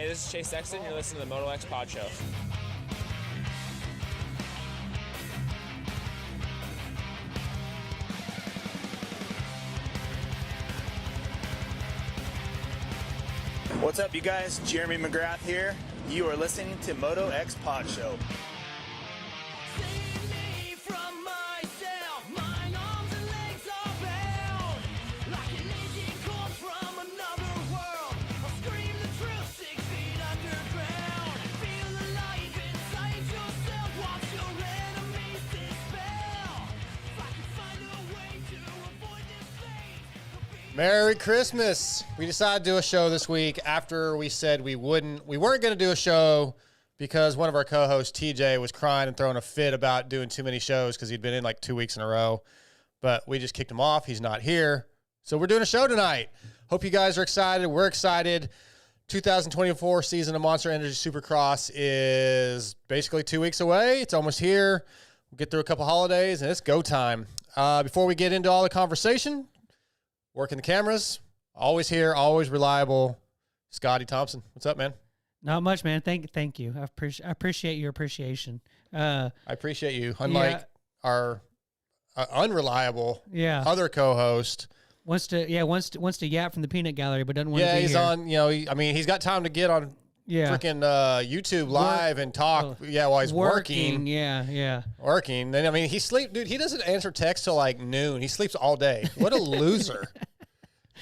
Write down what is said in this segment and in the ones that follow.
Hey, this is Chase Sexton. You're listening to the MotoXpod show. What's up, you guys? Jeremy McGrath here. You are listening to MotoXpod show. Merry Christmas. We decided to do a show this week after we said we weren't going to do a show because one of our co-hosts, TJ, was crying and throwing a fit about doing too many shows because he'd been in like 2 weeks in a row. But we just kicked him off. He's not here. So we're doing a show tonight. Hope you guys are excited. We're excited. 2024 season of Monster Energy Supercross is basically 2 weeks away. It's almost here. We'll get through a couple holidays and it's go time. Before we get into all the conversation, working the cameras, always here, always reliable. Scotty Thompson, what's up, man? Not much, man. Thank you. I appreciate your appreciation. I appreciate you. Unlike our unreliable other co-host, wants to yap from the peanut gallery, but doesn't want to be he's here. on. He's got time to get on freaking YouTube live and talk. While he's working. Working. And he sleeps, dude. He doesn't answer text till like noon. He sleeps all day. What a loser.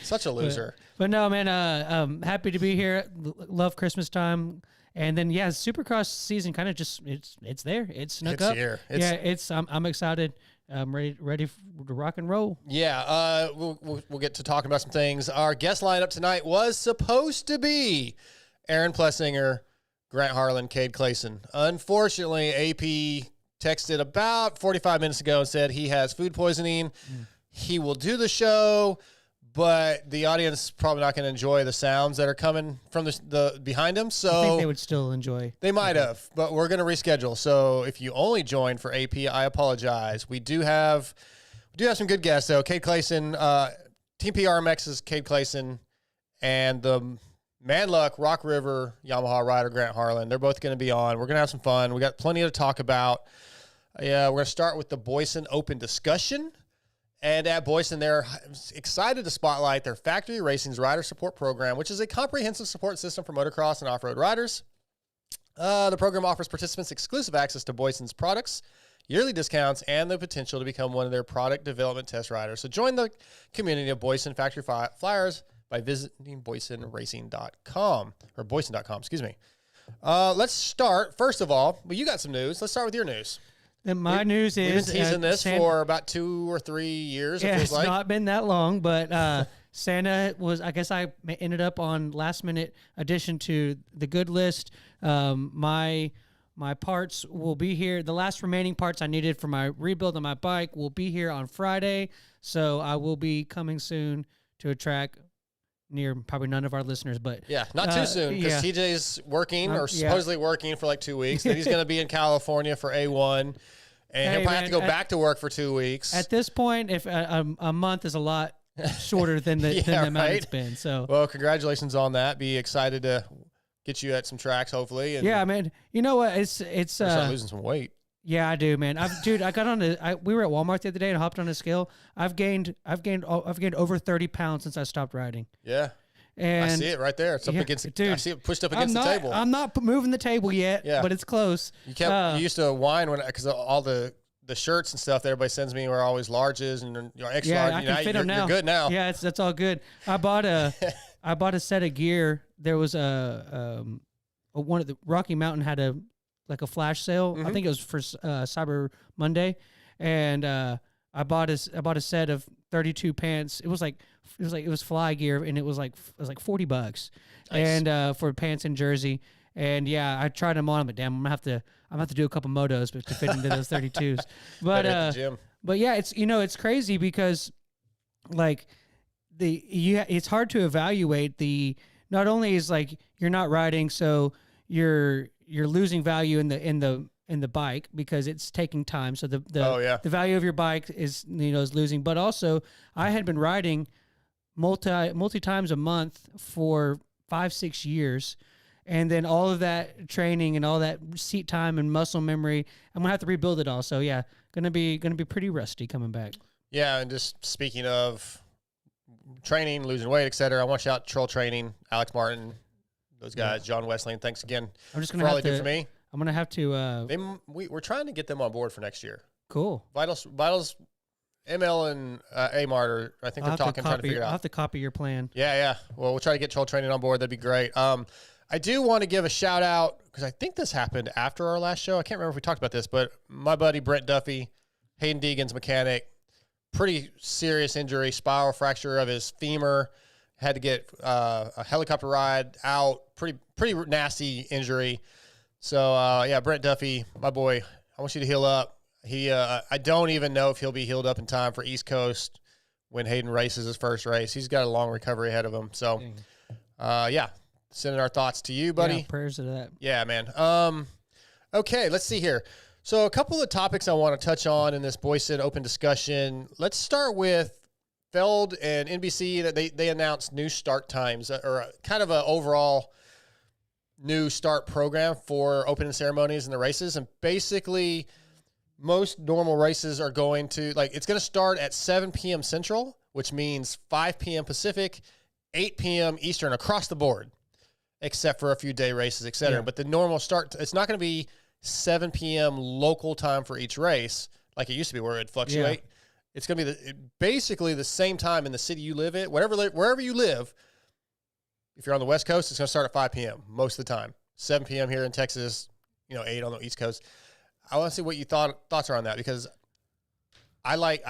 Such a loser. But no, man. Happy to be here. Love Christmas time. And then Supercross season kind of just it's there. It's snuck up. Here. I'm excited. I'm ready to rock and roll. Yeah. We'll get to talking about some things. Our guest lineup tonight was supposed to be Aaron Plessinger, Grant Harlan, Cade Clason. Unfortunately, AP texted about 45 minutes ago and said he has food poisoning. He will do the show, but the audience is probably not going to enjoy the sounds that are coming from the behind him. So I think they would still enjoy. They might have, but we're going to reschedule. So if you only joined for AP, I apologize. We do have some good guests though. Cade Clason, Team PRMX's Cade Clason, and the Manluck Rock River Yamaha rider Grant Harlan. They're both going to be on. We're going to have some fun. We got plenty to talk about. We're going to start with the Boyesen Open discussion. And at Boyesen, they're excited to spotlight their Factory Racing's Rider Support Program, which is a comprehensive support system for motocross and off-road riders. The program offers participants exclusive access to Boyesen's products, yearly discounts, and the potential to become one of their product development test riders. So join the community of Boyesen Factory Flyers by visiting boyesenracing.com or Boyesen.com, excuse me. Let's start. First of all, you got some news. Let's start with your news. And my news is... We've been teasing this for about 2 or 3 years, it feels like. It's not been that long, but Santa was... I guess I ended up on last-minute addition to the good list. My parts will be here. The last remaining parts I needed for my rebuild on my bike will be here on Friday, so I will be coming soon to a track near probably none of our listeners, but not too soon because TJ's working or supposedly working for like 2 weeks. Then he's going to be in California for A1, and he'll probably have to go back to work for 2 weeks. At this point, if a month is a lot shorter than the amount it's been. So, well, congratulations on that. Be excited to get you at some tracks, hopefully. And man. You know what? It's start losing some weight. Yeah, I do, man. I got on we were at Walmart the other day and hopped on a scale. I've gained over 30 pounds since I stopped riding. Yeah. And I see it right there. It's up against I see it pushed up against the table. I'm not moving the table yet, but it's close. You used to whine because all the shirts and stuff that everybody sends me were always larges and extra large. I can fit them now. You're good now. Yeah, that's all good. I bought a set of gear. There was one of the Rocky Mountain had a flash sale. I think it was for Cyber Monday, and I bought a set of 32 pants. It was fly gear, and it was like $40, nice. And for pants and jersey. And I tried them on, but damn, I'm gonna have to do a couple motos to fit into those 32s. But it's crazy because it's hard to evaluate not only is you're not riding, so you're losing value in the bike because it's taking time. So the value of your bike is losing. But also, I had been riding multi times a month for 5-6 years, and then all of that training and all that seat time and muscle memory, I'm gonna have to rebuild it all. So yeah, gonna be pretty rusty coming back. Yeah, and just speaking of training, losing weight, etc., I want you out troll training, Alex Martin, those guys, John Westling. Thanks again I'm just for gonna all have they do to. for me. I'm gonna have to. We're trying to get them on board for next year. Cool. Vitals, ML and Amart are, I think they're talking, trying to figure it I'll out. have to copy your plan. Yeah. Well, we'll try to get troll training on board. That'd be great. I do want to give a shout out because I think this happened after our last show. I can't remember if we talked about this, but my buddy Brent Duffy, Hayden Deegan's mechanic, pretty serious injury, spiral fracture of his femur, had to get a helicopter ride out, pretty nasty injury. So, yeah, Brent Duffy, my boy, I want you to heal up. I don't even know if he'll be healed up in time for East Coast when Hayden races his first race. He's got a long recovery ahead of him. So, yeah, sending our thoughts to you, buddy. Yeah, prayers to that. Yeah, man. Okay, let's see here. So a couple of topics I want to touch on in this Boyesen open discussion. Let's start with Feld and NBC. That they announced new start times or kind of an overall new start program for opening ceremonies and the races. And basically, most normal races are going to, it's going to start at 7 p.m. Central, which means 5 p.m. Pacific, 8 p.m. Eastern across the board, except for a few day races, et cetera. Yeah. But the normal start, it's not going to be 7 p.m. local time for each race like it used to be where it'd fluctuate. Yeah. It's going to be basically the same time in the city you live in, wherever you live. If you're on the West Coast, it's going to start at 5 p.m. most of the time. 7 p.m. here in Texas, 8 on the East Coast. I want to see what you thoughts are on that because I like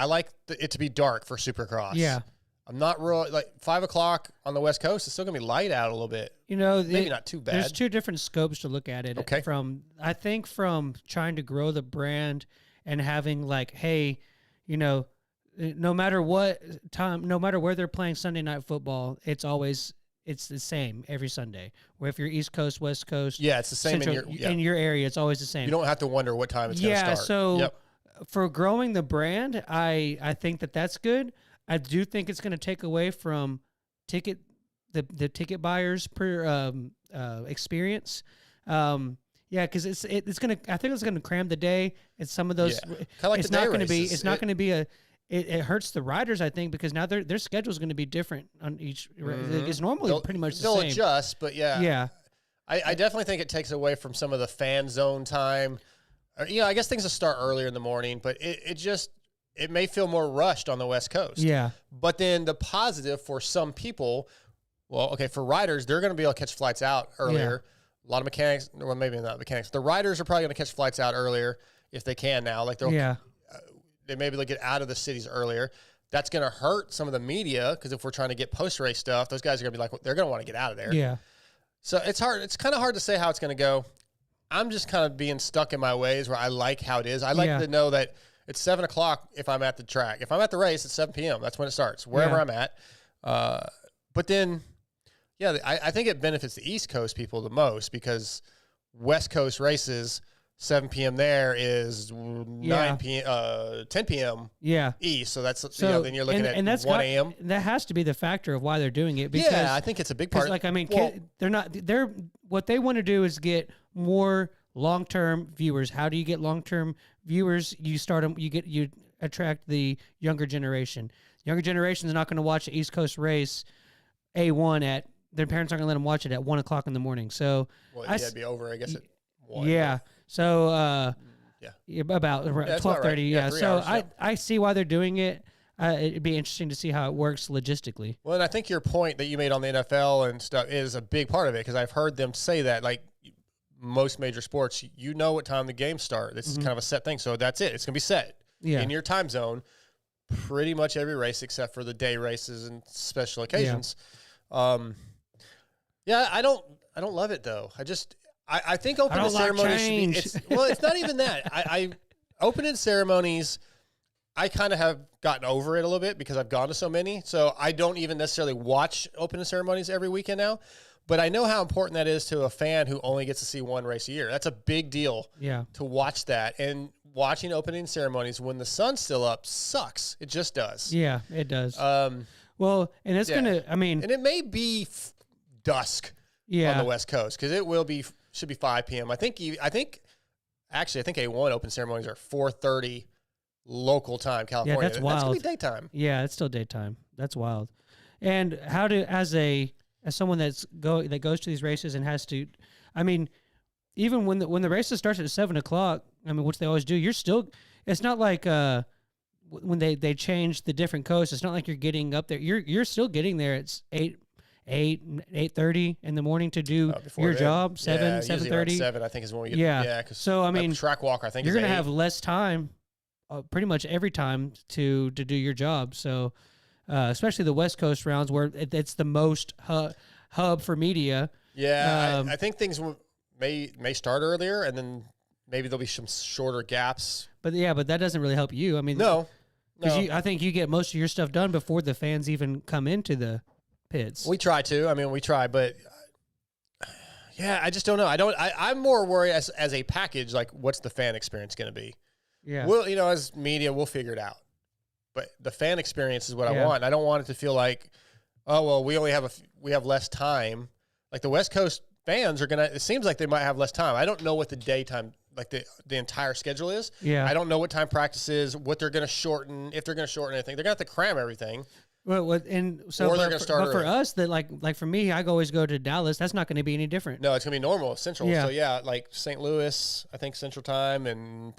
it to be dark for Supercross. Yeah. I'm not real 5 o'clock on the West Coast. It's still gonna be light out a little bit. Maybe not too bad. There's two different scopes to look at it. Okay. From trying to grow the brand and having hey, no matter what time, no matter where they're playing Sunday night football, it's the same every Sunday. Where if you're East Coast, West Coast, yeah, it's the same Central, in your area. It's always the same. You don't have to wonder what time it's gonna start. So for growing the brand, I think that's good. I do think it's going to take away from the ticket buyers per experience. Because it's going to. I think it's going to cram the day. It's some of those. Kind of like it's the day not going to be. races. It's not going to be a. It hurts the riders, I think, because now their schedule is going to be different on each. Mm-hmm. It's normally pretty much the same. They'll adjust, but yeah. I definitely think it takes away from some of the fan zone time. I guess things will start earlier in the morning, but it may feel more rushed on the West Coast. Yeah. But then the positive for some people, for riders, they're going to be able to catch flights out earlier. Yeah. A lot of mechanics, well, maybe not mechanics. The riders are probably going to catch flights out earlier if they can now. They maybe they'll get out of the cities earlier. That's going to hurt some of the media because if we're trying to get post-race stuff, those guys are going to be they're going to want to get out of there. Yeah. So it's hard. It's kind of hard to say how it's going to go. I'm just kind of being stuck in my ways where I like how it is. I like to know that it's 7 o'clock if I'm at the track. If I'm at the race, it's 7 p.m. That's when it starts, wherever I'm at. But then, I think it benefits the East Coast people the most because West Coast races, 7 p.m. there is 9 p.m., 10 p.m. East. So that's then you're looking at 1 a.m. That has to be the factor of why they're doing it. Because, I think it's a big part. What they want to do is get more long-term viewers. How do you get long-term viewers? You attract the younger generation. Younger generation is not going to watch the East Coast race A1 their parents aren't going to let them watch it at 1 o'clock in the morning. So it'd be over, I guess, at 1. Yeah. So about 12:30. Right. So hours, I see why they're doing it. It'd be interesting to see how it works logistically. Well, and I think your point that you made on the NFL and stuff is a big part of it because I've heard them say that most major sports, what time the games start. This is kind of a set thing. So that's it. It's going to be set in your time zone. Pretty much every race except for the day races and special occasions. I don't love it though. I think opening ceremonies should be, it's not even that. Opening ceremonies, I kind of have gotten over it a little bit because I've gone to so many. So I don't even necessarily watch opening ceremonies every weekend now. But I know how important that is to a fan who only gets to see one race a year. That's a big deal to watch that. And watching opening ceremonies when the sun's still up sucks. It just does. Yeah, it does. And it's going to, and it may be dusk Yeah. on the West Coast because it should be 5 p.m. I think A1 open ceremonies are 4:30 local time, California. that's wild. That's gonna be daytime. Yeah, it's still daytime. That's wild. And as someone that goes to these races and has to, I mean, even when the races start at 7:00, I mean, which they always do, you're still. It's not like when they change the different coasts. It's not like you're getting up there. You're still getting there. It's 8:30 in the morning to do your job. 7:30. 7, I think, is when we get. Yeah. So I mean, track walker, I think you're is gonna 8. have less time, pretty much every time to do your job. So, especially the West Coast rounds where it's the most hub for media. Yeah, I think things may start earlier, and then maybe there'll be some shorter gaps. But that doesn't really help you. I mean, no. I think you get most of your stuff done before the fans even come into the pits. We try to. I mean, we try, but yeah, I just don't know. I'm more worried as a package, like what's the fan experience going to be? Yeah. Well, as media, we'll figure it out. But the fan experience is what I want. I don't want it to feel like, oh well, we have less time. Like the West Coast fans are gonna. It seems like they might have less time. I don't know what the daytime, like the entire schedule is. Yeah. I don't know what time practice is. What they're gonna shorten. If they're gonna shorten anything, they're gonna have to cram everything. Well, and so, or they're gonna start but for early. us, that like for me, I always go to Dallas. That's not going to be any different. No, it's gonna be normal Central. Yeah. So yeah, like St. Louis, I think Central Time, and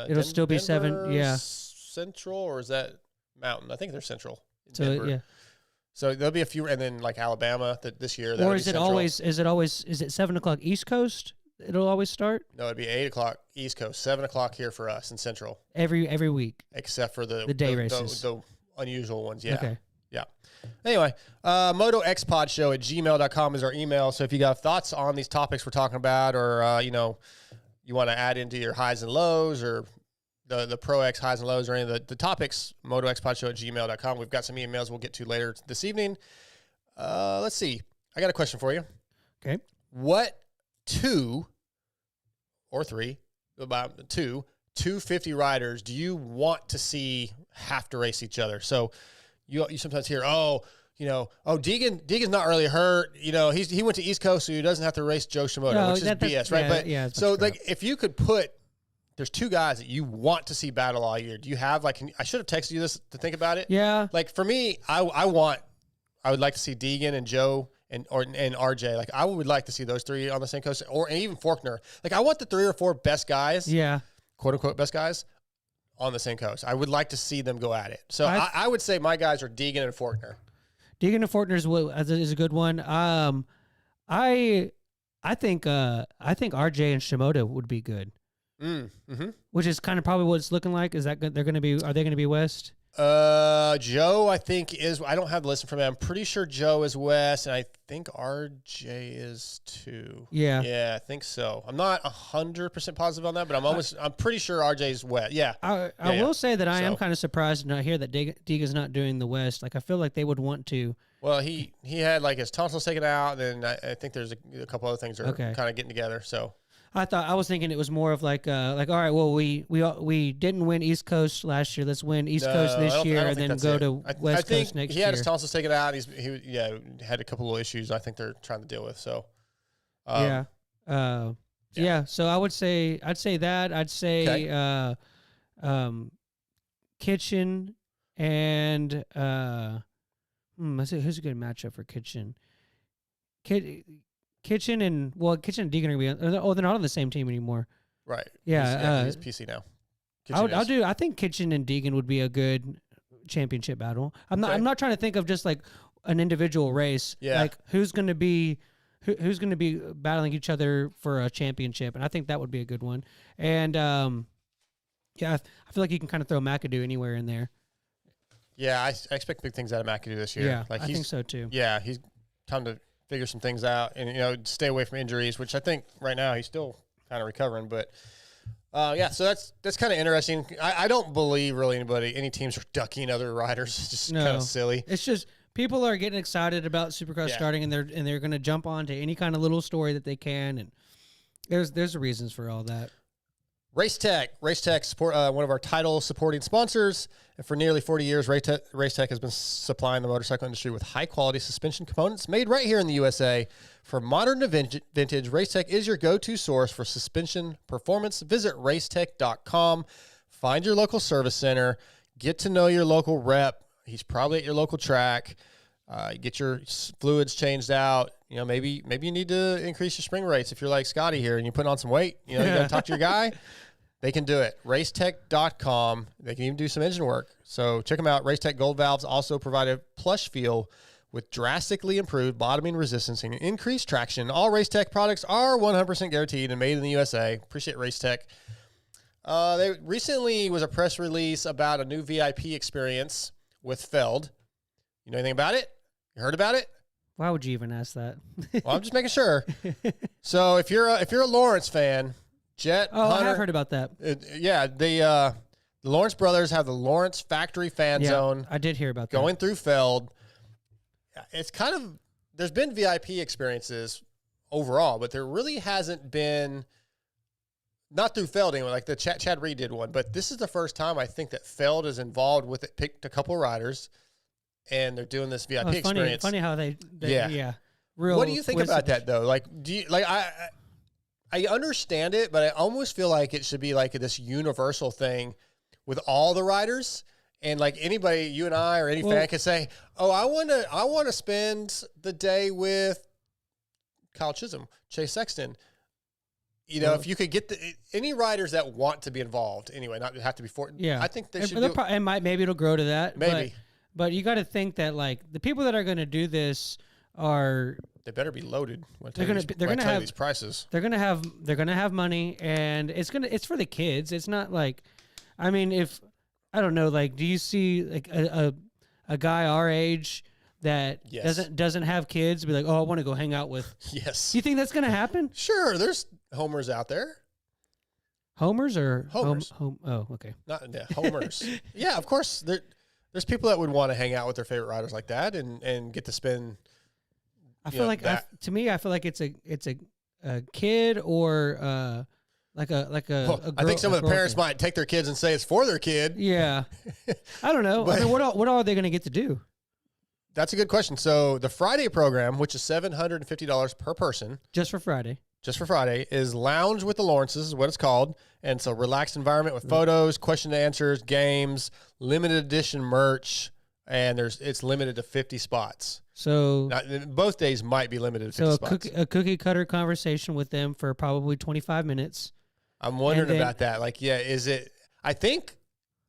It'll still be 7. Yeah. Central, or is that Mountain? I think they're Central. So Denver. yeah. So there'll be a few, and then like Alabama this year. Or is it always? Is it 7:00 East Coast? It'll always start No, it'd be 8:00 East Coast, 7:00 here for us in Central, every week. except for the day races. the unusual ones. Yeah. Okay. Yeah. Anyway, MotoXpod@gmail.com is our email. So if you got thoughts on these topics we're talking about, or you want to add into your highs and lows, or the Pro X highs and lows, or any of the topics, MotoXpod@gmail.com. We've got some emails we'll get to later this evening. Let's see. I got a question for you. Okay. What 2 or 3, about 250 riders do you want to see have to race each other? So you sometimes hear, Deegan's not really hurt. He went to East Coast, so he doesn't have to race Joe Shimoda, which is BS, right? But yeah, so like if you could there's 2 guys that you want to see battle all year. Do you have I should have texted you this to think about it. Yeah. Like for me, I would like to see Deegan and Joe and RJ. Like I would like to see those 3 on the same coast, and even Faulkner. Like I want the 3 or 4 best guys, quote unquote best guys, on the same coast. I would like to see them go at it. So I would say my guys are Deegan and Faulkner. Deegan and Faulkner is a good one. I think RJ and Shimoda would be good. Mm-hmm. Which is kind of probably what it's looking like. Is that they're going to be? Are they going to be West? Joe, I think is. I don't have the list from him. I'm pretty sure Joe is West, and I think RJ is too. Yeah, yeah, I think so. I'm not 100% positive on that, but I'm pretty sure RJ is West. Yeah, I will say that I am kind of surprised to not hear that Deega's not doing the West. Like I feel like they would want to. Well, he had like his tonsils taken out, and then I think there's a couple other things that are kind of getting together. So. I was thinking it was more of like all right, well we didn't win East Coast last year. Let's win East Coast this year and then go to West Coast next year. He had his tonsils taken out. He had a couple of issues I think they're trying to deal with. So yeah. So I'd say that. I'd say Kitchen and who's a good matchup for Kitchen? Kitchen and Deegan are going to be. They're not on the same team anymore. Right. Yeah. He's PC now. I think Kitchen and Deegan would be a good championship battle. I'm not trying to think of just like an individual race. Yeah. Like who's going to be battling each other for a championship, and I think that would be a good one. And I feel like you can kind of throw McAdoo anywhere in there. Yeah, I expect big things out of McAdoo this year. Yeah, I think so too. Yeah, he's time to figure some things out and stay away from injuries, which I think right now he's still kind of recovering. But so that's kind of interesting. I don't believe really any teams are ducking other riders. It's just kind of silly. It's just people are getting excited about Supercross starting, and they're going to jump on to any kind of little story that they can, and there's reasons for all that. Racetech, support one of our title supporting sponsors. And for nearly 40 years, Racetech has been supplying the motorcycle industry with high-quality suspension components made right here in the USA. For modern to vintage, Racetech is your go-to source for suspension performance. Visit racetech.com. Find your local service center. Get to know your local rep. He's probably at your local track. Get your fluids changed out. You know, maybe you need to increase your spring rates if you're like Scotty here and you're putting on some weight. You know, you got to talk to your guy. They can do it. Racetech.com. They can even do some engine work. So check them out. Racetech Gold Valves also provide a plush feel with drastically improved bottoming resistance and increased traction. All Racetech products are 100% guaranteed and made in the USA. Appreciate Racetech. There recently was a press release about a new VIP experience with Feld. You know anything about it? You heard about it? Why would you even ask that? Well, I'm just making sure. So if you're a Lawrence fan, Jet. Oh, Hunter, I have heard about that. The Lawrence brothers have the Lawrence Factory Fan Zone. I did hear about that. Going through Feld. It's kind of, there's been VIP experiences overall, but there really hasn't been, not through Feld anyway, like the Chad Reed did one, but this is the first time I think that Feld is involved with it, picked a couple of riders, and they're doing this VIP experience. Funny how they Real. What do you think about that though? Like, I understand it, but I almost feel like it should be like this universal thing with all the riders, and like anybody, you and I or any fan could say, "Oh, I want to spend the day with Kyle Chisholm, Chase Sexton." You know, if you could get any riders that want to be involved, anyway, not have to be for. Yeah, I think they should. Maybe it'll grow to that. Maybe. But you got to think that like the people that are going to do this are they better be loaded. They're going to have these prices. They're going to have money, and it's for the kids. It's not like, I mean, if I don't know, like, do you see like a guy our age that doesn't have kids be like, oh, I want to go hang out with? Yes. Do you think that's going to happen? Sure. There's homers out there. Homers or homers? Oh, okay. Homers. Yeah, of course. There's people that would want to hang out with their favorite riders like that and get to spend. I feel like to me, I feel like it's a kid or like a girl, I think some of the parents might take their kids and say it's for their kid. Yeah, I don't know. I mean, what all are they going to get to do? That's a good question. So the Friday program, which is $750 per person, just for Friday, is Lounge with the Lawrences, is what it's called. And so relaxed environment with photos, question and answers, games, limited edition merch, and it's limited to 50 spots. So now, both days might be limited to 50 spots. So a cookie cutter conversation with them for probably 25 minutes. I'm wondering about that. Like, is it? I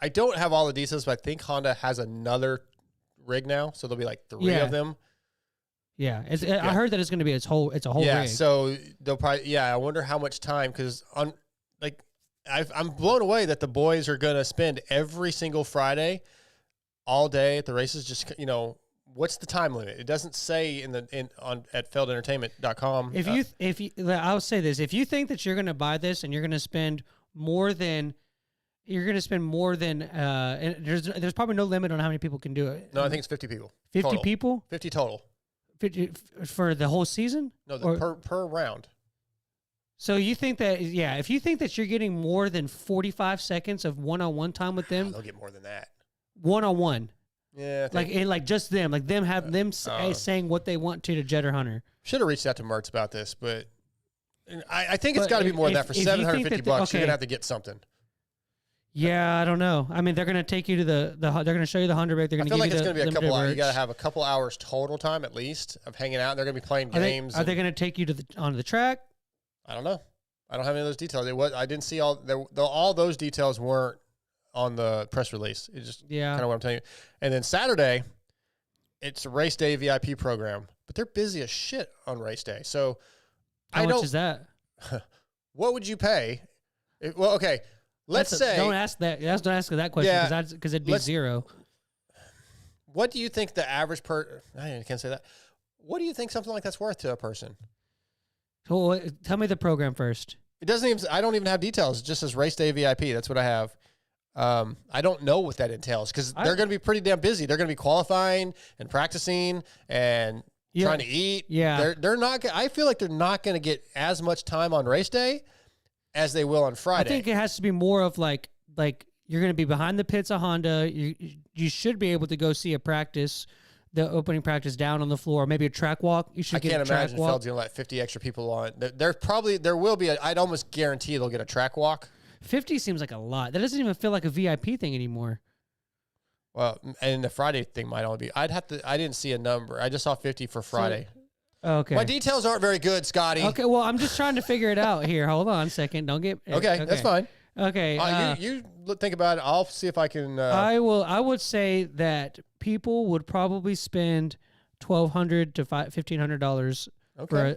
don't have all the details, but I think Honda has another rig now, so there'll be like three of them. Yeah, I heard that it's going to be it's a whole rig. So they'll probably I wonder how much time, because I'm blown away that the boys are going to spend every single Friday all day at the races. Just what's the time limit? It doesn't say at feldentertainment.com. I'll say this: if you think that you're going to buy this and you're going to spend more than. And there's probably no limit on how many people can do it. No, I think it's 50 people. 50 total. people? 50 total. 50 for the whole season? No, per round. So you think that, if you think that you're getting more than 45 seconds of one-on-one time with them. They'll get more than that. One-on-one. Yeah. Just them, saying what they want to Jet or Hunter. Should have reached out to Mertz about this, but I think it's got to be more than that. For $750, you're going to have to get something. Yeah, I don't know. I mean, they're going to take you to they're going to show you the Honda rig. They're going to give you it's going to be a couple hours. You got to have a couple hours total time at least of hanging out. They're going to be playing games. Are they going to take you onto the track? I don't know. I don't have any of those details. I didn't see all those details weren't on the press release. It's just kind of what I'm telling you. And then Saturday, it's a race day VIP program, but they're busy as shit on race day. So how much is that? What would you pay? Okay. Let's say don't ask that. Don't ask that question because it'd be zero. What do you think the average I can't say that. What do you think something like that's worth to a person? Well, tell me the program first. It doesn't even. I don't even have details. It just says race day VIP. That's what I have. I don't know what that entails because they're going to be pretty damn busy. They're going to be qualifying and practicing and trying to eat. Yeah, they're not. I feel like they're not going to get as much time on race day as they will on Friday. I think it has to be more of like you're going to be behind the pits of Honda. You should be able to go see a practice, the opening practice down on the floor, maybe a track walk. You should. I can't imagine Feld's going to let 50 extra people on. There will be. I'd almost guarantee they'll get a track walk. 50 seems like a lot. That doesn't even feel like a VIP thing anymore. Well, and the Friday thing might only be. I didn't see a number. I just saw 50 for Friday. Okay. My details aren't very good, Scotty. Okay. Well, I'm just trying to figure it out here. Hold on a second. Don't get. Okay, that's fine. Okay. You think about it. I'll see if I can. I would say that people would probably spend $1,200 to $1,500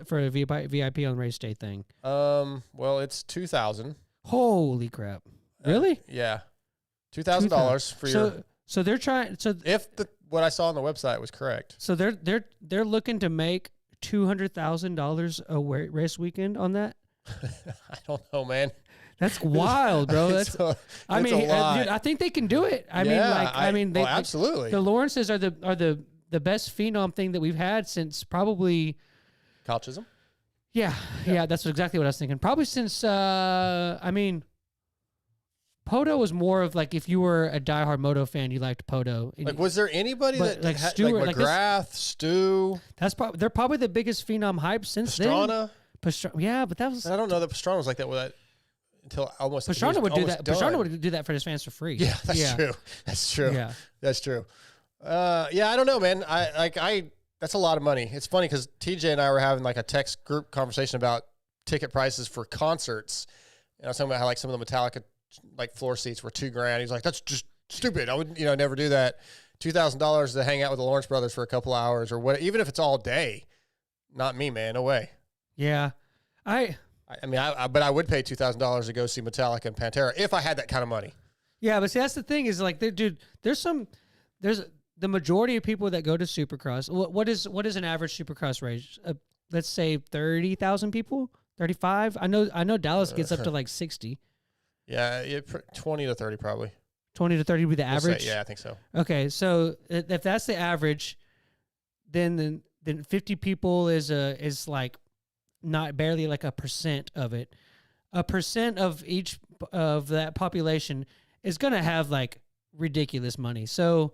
for a VIP on race day thing. Well, it's $2,000. Holy crap! Really? Yeah, $2,000 for your. So they're trying. So if what I saw on the website was correct. So they're looking to make $200,000 a race weekend on that. I don't know, man. That's wild, bro. That's I mean, dude, I think they can do it. I mean, they absolutely. The Lawrences are the best phenom thing that we've had since probably Kyle Chisholm. Yeah, that's exactly what I was thinking. Probably since I mean, Poto was more of like if you were a diehard moto fan, you liked Poto. Like, was there anybody that like had, Stewart, like McGrath, Stu? They're probably the biggest phenom hype since Pastrana? then. Yeah, but that was. I don't know that Pastrana was like that with that until almost. Pastrana would do that. Done. Pastrana would do that for his fans for free. Yeah, that's true. That's true. Yeah, that's true. Yeah, I don't know, man. I that's a lot of money. It's funny because TJ and I were having like a text group conversation about ticket prices for concerts, and I was talking about how like some of the Metallica like floor seats were $2,000. He's like, that's just stupid. I would never do that. $2,000 to hang out with the Lawrence brothers for a couple hours or what, even if it's all day. Not me, man. No way. Yeah, I mean, but I would pay $2,000 to go see Metallica and Pantera if I had that kind of money. Yeah, but see, that's the thing is like, dude, there's the majority of people that go to Supercross. What is an average Supercross race? Let's say 30,000 people, 35. I know Dallas gets up to like 60. Yeah, 20 to 30 probably. 20 to 30 would be the average? Yeah, I think so. Okay, so if that's the average, then 50 people is like not barely like 1% of it. 1% of each of that population is going to have like ridiculous money. So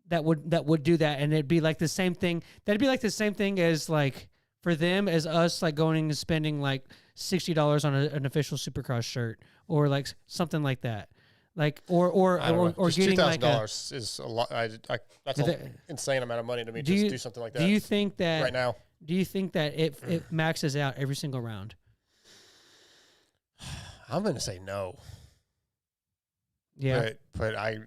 that would do that, and it'd be like the same thing. That'd be like the same thing as like for them as us like going and spending like $60 on an official Supercross shirt or like something like that. Like or getting like $2,000 is a lot. That's an insane amount of money to me. Do something like that. Do you think that right now? Do you think that it maxes out every single round? I'm going to say no. Yeah, but I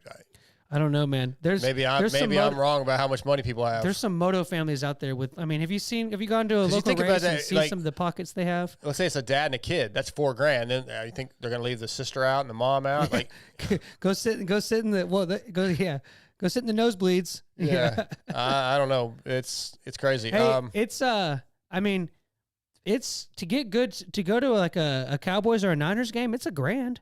don't know, man. Maybe I'm wrong about how much money people have. There's some moto families out there with. I mean, have you gone to a local race and seen some of the pockets they have? Let's say it's a dad and a kid. That's $4,000. Then you think they're going to leave the sister out and the mom out? Like, go sit in the go sit in the nosebleeds. Yeah, I don't know. It's crazy. Hey, I mean, it's to get good to go to like a Cowboys or a Niners game. It's $1,000.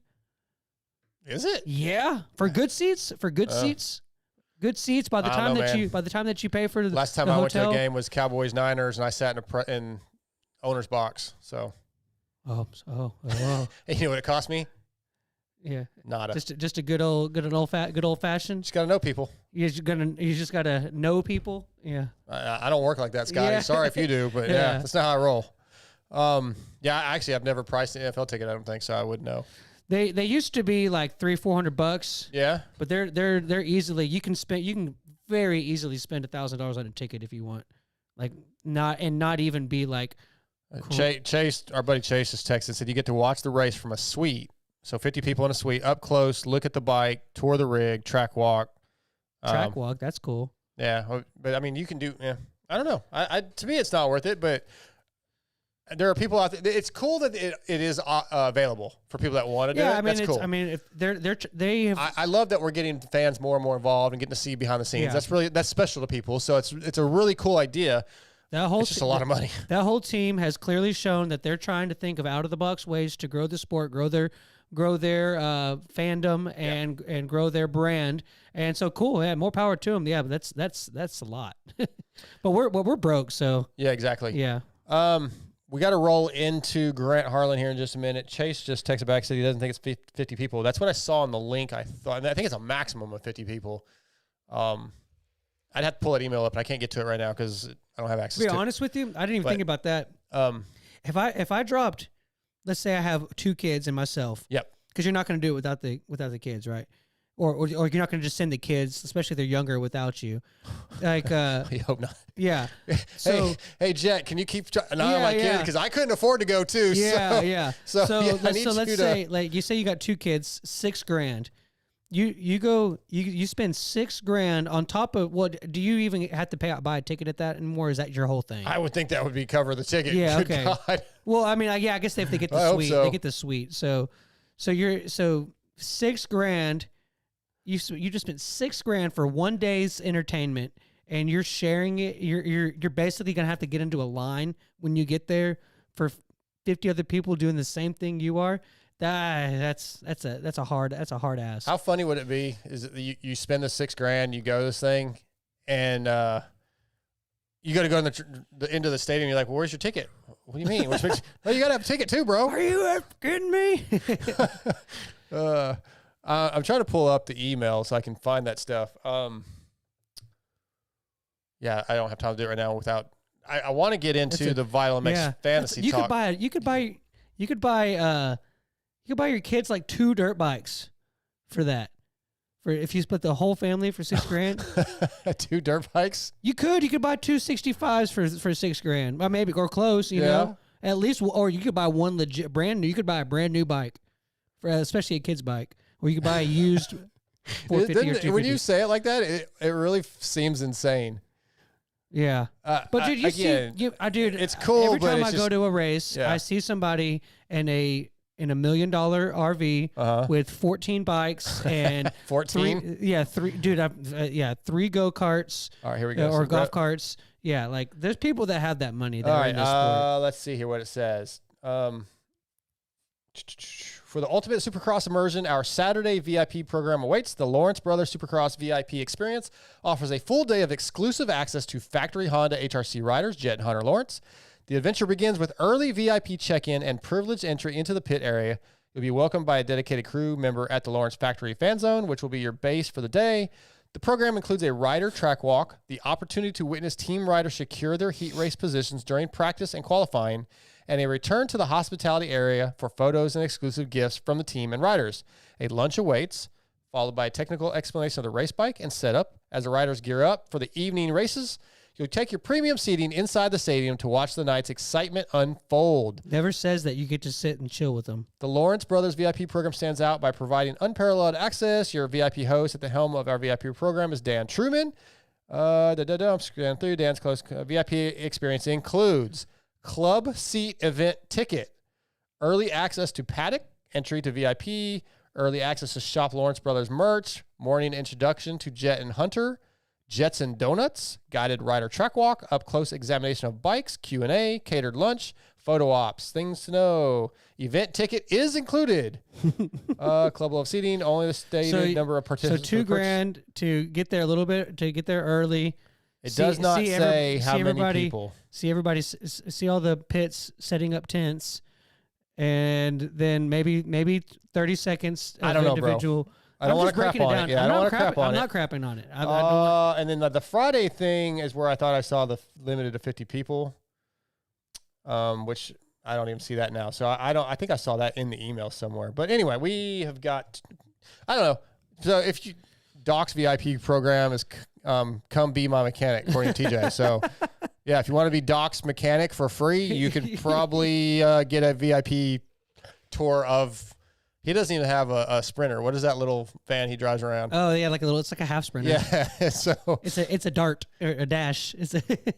Is it? Yeah, for good seats. Good seats. By the time that you pay for the last time I went to a game was Cowboys Niners, and I sat in owner's box. So, oh. You know what it cost me? Yeah, nada. Just a good old fashioned. Just gotta know people. You just gotta know people. Yeah. I don't work like that, Scotty. Yeah. Sorry if you do, but yeah, that's not how I roll. Yeah, actually, I've never priced an NFL ticket. I don't think so. I wouldn't know. They used to be like $300-400. Yeah, but they're easily you can very easily spend $1,000 on a ticket if you want, like not even be like. Chase, our buddy Chase, has texted and said you get to watch the race from a suite. So 50 people in a suite, up close, look at the bike, tour the rig, track walk. Track walk, that's cool. Yeah, but I mean, you can do. Yeah, I don't know. To me, it's not worth it, but. There are people out there. It's cool that it is available for people that want to do it. Yeah, I mean, that's cool. I mean, if they have. I love that we're getting fans more and more involved and getting to see behind the scenes. Yeah. That's special to people. So it's a really cool idea. It's just a lot of money. That whole team has clearly shown that they're trying to think of out of the box ways to grow the sport, grow their fandom, and grow their brand. And so cool. Yeah, more power to them. Yeah, but that's a lot. But we're broke. So yeah, exactly. Yeah. we got to roll into Grant Harlan here in just a minute. Chase just texted back, said he doesn't think it's 50 people. That's what I saw on the link. I think it's a maximum of 50 people. I'd have to pull that email up, and I can't get to it right now because I don't have access to it. To be honest with you, I didn't even think about that. If I dropped, let's say I have 2 kids and myself. Yep. Because you're not going to do it without the kids, right? Or you're not going to just send the kids, especially if they're younger, without you. Like, I hope not. Yeah. So, hey, Jet, can you keep an eye on my kid? Because I couldn't afford to go too. Yeah. So let's say, like, you say you got 2 kids, $6,000. You spend $6,000 on top of what? Do you even have to buy a ticket at that anymore? Is that your whole thing? I would think that would be cover the ticket. Yeah. Good Okay. God. Well, I mean, I guess if they get the suite, they get the suite. So $6,000. You just spent $6,000 for one day's entertainment, and you're sharing it. You're basically gonna have to get into a line when you get there for 50 other people doing the same thing you are. That's a hard ass. How funny would it be? Is it you spend the $6,000, you go to this thing, and you got to go in the into the stadium. You're like, well, where's your ticket? What do you mean? Well, you got to have a ticket too, bro. Are you kidding me? I'm trying to pull up the email so I can find that stuff. Yeah, I don't have time to do it right now. Without, I want to get into the Vital MX fantasy you talk. You could buy your kids like 2 dirt bikes for that. For if you split the whole family for $6,000. 2 dirt bikes. You could buy 2 65s for $6,000. Well, maybe or close. You know, at least, or you could buy one legit brand new. You could buy a brand new bike, for especially a kid's bike. Or you could buy a used 450 or 250. When you say it like that, it really seems insane. Yeah. But dude, dude, it's cool. Every time I go to a race, I see somebody in a $1 million RV with 14 bikes and 14. 3 go-karts. All right, here we go. Or golf carts. Yeah, like there's people that have that money. That all are in this sport. Let's see here what it says. For the ultimate Supercross immersion, our Saturday VIP program awaits. The Lawrence Brothers Supercross VIP experience offers a full day of exclusive access to factory Honda HRC riders, Jet and Hunter Lawrence. The adventure begins with early VIP check-in and privileged entry into the pit area. You'll be welcomed by a dedicated crew member at the Lawrence Factory Fan Zone, which will be your base for the day. The program includes a rider track walk, the opportunity to witness team riders secure their heat race positions during practice and qualifying, and a return to the hospitality area for photos and exclusive gifts from the team and riders. A lunch awaits, followed by a technical explanation of the race bike and setup. As the riders gear up for the evening races, you'll take your premium seating inside the stadium to watch the night's excitement unfold. Never says that you get to sit and chill with them. The Lawrence Brothers VIP program stands out by providing unparalleled access. Your VIP host at the helm of our VIP program is Dan Truman. I'm scrolling through. Dan's close. VIP experience includes club seat event ticket, early access to paddock, entry to VIP, early access to shop Lawrence Brothers merch, morning introduction to Jet and Hunter, Jets and Donuts, guided rider track walk, up-close examination of bikes, Q&A, catered lunch, photo ops, things to know. Event ticket is included. Club level seating, only the stated number of participants. So $2,000 to get there a little bit, to get there early. It does not say how many people. See all the pits setting up tents, and then maybe 30 seconds. I don't know, individual. Bro. I don't want to crap on it. Yeah, I don't want to crap on it. I'm not crapping on it. And then the Friday thing is where I thought I saw the limited to 50 people, which I don't even see that now. So I think I saw that in the email somewhere. But anyway, we have got, I don't know. So if you, Doc's VIP program is come be my mechanic, according to TJ. So yeah, if you want to be Doc's mechanic for free, you could probably get a VIP tour of. He doesn't even have a Sprinter. What is that little van he drives around? Oh yeah, it's like a half Sprinter. Yeah, so it's a dart or a dash.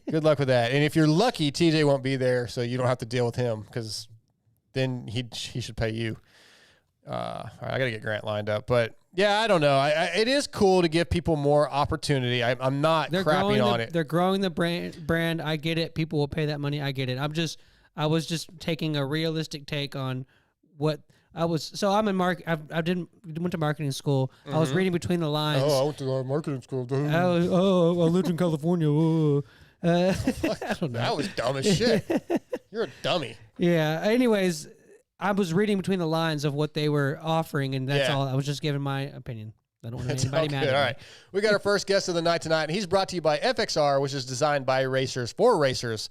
Good luck with that. And if you're lucky, TJ won't be there, so you don't have to deal with him because then he should pay you. All right, I gotta get Grant lined up, but yeah, I don't know. It is cool to give people more opportunity. I'm not crapping on it. They're growing the brand. I get it. People will pay that money. I get it. I was just taking a realistic take on what. I'm in went to marketing school. Mm-hmm. I was reading between the lines. Oh, I went to marketing school. I lived in California. I don't know. That was dumb as shit. You're a dummy. Yeah. Anyways, I was reading between the lines of what they were offering, and that's all. I was just giving my opinion. I don't want anybody mad at me. All right. We got our first guest of the night tonight, and he's brought to you by FXR, which is designed by racers for racers.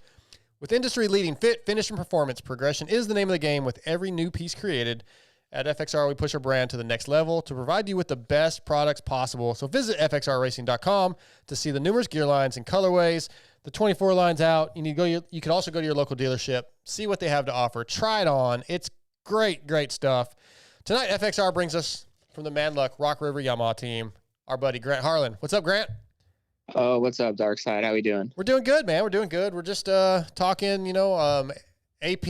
With industry-leading fit, finish, and performance, progression is the name of the game with every new piece created. At FXR, we push our brand to the next level to provide you with the best products possible. So visit fxrracing.com to see the numerous gear lines and colorways. The 24 lines out. You can also go to your local dealership, see what they have to offer, try it on. It's great, great stuff. Tonight, FXR brings us from the Manluck Rock River Yamaha team, our buddy Grant Harlan. What's up, Grant? Oh, what's up, Dark Side? How we doing? We're doing good, man. We're doing good. We're just talking, AP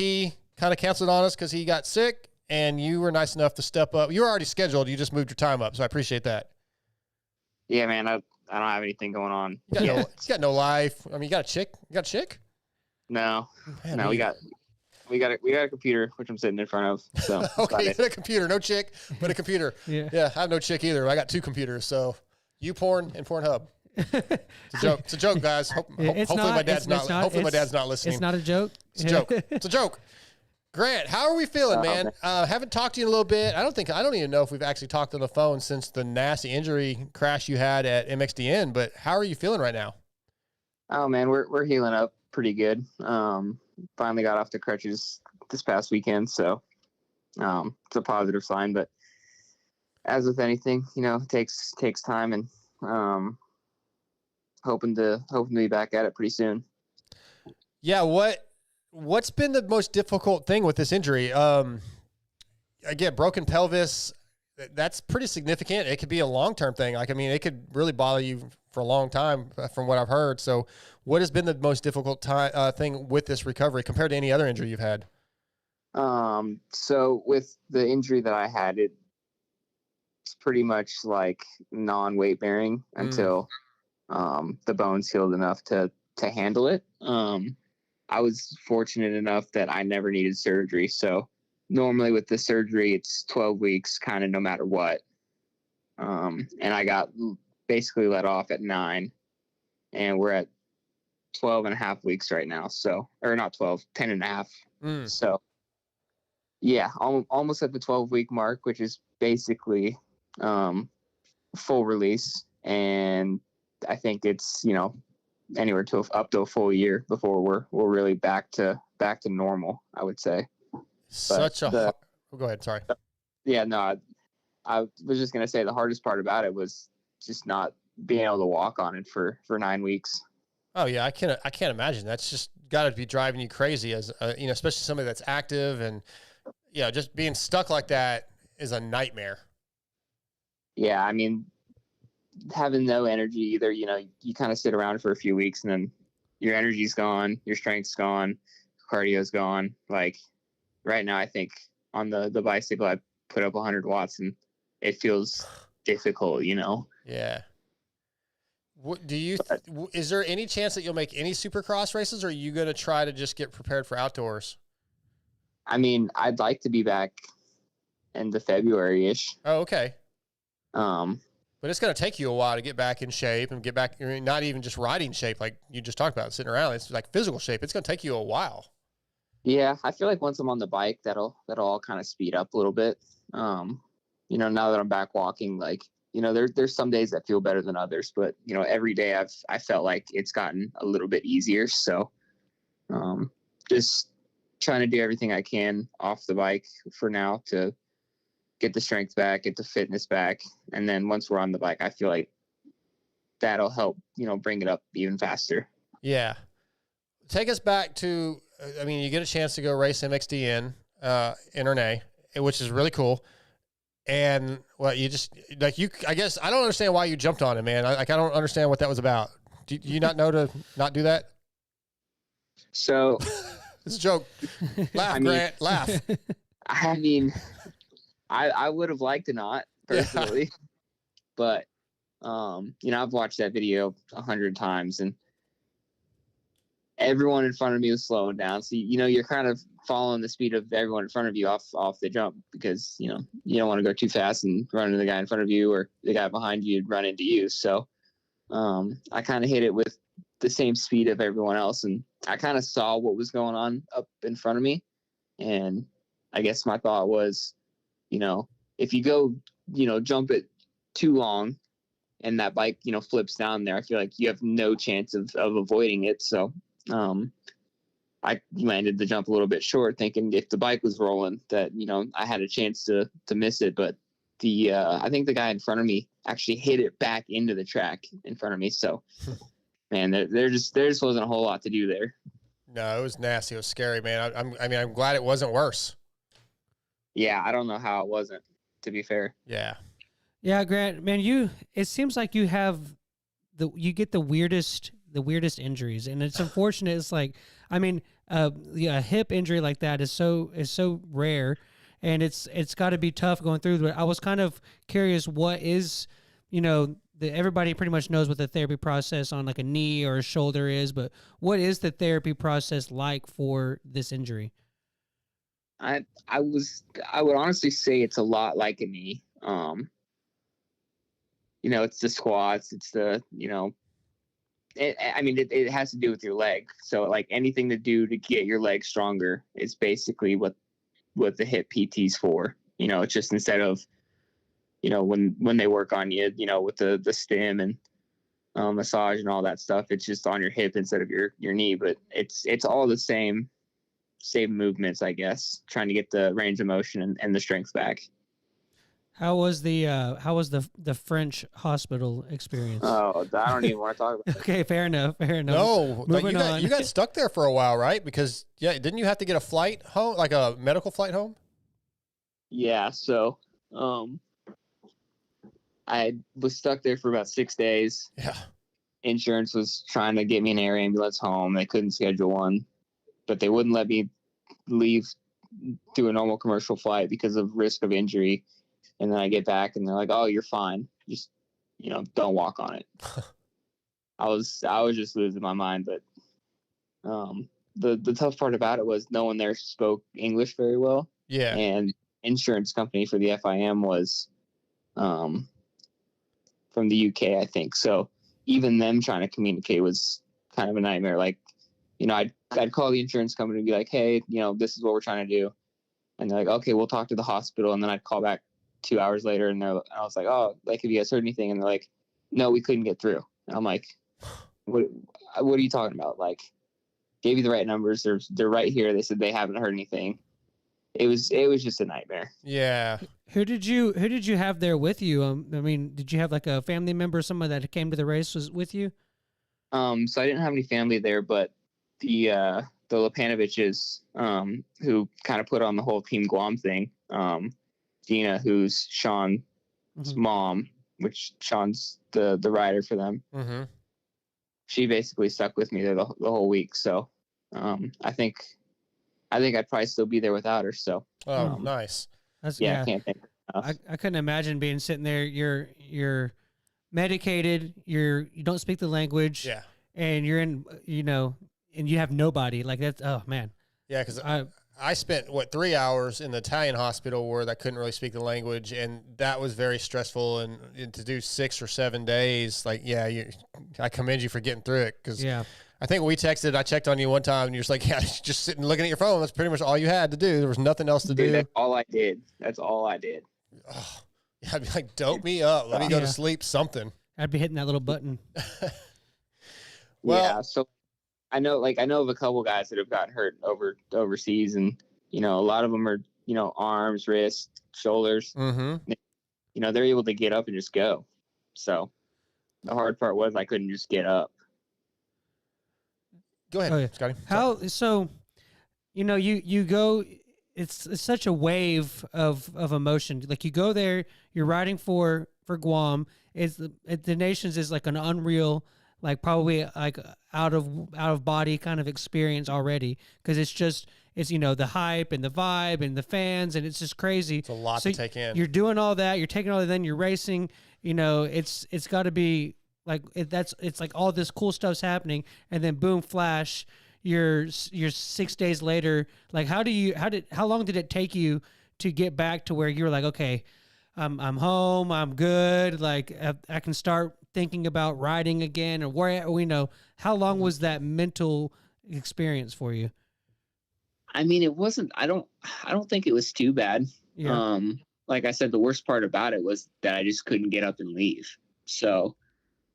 kind of canceled on us because he got sick, and you were nice enough to step up. You were already scheduled. You just moved your time up, so I appreciate that. Yeah, man. I don't have anything going on. You got no life. I mean, you got a chick? You got a chick? No. Man, no, we got a computer, which I'm sitting in front of. So okay, you got a computer. No chick, but a computer. Yeah, I have no chick either. I got two computers, so YouPorn and Pornhub. It's a joke. It's a joke, guys. Hopefully my dad's not listening. It's not a joke. It's a joke. It's a joke. Grant, how are we feeling, man? Haven't talked to you in a little bit. I don't even know if we've actually talked on the phone since the nasty injury crash you had at MXDN, but how are you feeling right now? Oh man, we're healing up pretty good. Finally got off the crutches this past weekend, so it's a positive sign, but as with anything, it takes time, and hoping to be back at it pretty soon. Yeah, what's been the most difficult thing with this injury? Again, broken pelvis, that's pretty significant. It could be a long-term thing. It could really bother you for a long time from what I've heard. So what has been the most difficult thing with this recovery compared to any other injury you've had? So with the injury that I had, it's pretty much like non-weight bearing until the bones healed enough to handle it. I was fortunate enough that I never needed surgery. So normally with the surgery, it's 12 weeks kind of no matter what. And I got basically let off at 9, and we're at 12 and a half weeks right now. So, or not 12, 10 and a half. So yeah, almost at the 12-week mark, which is basically full release. And I think it's, anywhere to up to a full year before we're really back to normal, I would say. Go ahead. Sorry. Yeah, no, I was just going to say the hardest part about it was just not being able to walk on it for 9 weeks. Oh yeah. I can't imagine. That's just got to be driving you crazy as especially somebody that's active, and just being stuck like that is a nightmare. Yeah. I mean, having no energy either, you kind of sit around for a few weeks, and then your energy's gone, your strength's gone, cardio's gone. Like right now, I think on the bicycle, I put up 100 watts and it feels difficult, Yeah. What is there any chance that you'll make any Supercross races, or are you going to try to just get prepared for outdoors? I mean, I'd like to be back end of February-ish. Oh, okay. But it's going to take you a while to get back in shape and get back, not even just riding shape like you just talked about, sitting around. It's like physical shape. It's going to take you a while. Yeah, I feel like once I'm on the bike, that'll all kind of speed up a little bit. Now that I'm back walking, there's some days that feel better than others, but every day I felt like it's gotten a little bit easier. So, just trying to do everything I can off the bike for now to get the strength back, get the fitness back. And then once we're on the bike, I feel like that'll help, bring it up even faster. Yeah. Take us back to, you get a chance to go race MXDN in Renee, which is really cool. And you just I guess I don't understand why you jumped on it, man. I don't understand what that was about. Do you not know to not do that? So it's a joke. Laugh, Grant, laugh. I would have liked to not personally, but I've watched that video 100 times, and everyone in front of me was slowing down. So you're kind of following the speed of everyone in front of you off the jump, because you don't want to go too fast and run into the guy in front of you, or the guy behind you run into you. So I kind of hit it with the same speed of everyone else. And I kind of saw what was going on up in front of me. And I guess my thought was, if you go, jump it too long and that bike, flips down there, I feel like you have no chance of avoiding it. So I landed the jump a little bit short, thinking if the bike was rolling that, I had a chance to miss it. But I think the guy in front of me actually hit it back into the track in front of me. So man, there just wasn't a whole lot to do there. No, it was nasty. It was scary, man. I'm glad it wasn't worse. Yeah, I don't know how it wasn't, to be fair. Yeah. Yeah, Grant, man, it seems like you get the weirdest injuries, and it's unfortunate. It's like, a hip injury like that is so rare, and it's got to be tough going through. But I was kind of curious, what is, everybody pretty much knows what the therapy process on like a knee or a shoulder is, but what is the therapy process like for this injury? I would honestly say it's a lot like a knee. It's the squats, it's the, it has to do with your leg. So like anything to do to get your leg stronger is basically what the hip PT's for. It's just instead of, when they work on you, with the stim and massage and all that stuff, it's just on your hip instead of your knee. But it's all the same movements, I guess, trying to get the range of motion and the strength back. How was the French hospital experience? Oh, I don't even want to talk about it. Okay, fair enough. No, Moving on. You got stuck there for a while, right? Because didn't you have to get a flight home, like a medical flight home? Yeah, so I was stuck there for about 6 days. Yeah. Insurance was trying to get me an air ambulance home. They couldn't schedule one, but they wouldn't let me leave through a normal commercial flight because of risk of injury. And then I get back and they're like, "Oh, you're fine. Just, don't walk on it." I was just losing my mind. But the tough part about it was no one there spoke English very well. Yeah. And insurance company for the FIM was from the UK, I think. So even them trying to communicate was kind of a nightmare. Like, I'd call the insurance company and be like, "Hey, this is what we're trying to do." And they're like, "Okay, we'll talk to the hospital." And then I'd call back 2 hours later and I was like, "Oh, like, have you guys heard anything?" And they're like, "No, we couldn't get through." And I'm like, what are you talking about? Like, gave you the right numbers. They're right here. They said they haven't heard anything. It was just a nightmare. Yeah. Who did you have there with you? Did you have like a family member, someone that came to the race was with you? So I didn't have any family there, but the Lopanoviches, who kind of put on the whole Team Guam thing, Gina, who's Sean's mom, which Sean's the rider for them. Mm-hmm. She basically stuck with me there the whole week. So I think I'd probably still be there without her. So nice. That's, I can't think. I couldn't imagine being sitting there. You're medicated. You don't speak the language. Yeah. And you're in, and you have nobody. Like that's, oh man. Yeah, because I spent 3 hours in the Italian hospital where I couldn't really speak the language, and that was very stressful. And to do 6 or 7 days, I commend you for getting through it. Because I think we texted. I checked on you one time, and you're just like, "Yeah, just sitting looking at your phone. That's pretty much all you had to do. There was nothing else to do." That's all I did. Oh, yeah, I'd be like, "Dope me up. Let me go to sleep." Something. I'd be hitting that little button. Well, so I know of a couple guys that have gotten hurt overseas, and a lot of them are arms, wrists, shoulders. Mm-hmm. They're able to get up and just go. So the hard part was I couldn't just get up. Go ahead, Scotty. You go. It's such a wave of emotion. Like you go there, you're riding for Guam. The nations is like an unreal, like probably like out of body kind of experience already, because it's the hype and the vibe and the fans, and it's just crazy. It's a lot to take in. You're doing all that, you're taking all that, then you're racing. It's got to be like it's like all this cool stuff's happening, and then boom, flash. You're 6 days later. Like how long did it take you to get back to where you were like, okay, I'm home, I'm good, like I can start thinking about riding again, or where we know how long was that mental experience for you? I mean, it wasn't. I don't think it was too bad. Yeah. Like I said, the worst part about it was that I just couldn't get up and leave. So,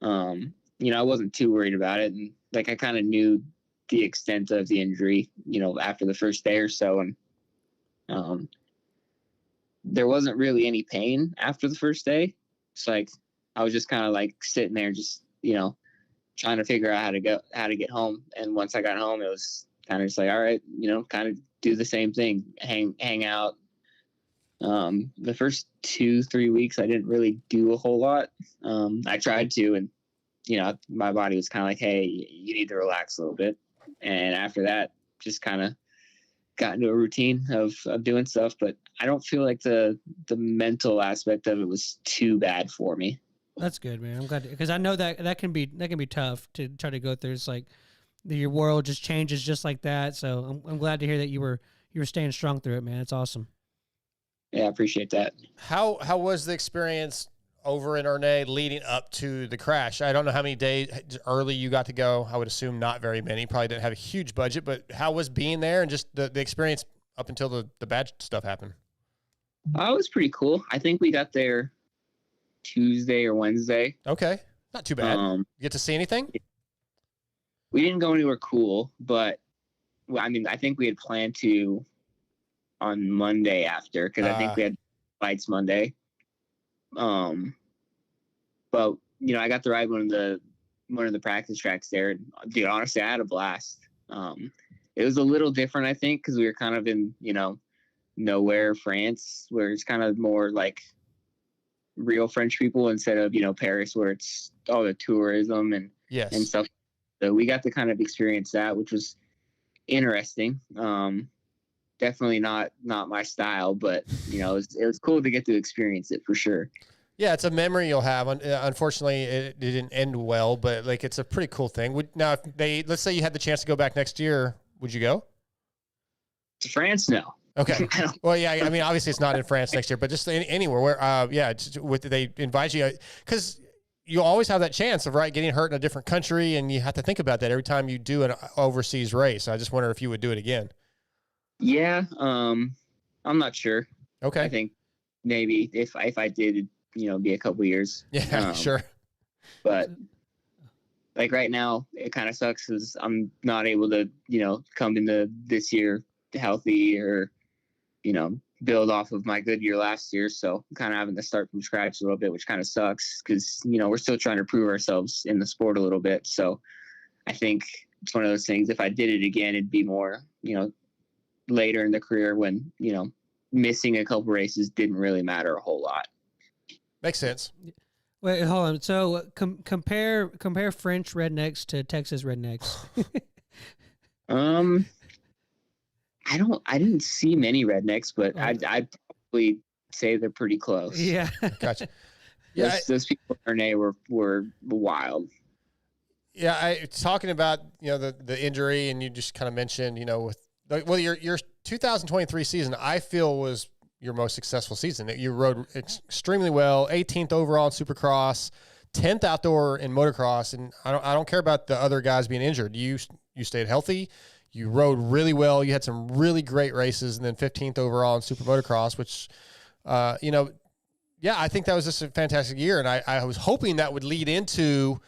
I wasn't too worried about it, and like I kind of knew the extent of the injury, after the first day or so, and there wasn't really any pain after the first day. It's like I was just kind of like sitting there, just trying to figure out how to get home. And once I got home, it was kind of just like, all right, kind of do the same thing, hang out. The first 2-3 weeks, I didn't really do a whole lot. I tried to, and my body was kind of like, hey, you need to relax a little bit. And after that, just kind of got into a routine of doing stuff. But I don't feel like the mental aspect of it was too bad for me. That's good, man. I'm glad, because I know that can be tough to try to go through. It's like your world just changes just like that. So I'm glad to hear that you were staying strong through it, man. It's awesome. Yeah, I appreciate that. How was the experience over in Ernay leading up to the crash? I don't know how many days early you got to go. I would assume not very many. Probably didn't have a huge budget, but how was being there and just the experience up until the bad stuff happened? It was pretty cool. I think we got there Tuesday or Wednesday. Okay, not too bad. You get to see anything? We didn't go anywhere cool, but I mean, I think we had planned to on Monday after, because I think we had fights Monday. But I got to ride one of the practice tracks there. Dude, honestly, I had a blast. It was a little different, I think, because we were kind of in nowhere, France, where it's kind of more like real French people instead of Paris, where it's all the tourism and stuff. So we got to kind of experience that, which was interesting. Definitely not my style, but it was cool to get to experience it for sure. Yeah, it's a memory you'll have. Unfortunately, it didn't end well, but like it's a pretty cool thing. Now, if let's say you had the chance to go back next year, would you go to France? No. Okay. Well, yeah. I mean, obviously, it's not in France next year, but just anywhere where, they invite you, because you always have that chance of getting hurt in a different country, and you have to think about that every time you do an overseas race. I just wonder if you would do it again. Yeah, I'm not sure. Okay. I think maybe if I did, be a couple years. Yeah, sure. But like right now, it kind of sucks because I'm not able to, come into this year healthy or, build off of my good year last year. So I'm kind of having to start from scratch a little bit, which kind of sucks because, we're still trying to prove ourselves in the sport a little bit. So I think it's one of those things. If I did it again, it'd be more, later in the career when missing a couple races didn't really matter a whole lot. Makes sense. Wait, hold on. So compare French rednecks to Texas rednecks. I didn't see many rednecks, but I'd probably say they're pretty close. Yeah. Gotcha. Yeah, those people in Ernay were wild. Yeah, talking about the injury, and you just kind of mentioned your 2023 season, I feel, was your most successful season. You rode extremely well, 18th overall in Supercross, 10th outdoor in motocross, and I don't care about the other guys being injured. You stayed healthy. You rode really well. You had some really great races, and then 15th overall in Super Motocross, which, I think that was just a fantastic year, and I was hoping that would lead into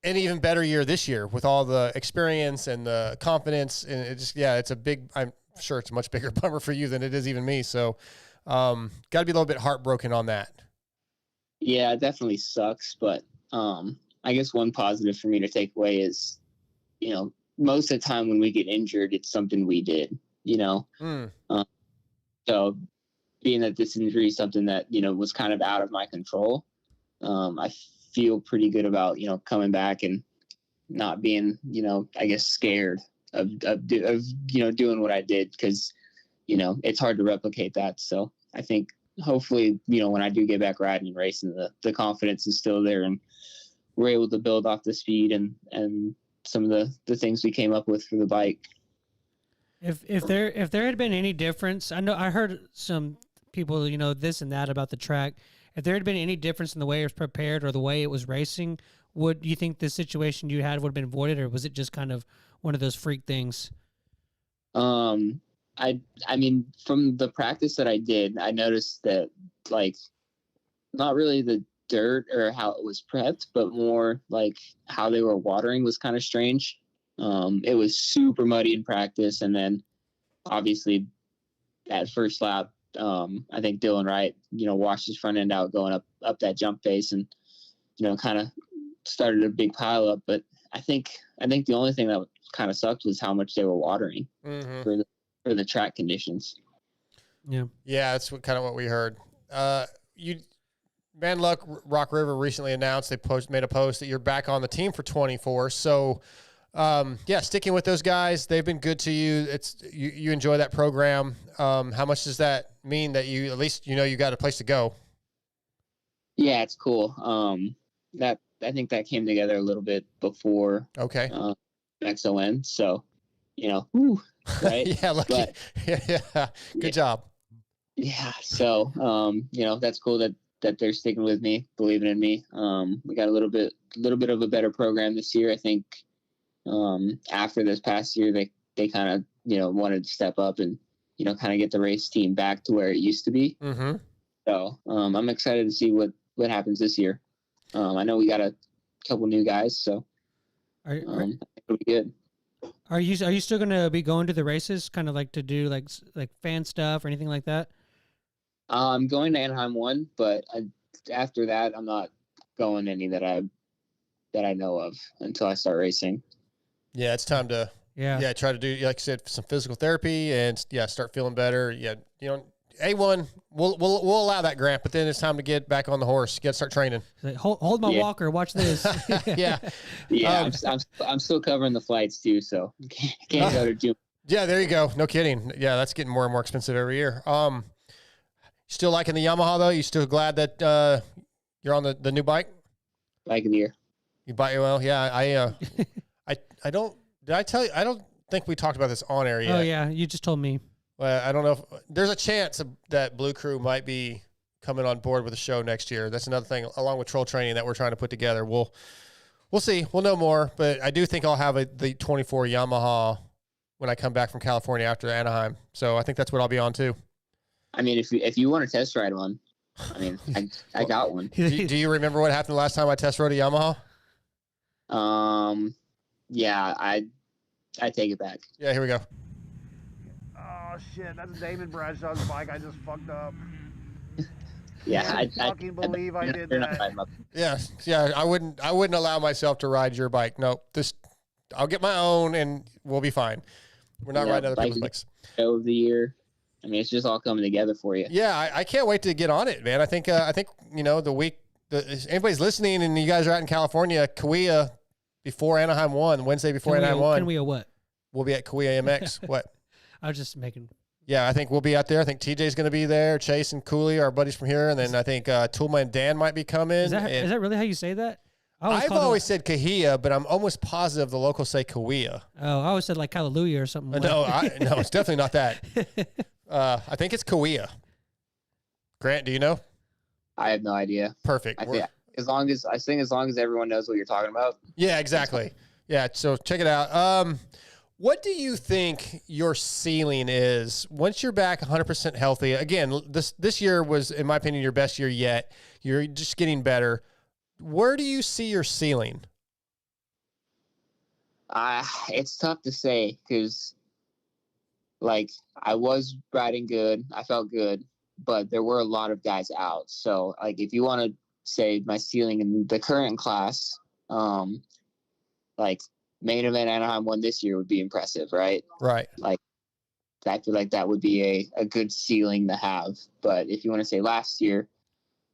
an even better year this year with all the experience and the confidence. And I'm sure it's a much bigger bummer for you than it is even me. So got to be a little bit heartbroken on that. Yeah, it definitely sucks. But I guess one positive for me to take away is, most of the time when we get injured, it's something we did, so being that this injury is something that, was kind of out of my control, I feel pretty good about, coming back and not being, I guess scared of doing what I did, because, it's hard to replicate that. So I think hopefully, when I do get back riding and racing, the confidence is still there, and we're able to build off the speed and some of the things we came up with for the bike. If there had been any difference, I know I heard some people, this and that about the track, if there had been any difference in the way it was prepared or the way it was racing, would you think the situation you had would have been avoided, or was it just kind of one of those freak things? I mean, from the practice that I did, I noticed that, like, not really the dirt or how it was prepped, but more like how they were watering was kind of strange. It was super muddy in practice, and then obviously at first lap, I think Dylan Wright, washed his front end out going up that jump face, and kind of started a big pile up. But I think the only thing that kind of sucked was how much they were watering for the track conditions. Yeah, that's kind of what we heard. Man Luck Rock River recently announced made a post that you're back on the team for 24. So, sticking with those guys, they've been good to you. You enjoy that program. How much does that mean that you at least you got a place to go? Yeah, it's cool. I think that came together a little bit before. Okay. XON. So, right? Yeah, lucky. But, yeah. Good job. Yeah. So, that's cool that they're sticking with me, believing in me. We got a little bit of a better program this year. I think after this past year, they kind of wanted to step up and kind of get the race team back to where it used to be. Mm-hmm. So I'm excited to see what happens this year. I know we got a couple new guys, so it'll be good. Are you still going to be going to the races, kind of like to do like fan stuff or anything like that? I'm going to Anaheim 1, but after that, I'm not going any that I know of until I start racing. Yeah, it's time to try to do, like I said, some physical therapy and start feeling better. Yeah, A1, we'll allow that, Grant, but then it's time to get back on the horse. Get start training. Like, hold my walker. Watch this. Yeah. I'm still covering the flights too, so can't go to June. Yeah, there you go. No kidding. Yeah, that's getting more and more expensive every year. Still liking the Yamaha though? You still glad that you're on the new bike? Bike of the year. You bought well, yeah. I don't. Did I tell you? I don't think we talked about this on air yet. Oh yeah, you just told me. Well, I don't know if there's a chance that Blue Crew might be coming on board with the show next year. That's another thing, along with troll training, that we're trying to put together. We'll see. We'll know more, but I do think I'll have the 24 Yamaha when I come back from California after Anaheim. So I think that's what I'll be on too. I mean, if you want to test ride one, I mean, I got one. Do you remember what happened the last time I test rode a Yamaha? Yeah, I take it back. Yeah, here we go. Oh shit, that's David Bradshaw's bike. I just fucked up. Yeah, I fucking believe I did that. Yeah. I wouldn't allow myself to ride your bike. No, I'll get my own and we'll be fine. We're not riding other people's bikes. Show of the year. I mean, it's just all coming together for you. Yeah, I can't wait to get on it, man. I think the week if anybody's listening and you guys are out in California, Kauai before Anaheim 1, Wednesday before Anaheim 1. Can we what? We'll be at Kauai AMX. What? I was just making. Yeah, I think we'll be out there. I think TJ's going to be there. Chase and Cooley, our buddies from here, and then I think Toolman and Dan might be coming. Is that really how you say that? I've always said Kahia, but I'm almost positive the locals say Kauai. Oh, I always said like Hallelujah or something. No, it's definitely not that. I think it's Kauai. Grant, do you know? I have no idea. Perfect. I think as long as everyone knows what you're talking about. Yeah, exactly. Yeah, so check it out. What do you think your ceiling is once you're back 100% healthy? Again, this year was, in my opinion, your best year yet. You're just getting better. Where do you see your ceiling? It's tough to say because, like, I was riding good. I felt good, but there were a lot of guys out. So, like, if you want to say my ceiling in the current class, like, main event Anaheim 1 this year would be impressive, right? Right. Like, I feel like that would be a good ceiling to have. But if you want to say last year,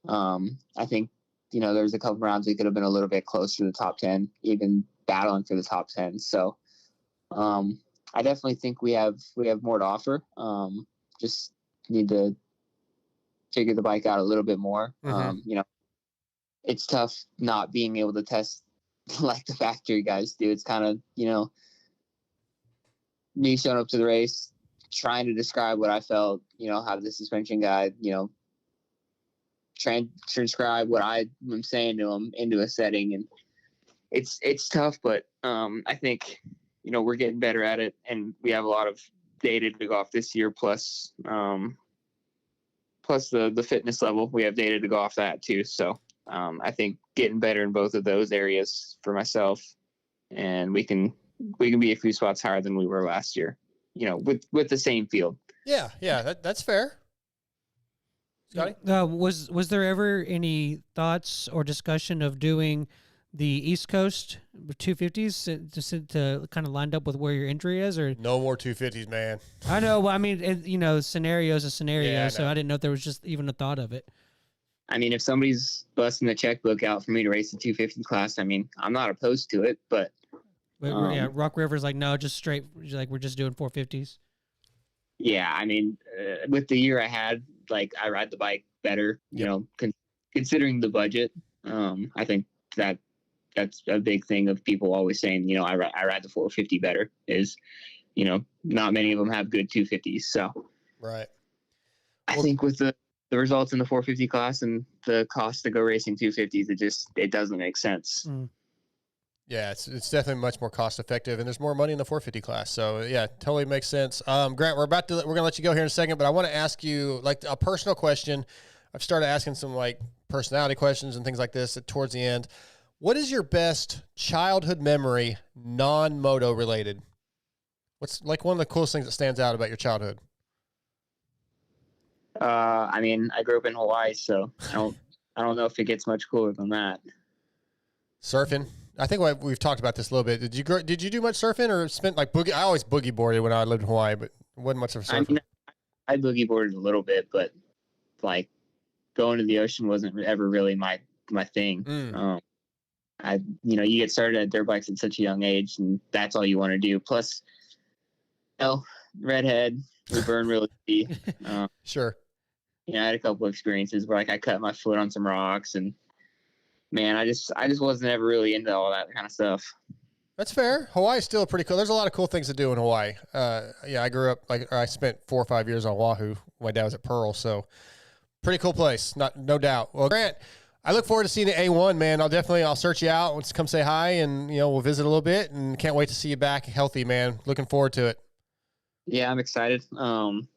I think, there's a couple rounds we could have been a little bit closer to the top 10, even battling for the top 10. So I definitely think we have more to offer. Just need to figure the bike out a little bit more. Mm-hmm. It's tough not being able to test like the factory guys do. It's kind of, me showing up to the race, trying to describe what I felt, how the suspension guide, transcribe what I'm saying to them into a setting, and it's tough, but I think we're getting better at it, and we have a lot of data to go off this year, plus the fitness level. We have data to go off that too. So I think getting better in both of those areas for myself, and we can be a few spots higher than we were last year, with the same field. Yeah, that's fair. Scotty? Was there ever any thoughts or discussion of doing the East Coast 250s to kind of lined up with where your injury is, or no more 250s, man? I know. Well, I mean, scenario is a scenario, Yeah, so I didn't know if there was just even a thought of it. I mean, if somebody's busting the checkbook out for me to race the 250 class, I mean, I'm not opposed to it, but yeah, Rock River's like, no, just straight, like we're just doing 450s. Yeah, I mean, with the year I had, like, I ride the bike better, considering the budget. I think that's a big thing of people always saying, I ride the 450 better, is, not many of them have good 250s. So right. I think with the results in the 450 class and the cost to go racing 250s, it doesn't make sense. Yeah, it's definitely much more cost effective, and there's more money in the 450 class. So yeah, totally makes sense. Grant, we're gonna let you go here in a second, but I want to ask you like a personal question. I've started asking some like personality questions and things like this towards the end. What is your best childhood memory, non-moto related? What's like one of the coolest things that stands out about your childhood? I mean, I grew up in Hawaii, so I don't know if it gets much cooler than that. Surfing. I think we've talked about this a little bit. Did you do much surfing or spent like boogie? I always boogie boarded when I lived in Hawaii, but wasn't much of surfing. I mean, I boogie boarded a little bit, but like going to the ocean wasn't ever really my thing. You get started at dirt bikes at such a young age, and that's all you want to do. Plus, redhead, we burn really deep. Sure. I had a couple of experiences where like I cut my foot on some rocks, and man, I just wasn't ever really into all that kind of stuff. That's fair. Hawaii's still pretty cool. There's a lot of cool things to do in Hawaii. I grew up I spent 4 or 5 years on Oahu. My dad was at Pearl, so pretty cool place, no doubt. Well, Grant, I look forward to seeing the A1, man. I'll search you out. Let's come say hi, and we'll visit a little bit. And can't wait to see you back healthy, man. Looking forward to it. Yeah, I'm excited.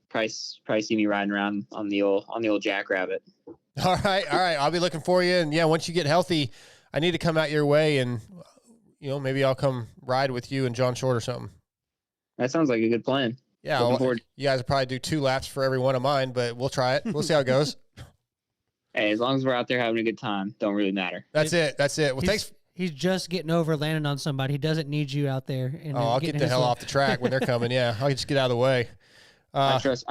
Probably see me riding around on the old Jackrabbit. All right. I'll be looking for you. And yeah, once you get healthy, I need to come out your way, and maybe I'll come ride with you and John Short or something. That sounds like a good plan. Yeah, you guys will probably do 2 laps for every one of mine, but we'll try it. We'll see how it goes. Hey, as long as we're out there having a good time, don't really matter. That's it. Well, thanks. He's just getting over landing on somebody. He doesn't need you out there. I'll get the hell off the track when they're coming. Yeah, I'll just get out of the way. I trust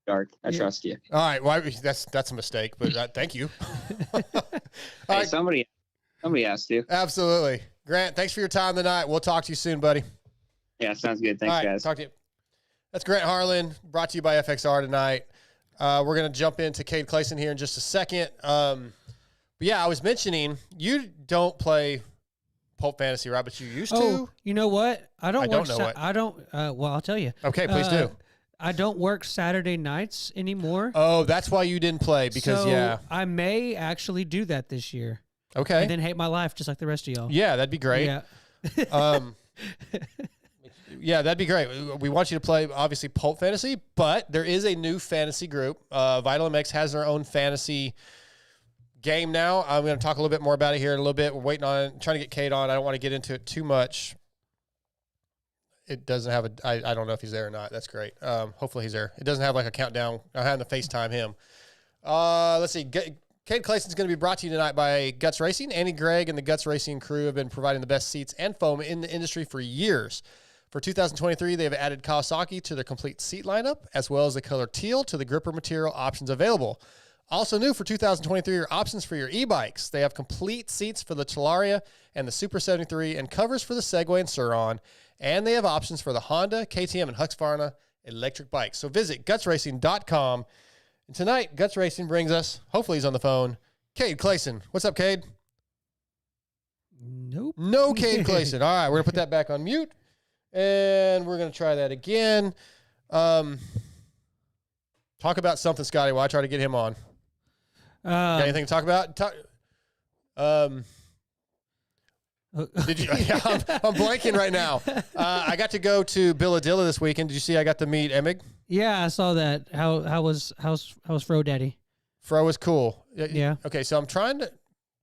Dark. I trust you. All right. Well, that's a mistake, but thank you. Hey, somebody has to. Absolutely. Grant, thanks for your time tonight. We'll talk to you soon, buddy. Yeah, sounds good. Thanks, guys. Talk to you. That's Grant Harlan, brought to you by FXR tonight. We're going to jump into Cade Clason here in just a second. But yeah, I was mentioning you don't play Pulp Fantasy, right? But you used to. You know what? I don't know what. I don't. Well, I'll tell you. Okay, please do. I don't work Saturday nights anymore. Oh, that's why you didn't play because I may actually do that this year. Okay. And then hate my life just like the rest of y'all. Yeah, that'd be great. Yeah. Yeah, that'd be great. We want you to play, obviously, Pulp Fantasy, but there is a new fantasy group. Vital MX has their own fantasy game now. I'm going to talk a little bit more about it here in a little bit. We're waiting on, trying to get Cade on. I don't want to get into it too much. It doesn't have I don't know if he's there or not. That's great. Hopefully he's there. It doesn't have like a countdown. I had to FaceTime him. Let's see. Cade Clason is going to be brought to you tonight by Guts Racing. Andy Gregg and the Guts Racing crew have been providing the best seats and foam in the industry for years. For 2023, they have added Kawasaki to their complete seat lineup, as well as the color teal to the gripper material options available. Also new for 2023 are options for your e-bikes. They have complete seats for the Talaria and the Super 73 and covers for the Segway and Sur-Ron. And they have options for the Honda, KTM, and Husqvarna electric bikes. So visit gutsracing.com. And tonight, Guts Racing brings us, hopefully he's on the phone, Cade Clason. What's up, Cade? Nope. No Cade Clason. All right, we're going to put that back on mute. And we're going to try that again. Talk about something, Scotty, while I try to get him on. Got anything to talk about? Did you? I'm blanking right now. I got to go to Billadilla this weekend. Did you see? I got to meet Emig. Yeah, I saw that. How was Fro Daddy? Fro was cool. Yeah. Okay, so I'm trying to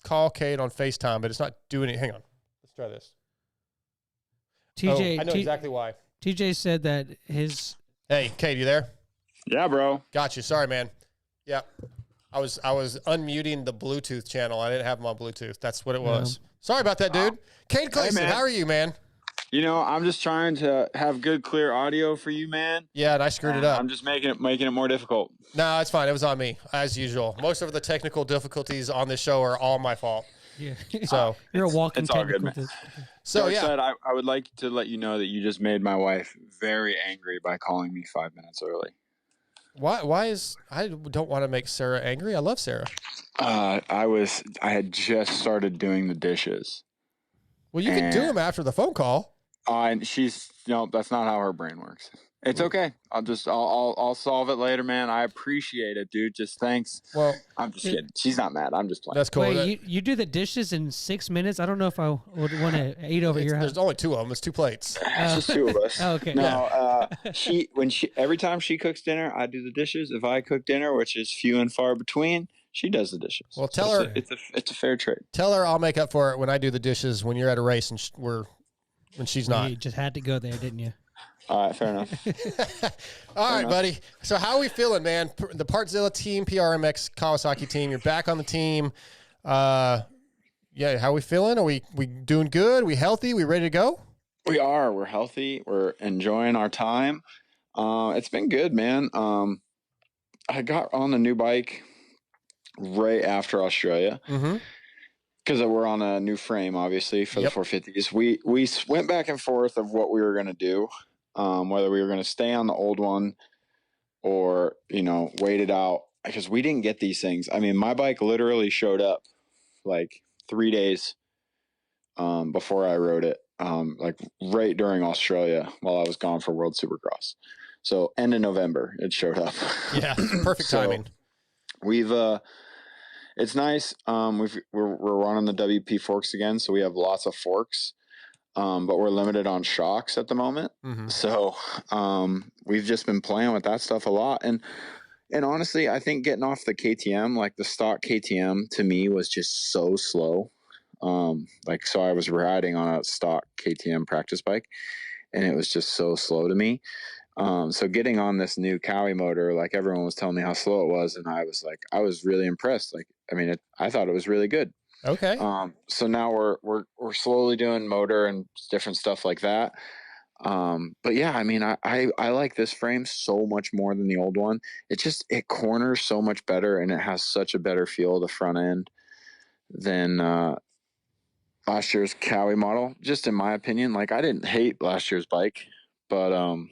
call Cade on FaceTime, but it's not doing it. Hang on. Let's try this. TJ, I know exactly why. TJ said that his. Hey, Cade, you there? Yeah, bro. Got you. Sorry, man. Yeah, I was unmuting the Bluetooth channel. I didn't have them on Bluetooth. That's what it was. Sorry about that, dude. Cade Clason, man. how are you, man? You know, I'm just trying to have good, clear audio for you, man. Yeah, and I screwed it up. I'm just making it more difficult. No, it's fine. It was on me, as usual. Most of the technical difficulties on this show are all my fault. Yeah. So You're a walking It's all good, technical. man. So Dark yeah. Side, I would like to let you know that you just made my wife very angry by calling me 5 minutes early. Why is I don't want to make Sarah angry. I love Sarah. I had just started doing the dishes. Well, you can do them after the phone call. And that's not how her brain works. It's okay. I'll solve it later, man. I appreciate it, dude. Just thanks. Well, I'm just kidding. She's not mad. I'm just playing. that's cool. Wait, you do the dishes in 6 minutes? I don't know if I would want to eat over your house. There's only two of them. It's 2 plates. It's just two of us. Oh, okay. No, every time she cooks dinner, I do the dishes. If I cook dinner, which is few and far between, she does the dishes. Well, tell her it's a fair trade. Tell her I'll make up for it when I do the dishes when you're at a race and when she's not. You just had to go there, didn't you? All right, fair enough. All right, buddy. So how are we feeling, man? The Partzilla team, PRMX Kawasaki team. You're back on the team. Yeah, how are we feeling? Are we doing good? We healthy? We ready to go? We are. We're healthy. We're enjoying our time. It's been good, man. I got on the new bike right after Australia. Mm-hmm. Because we're on a new frame, obviously, for the 450s. We went back and forth of what we were going to do, whether we were going to stay on the old one or, wait it out. Because we didn't get these things. I mean, my bike literally showed up like 3 days before I rode it, like right during Australia while I was gone for World Supercross. So end of November, it showed up. Yeah, perfect timing. We've it's nice. We're running the WP forks again, so we have lots of forks, but we're limited on shocks at the moment. Mm-hmm. So we've just been playing with that stuff a lot. And honestly, I think getting off the KTM, like the stock KTM, to me was just so slow. So I was riding on a stock KTM practice bike, and it was just so slow to me. So getting on this new Cowie motor, like everyone was telling me how slow it was, and I was really impressed. I thought it was really good. Okay. So now we're slowly doing motor and different stuff like that. But yeah, I like this frame so much more than the old one. It corners so much better, and it has such a better feel of the front end than last year's Cowie model. Just in my opinion, like I didn't hate last year's bike, but I'm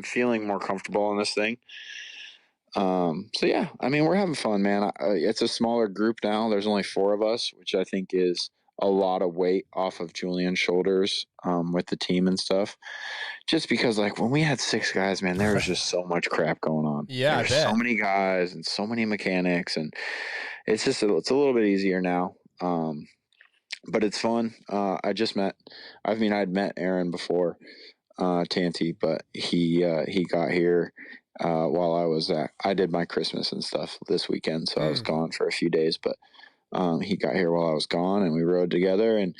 feeling more comfortable on this thing. So yeah, we're having fun, man. It's a smaller group now. There's only 4 of us, which I think is a lot of weight off of Julian's shoulders, with the team and stuff. Just because like when we had 6 guys, man, there was just so much crap going on. Yeah, there's so many guys and so many mechanics, and it's a little bit easier now. But it's fun. I'd met Aaron before, Tanti, but he got here while I did my Christmas and stuff this weekend, so I was gone for a few days, but he got here while I was gone, and we rode together, and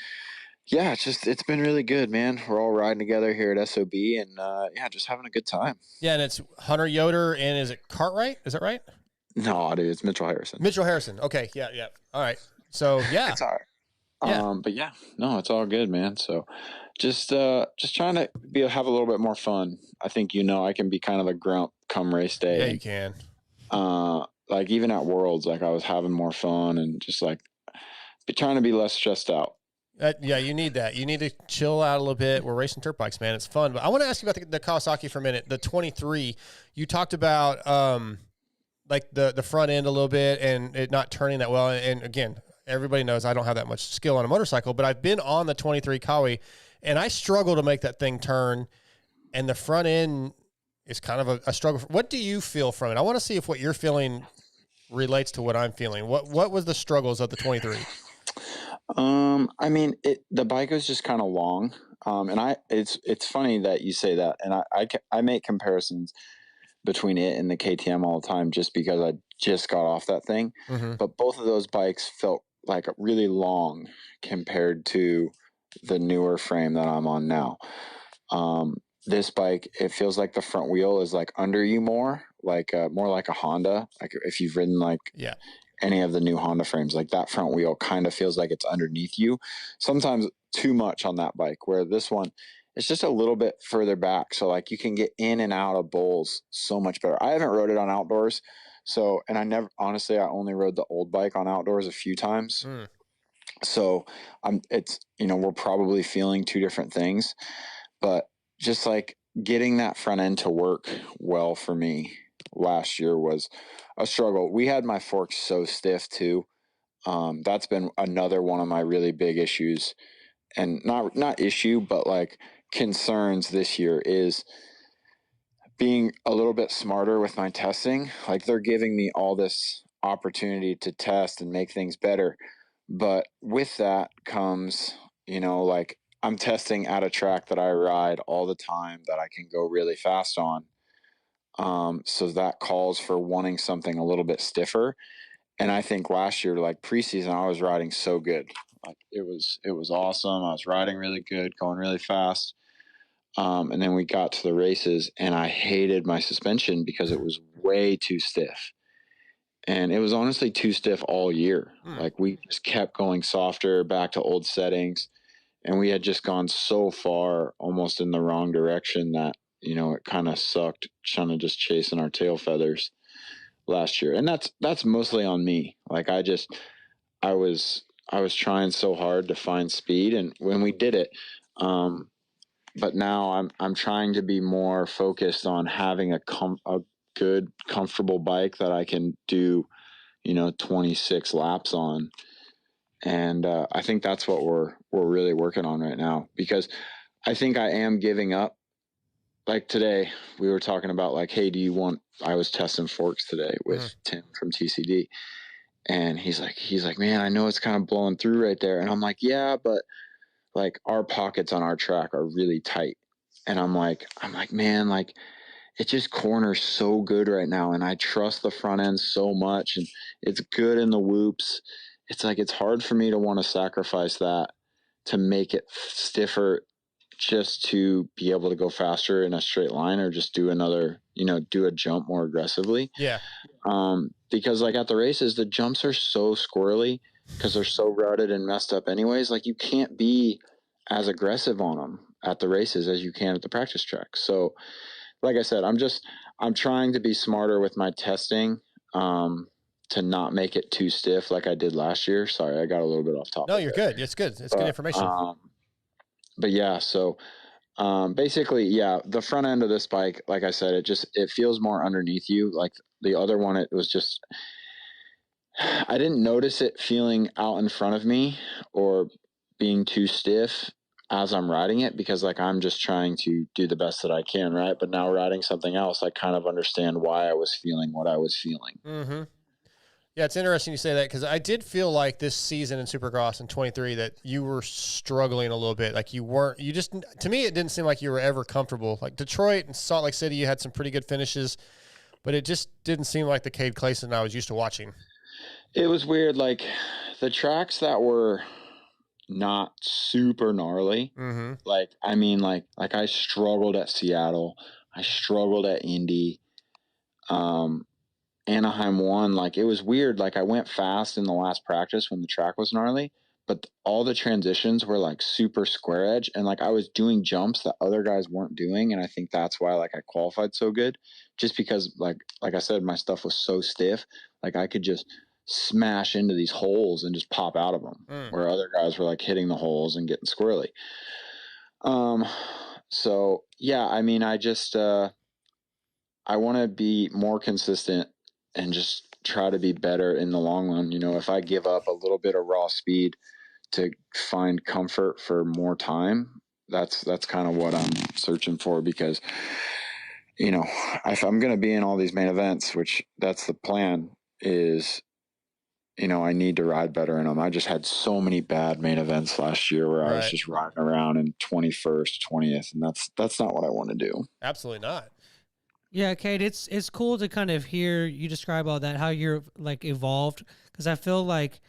yeah, it's been really good, man. We're all riding together here at SOB, and just having a good time. Yeah, and it's Hunter Yoder, and is it Cartwright? Is that right? No, dude, it's Mitchell Harrison. Mitchell Harrison. Okay, yeah. All right. So yeah, it's all right. Yeah. But yeah, no, it's all good, man. So just trying to have a little bit more fun. I think, I can be kind of a grump come race day. Yeah, you can. Like even at Worlds, like I was having more fun and just like trying to be less stressed out. Yeah, you need that. You need to chill out a little bit. We're racing dirt bikes, man. It's fun. But I want to ask you about the Kawasaki for a minute. The 23, you talked about like the front end a little bit and it not turning that well. And again, everybody knows I don't have that much skill on a motorcycle, but I've been on the 23 Cowie, and I struggle to make that thing turn, and the front end is kind of a struggle. What do you feel from it? I want to see if what you're feeling relates to what I'm feeling. What was the struggles of the 23? I mean, the bike was just kind of long. And it's funny that you say that. And I make comparisons between it and the KTM all the time, just because I just got off that thing. Mm-hmm. But both of those bikes felt like really long compared to the newer frame that I'm on now. This bike, it feels like the front wheel is like under you more like a Honda. Like if you've ridden any of the new Honda frames, like that front wheel kind of feels like it's underneath you. Sometimes too much on that bike, where this one, it's just a little bit further back. So like you can get in and out of bowls so much better. I haven't rode it on outdoors. So, and I only rode the old bike on outdoors a few times. So we're probably feeling two different things, but just like getting that front end to work well for me last year was a struggle. We had my forks so stiff too. That's been another one of my really big issues, and not issue, but like concerns this year is being a little bit smarter with my testing. Like they're giving me all this opportunity to test and make things better. But with that comes, like I'm testing at a track that I ride all the time that I can go really fast on. So that calls for wanting something a little bit stiffer. And I think last year, like preseason, I was riding so good. Like it was awesome. I was riding really good, going really fast. And then we got to the races and I hated my suspension because it was way too stiff. And it was honestly too stiff all year. Like we just kept going softer, back to old settings. And we had just gone so far almost in the wrong direction that, it kind of sucked trying to just chasing our tail feathers last year. And that's mostly on me. Like I was trying so hard to find speed, and when we did it, but now I'm trying to be more focused on having a good, comfortable bike that I can do, 26 laps on. And I think that's what we're really working on right now, because I think I am giving up. Like today, we were talking about like, hey, I was testing forks today with Tim from TCD. And he's like, man, I know it's kind of blowing through right there. And I'm like, yeah, but like our pockets on our track are really tight. And I'm like, man, like it just corners so good right now. And I trust the front end so much, and it's good in the whoops. It's like, it's hard for me to want to sacrifice that to make it stiffer just to be able to go faster in a straight line, or just do do a jump more aggressively. Yeah. Because like at the races, the jumps are so squirrely because they're so rutted and messed up anyways. Like you can't be as aggressive on them at the races as you can at the practice track. So like I said, I'm trying to be smarter with my testing, to not make it too stiff like I did last year. Sorry, I got a little bit off topic. No, you're good. It's good. It's good information. But yeah, so basically, yeah, the front end of this bike, like I said, it feels more underneath you. Like the other one, it was just, I didn't notice it feeling out in front of me or being too stiff as I'm riding it, because like I'm just trying to do the best that I can, right? But now riding something else, I kind of understand why I was feeling what I was feeling. Mm-hmm. Yeah, it's interesting you say that, because I did feel like this season in Supercross in 23 that you were struggling a little bit. Like to me, it didn't seem like you were ever comfortable. Like Detroit and Salt Lake City, you had some pretty good finishes, but it just didn't seem like the Cade Clason I was used to watching. It was weird. Like the tracks that were not super gnarly. Mm-hmm. Like, I mean, like I struggled at Seattle. I struggled at Indy. Anaheim won. Like it was weird. Like I went fast in the last practice when the track was gnarly, but all the transitions were like super square edge, and like I was doing jumps that other guys weren't doing. And I think that's why like I qualified so good, just because like I said, my stuff was so stiff. Like I could just smash into these holes and just pop out of them, where other guys were like hitting the holes and getting squirrely. So yeah, I mean, I just, I want to be more consistent and just try to be better in the long run. If I give up a little bit of raw speed to find comfort for more time, that's kind of what I'm searching for, because, if I'm going to be in all these main events, which that's the plan, is, I need to ride better in them. I just had so many bad main events last year where I was just riding around in 21st, 20th, and that's not what I want to do. Absolutely not. Yeah, Cade, it's cool to kind of hear you describe all that, how you're like evolved, because I feel like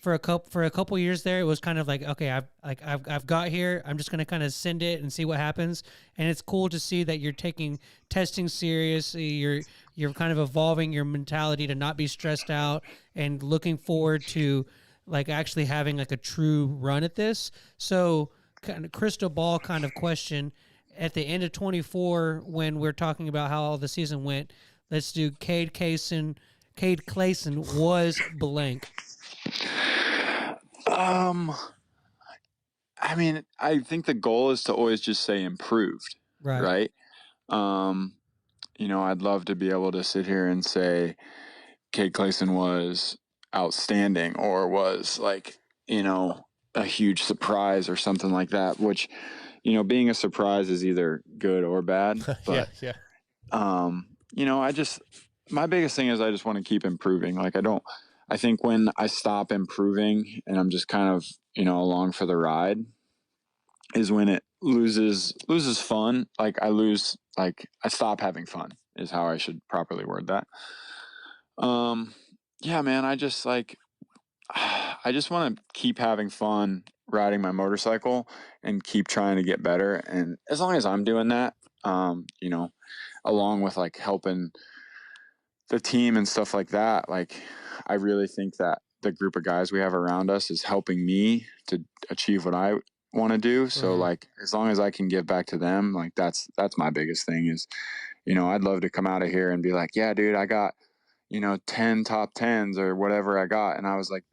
for a couple years there, it was kind of like, okay, I've got here. I'm just gonna kind of send it and see what happens. And it's cool to see that you're taking testing seriously. You're kind of evolving your mentality to not be stressed out and looking forward to like actually having like a true run at this. So, kind of crystal ball kind of question. At the end of 24, when we're talking about how all the season went, let's do Cade Clason. Cade Clason was blank. I mean, I think the goal is to always just say improved, right? I'd love to be able to sit here and say Cade Clason was outstanding or was like, a huge surprise or something like that, which, being a surprise is either good or bad. But, my biggest thing is I just want to keep improving. Like, I think when I stop improving and I'm just kind of, along for the ride is when it loses fun. Like I stop having fun is how I should properly word that. Yeah, man, I just want to keep having fun riding my motorcycle and keep trying to get better. And as long as I'm doing that, along with like helping the team and stuff like that, like I really think that the group of guys we have around us is helping me to achieve what I want to do. So like, as long as I can give back to them, like that's my biggest thing is, I'd love to come out of here and be like, yeah, dude, I got, 10 top 10s or whatever I got. And I was like,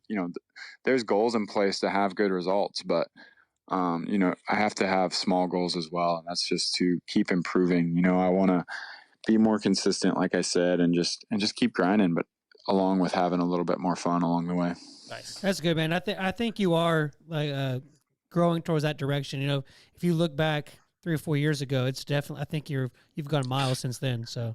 there's goals in place to have good results, but, I have to have small goals as well. And that's just to keep improving. I want to be more consistent, like I said, and just keep grinding, but along with having a little bit more fun along the way. Nice. That's good, man. I think you are like growing towards that direction. If you look back 3 or 4 years ago, it's definitely, I think you've gone miles since then. So,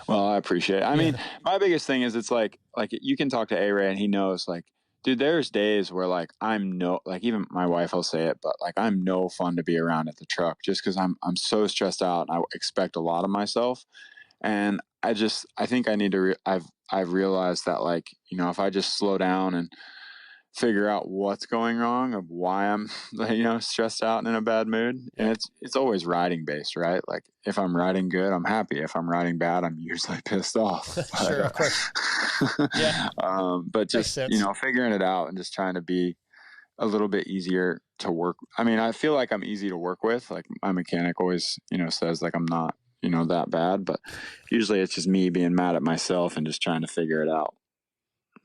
well, I appreciate it. I mean, my biggest thing is it's like you can talk to A-Ray and he knows, like, dude, there's days where like even my wife will say it, but like I'm no fun to be around at the truck just because I'm so stressed out and I expect a lot of myself. And I think I need to I've realized that, like, if I just slow down and figure out what's going wrong of why I'm, stressed out and in a bad mood. And it's always riding based, right? Like if I'm riding good, I'm happy. If I'm riding bad, I'm usually pissed off. Sure, of course. Yeah. But just, figuring it out and just trying to be a little bit easier to work. I mean, I feel like I'm easy to work with. Like my mechanic always, says like I'm not, that bad, but usually it's just me being mad at myself and just trying to figure it out.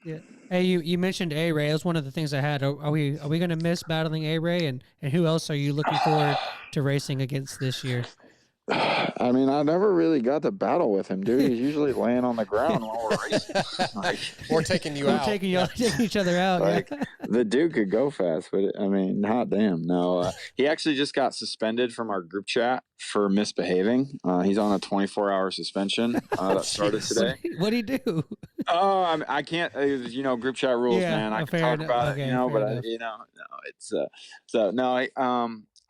Yeah. Hey, you mentioned A-Ray. That was one of the things I had. Are we going to miss battling A-Ray, and who else are you looking forward to racing against this year? I mean, I never really got to battle with him, dude. He's usually laying on the ground while we're racing. Like, or taking you out. Taking each other out. Like, the dude could go fast, but I mean, hot damn. No, he actually just got suspended from our group chat for misbehaving. He's on a 24-hour suspension that started today. What'd he do? Oh, I can't, group chat rules, man. I can talk about it,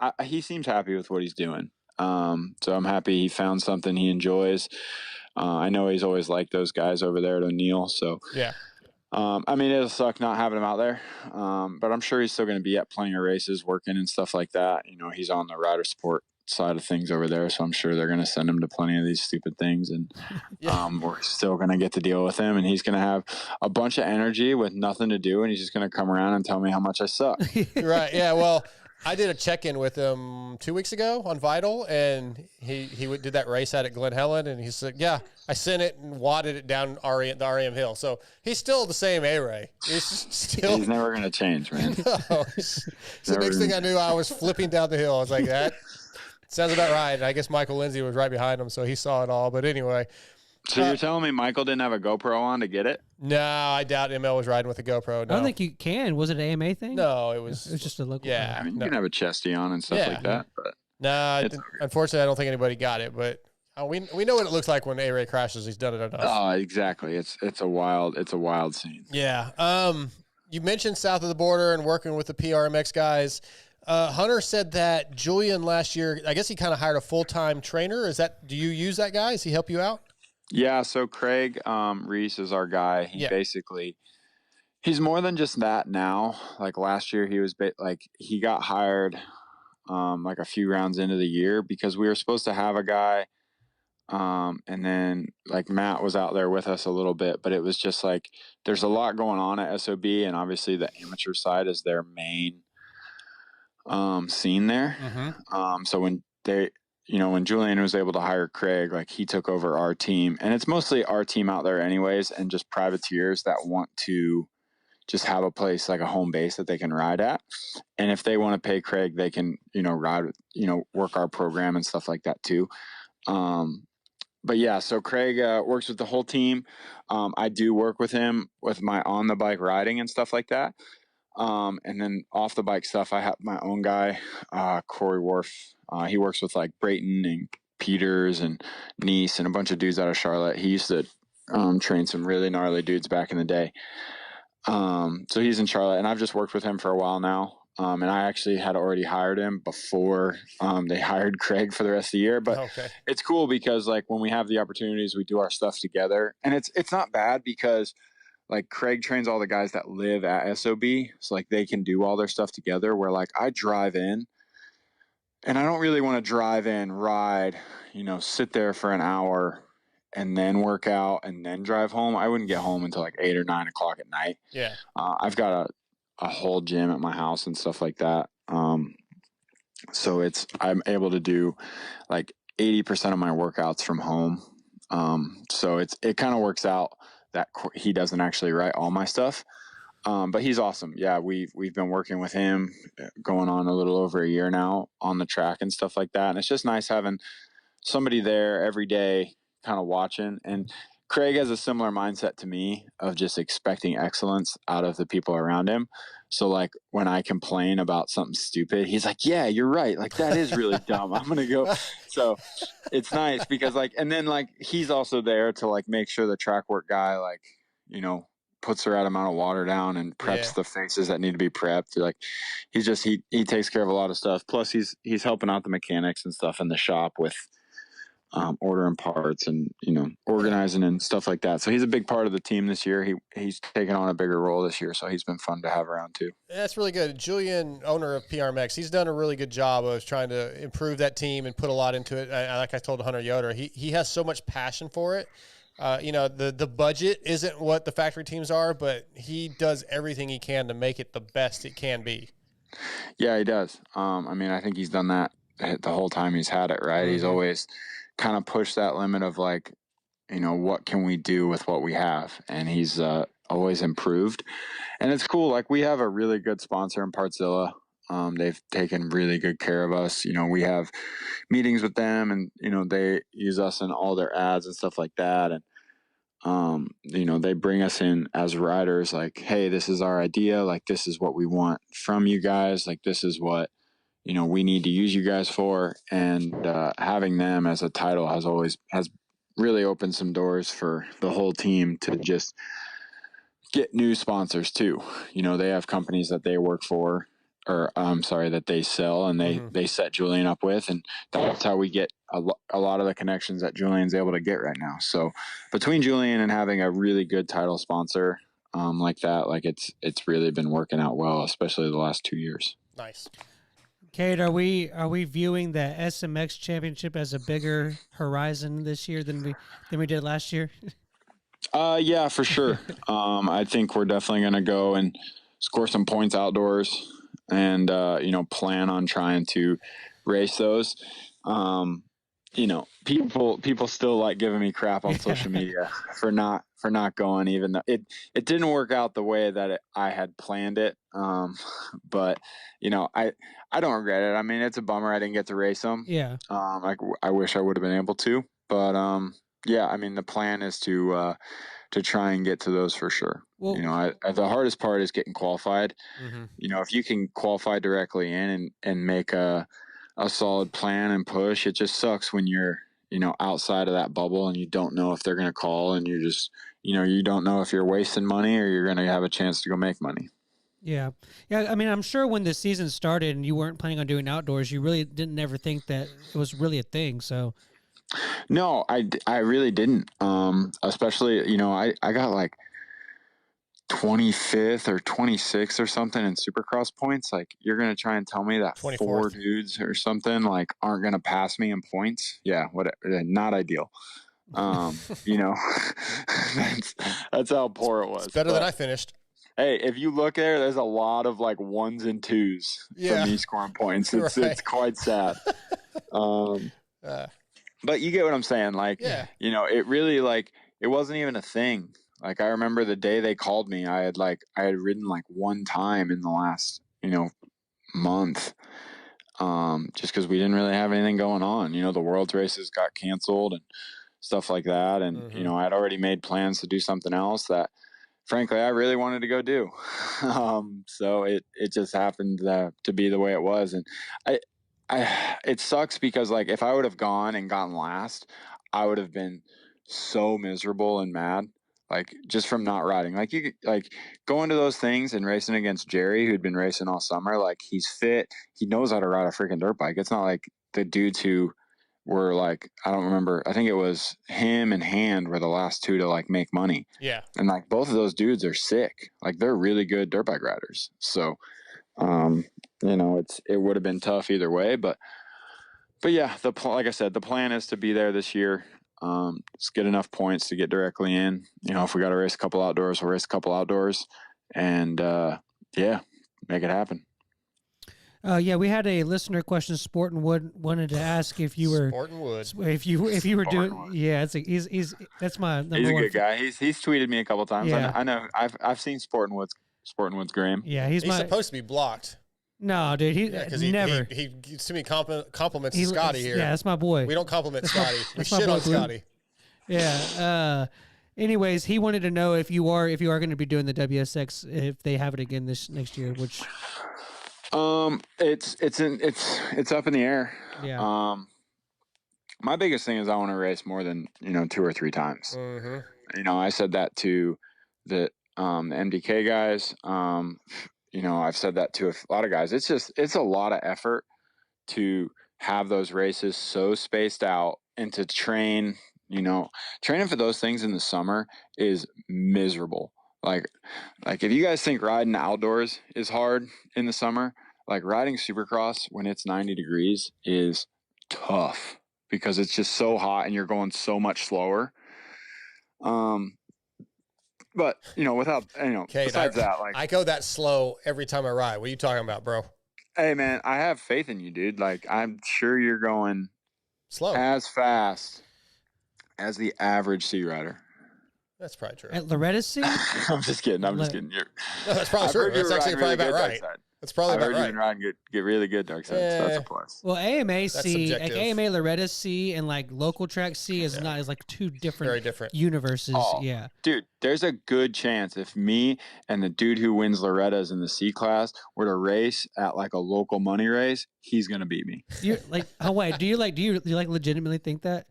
but he seems happy with what he's doing. So I'm happy he found something he enjoys. I know he's always liked those guys over there at O'Neill. So yeah. I mean, it'll suck not having him out there. But I'm sure he's still going to be at plenty of races, working and stuff like that. He's on the rider support side of things over there. So I'm sure they're going to send him to plenty of these stupid things. And, we're still going to get to deal with him, and he's going to have a bunch of energy with nothing to do. And he's just going to come around and tell me how much I suck. Right. Yeah. Well, I did a check-in with him 2 weeks ago on Vital, and he did that race out at Glen Helen, and he said, yeah, I sent it and wadded it down the REM hill. So he's still the same A-Ray. He's never going to change, man. No. So next thing I knew, I was flipping down the hill. I was like, that sounds about right. And I guess Michael Lindsay was right behind him, so he saw it all. But anyway. So you're telling me Michael didn't have a GoPro on to get it? No, I doubt ML was riding with a GoPro. No. I don't think you can. Was it an AMA thing? No, it was just a local. Yeah, I mean, you can have a chesty on and stuff like that. But no, unfortunately, I don't think anybody got it. But We know what it looks like when A-Ray crashes. He's done it enough. Exactly. It's a wild scene. Yeah. You mentioned south of the border and working with the PRMX guys. Hunter said that Julian last year, I guess he kind of hired a full-time trainer. Do you use that guy? Does he help you out? Yeah. So Craig Reese is our guy. He's more than just that now. Like last year, he was he got hired like a few rounds into the year because we were supposed to have a guy. And then like Matt was out there with us a little bit, but it was just like there's a lot going on at SOB, and obviously the amateur side is their main scene there. So when when Julian was able to hire Craig, like he took over our team, and it's mostly our team out there anyways, and just privateers that want to just have a place like a home base that they can ride at. And if they want to pay Craig, they can, ride, work our program and stuff like that too. But yeah, so Craig works with the whole team. I do work with him with my on the bike riding and stuff like that. And then off the bike stuff, I have my own guy, Corey Worf. He works with like Brayton and Peters and Nice and a bunch of dudes out of Charlotte. He used to train some really gnarly dudes back in the day. So he's in Charlotte, and I've just worked with him for a while now. And I actually had already hired him before they hired Craig for the rest of the year. But It's cool because like when we have the opportunities, we do our stuff together, and it's not bad because like Craig trains all the guys that live at SOB, so like they can do all their stuff together. Where like I drive in, and I don't really want to drive in, ride, sit there for an hour, and then work out and then drive home. I wouldn't get home until like 8 or 9 o'clock at night. Yeah, I've got a whole gym at my house and stuff like that. So I'm able to do like 80% of my workouts from home. So it kind of works out that he doesn't actually write all my stuff. But he's awesome. Yeah. We've been working with him going on a little over a year now on the track and stuff like that. And it's just nice having somebody there every day kind of watching. And Craig has a similar mindset to me of just expecting excellence out of the people around him. So like when I complain about something stupid, he's like, yeah, you're right. Like that is really dumb. I'm going to go. So it's nice because like, and then like, he's also there to like make sure the track work guy, like, puts the right amount of water down and preps the faces that need to be prepped. Like he takes care of a lot of stuff. Plus he's helping out the mechanics and stuff in the shop with, ordering parts and organizing and stuff like that. So he's a big part of the team this year. He's taken on a bigger role this year, so he's been fun to have around too. That's really good. Julian, owner of PRMX, he's done a really good job of trying to improve that team and put a lot into it. Like I told Hunter Yoder, he has so much passion for it. The budget isn't what the factory teams are, but he does everything he can to make it the best it can be. Yeah, he does. I think he's done that the whole time he's had it, right? He's always kind of pushed that limit of like, what can we do with what we have? And he's always improved. And it's cool. Like we have a really good sponsor in Partzilla. They've taken really good care of us. We have meetings with them and, they use us in all their ads and stuff like that. And, they bring us in as riders like, hey, this is our idea. Like, this is what we want from you guys. Like, this is what, we need to use you guys for. And having them as a title has really opened some doors for the whole team to just get new sponsors too. They have companies that they work for, or that they sell, and they set Julian up with, and that's how we get a lot of the connections that Julian's able to get right now. So between Julian and having a really good title sponsor like that, like it's really been working out well, especially the last 2 years. Nice. Cade, are we viewing the SMX championship as a bigger horizon this year than we did last year? Yeah, for sure. I think we're definitely going to go and score some points outdoors and, plan on trying to race those. People still like giving me crap on social media for not going, even though it didn't work out the way that I had planned it. But I don't regret it. I mean, it's a bummer I didn't get to race them. Yeah. I wish I would have been able to, but yeah, I mean, the plan is to try and get to those for sure. Well, the hardest part is getting qualified. If you can qualify directly in and make a solid plan and push, it just sucks when you're, outside of that bubble, and you don't know if they're going to call, and you're just, you don't know if you're wasting money or you're going to have a chance to go make money. Yeah. Yeah. I mean, I'm sure when the season started and you weren't planning on doing outdoors, you really didn't ever think that it was really a thing. So. No, I really didn't. Especially, I got like 25th or 26th or something in Supercross points. Like, you're going to try and tell me that 24th. 4 dudes or something like aren't going to pass me in points. Yeah. Not ideal. That's how poor it was. It's better than I finished. Hey, if you look there's a lot of like 1s and 2s for me scoring points. It's Right. it's quite sad. But you get what I'm saying. Like, it really, like, it wasn't even a thing. Like, I remember the day they called me, I had ridden like 1 time in the last, month. Just because we didn't really have anything going on. The World's races got canceled and stuff like that. And, I'd already made plans to do something else that, frankly, I really wanted to go do. So it just happened to be the way it was. And it sucks because, like, if I would have gone and gotten last, I would have been so miserable and mad, like, just from not riding. Like, going to those things and racing against Jerry, who'd been racing all summer. Like, he's fit. He knows how to ride a freaking dirt bike. It's not like the dudes who were like, I don't remember. I think it was him and Hand were the last 2 to like make money. Yeah. And like both of those dudes are sick. Like, they're really good dirt bike riders. So, it would have been tough either way, but yeah, like I said, the plan is to be there this year. Just get enough points to get directly in. If we got to race a couple outdoors, we'll race a couple outdoors, and make it happen. We had a listener question. Sporting Wood wanted to ask if you were Sporting Wood. if you were doing. Yeah, he's that's my number He's a one. good guy. He's tweeted me a couple times. Yeah. I know. I've seen Sporting Wood's game. Yeah, He's supposed to be blocked. No, dude, Because never. he gives too many compliments to Scotty here. Yeah, that's my boy. We don't compliment Scotty. We that's my shit boy, on Blue. Scotty. Yeah. Anyways, he wanted to know if you are going to be doing the WSX if they have it again this next year, which. It's up in the air. Yeah. My biggest thing is I want to race more than 2 or 3 times. Mm-hmm. I said that to the MDK guys. I've said that to a lot of guys. It's a lot of effort to have those races so spaced out and to train. Training for those things in the summer is miserable. Like if you guys think riding outdoors is hard in the summer, like riding Supercross when it's 90 degrees is tough because it's just so hot and you're going so much slower. But without Cade, besides that, like, I go that slow every time I ride. What are you talking about, bro? hey man, I have faith in you, dude. Like, I'm sure you're going Slow. as fast as the average sea rider. That's probably true. At Loretta's seat? I'm just kidding. No, that's probably true. That's actually probably about right. That's probably I've about heard you right. been riding get really good dark side. So that's a plus. Well, AMA That's C, like subjective. AMA Loretta C and like local track C is not is like 2 different, Very different universes. Oh, yeah, dude, there's a good chance if me and the dude who wins Loretta's in the C class were to race at like a local money race, he's gonna beat me. you like. Oh wait, do you legitimately think that?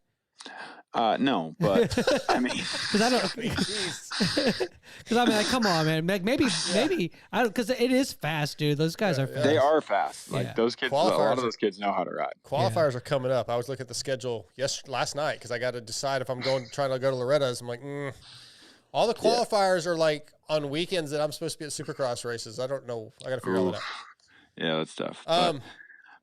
No, but I mean, Because I don't. Because I mean, like, come on, man. Maybe I don't. Because it is fast, dude. Those guys are fast. they are fast. Like Yeah. those kids, a lot of those kids know how to ride. Qualifiers are coming up. I was looking at the schedule last night because I got to decide if I'm trying to go to Loretta's. I'm like, all the qualifiers are like on weekends that I'm supposed to be at Supercross races. I don't know. I got to figure all that out. Yeah, that's tough.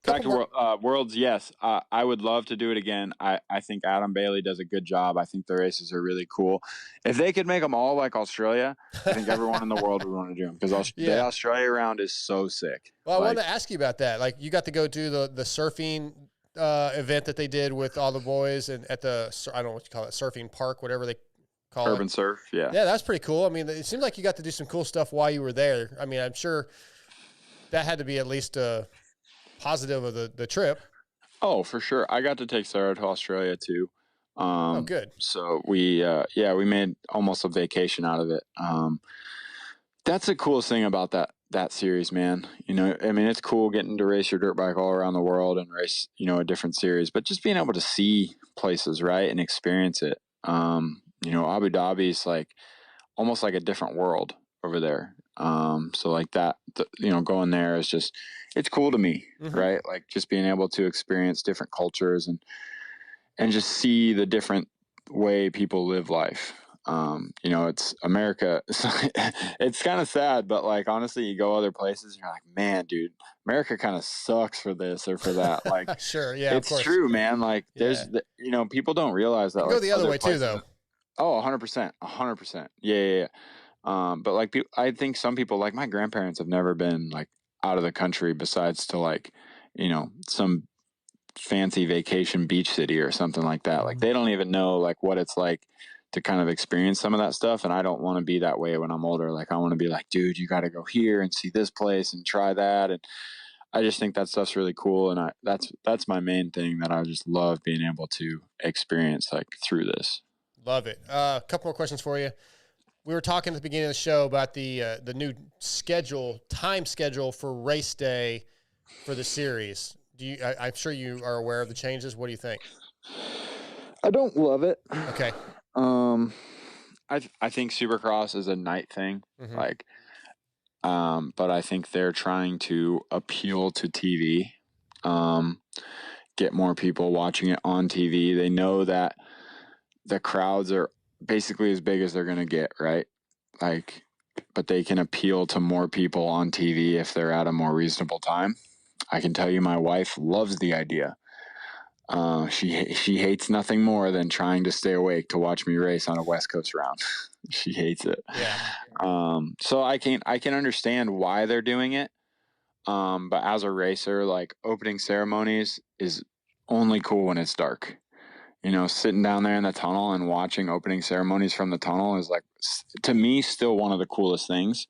Back to Worlds, yes. I would love to do it again. I think Adam Bailey does a good job. I think the races are really cool. If they could make them all like Australia, I think everyone in the world would want to do them because the Australia round is so sick. Well, I wanted to ask you about that. Like, you got to go do the surfing event that they did with all the boys and at the, I don't know what you call it, surfing park, whatever they call it. Urban surf, yeah. Yeah, that's pretty cool. I mean, it seemed like you got to do some cool stuff while you were there. I mean, I'm sure that had to be at least positive of the trip. Oh, for sure. I got to take Sarah to Australia too. Oh, good. So we made almost a vacation out of it. That's the coolest thing about that series, man. You know, I mean, it's cool getting to race your dirt bike all around the world and race, you know, a different series, but just being able to see places, right, and experience it. You know, Abu Dhabi is like almost like a different world over there. So like that, you know, going there is just, it's cool to me, right? Like just being able to experience different cultures and just see the different way people live life. You know, it's America. It's kind of sad, but like, honestly, you go other places and you're like, man, dude, America kind of sucks for this or for that. Like, Sure. Yeah. it's of course. true, man. Like Yeah. you know, people don't realize that. You like, go the other way places, too, though. Oh, 100%. 100%. Yeah. But like, I think some people, like my grandparents, have never been like out of the country besides to like, you know, some fancy vacation beach city or something like that. Like they don't even know like what it's like to kind of experience some of that stuff. And I don't want to be that way when I'm older. Like I want to be like, dude, you got to go here and see this place and try that. And I just think that stuff's really cool. And that's my main thing that I just love being able to experience like through this. Love it. A couple more questions for you. We were talking at the beginning of the show about the new time schedule for race day for the series. I'm sure you are aware of the changes. What do you think? I don't love it. Okay. I think Supercross is a night thing. Like, but I think they're trying to appeal to TV, get more people watching it on TV. They know that the crowds are basically as big as they're going to get, right? Like, but they can appeal to more people on TV if they're at a more reasonable time. I can tell you my wife loves the idea. She hates nothing more than trying to stay awake to watch me race on a West Coast round. She hates it. Yeah. So I can understand why they're doing it. But as a racer, like opening ceremonies is only cool when it's dark. You know, sitting down there in the tunnel and watching opening ceremonies from the tunnel is like, to me, still one of the coolest things.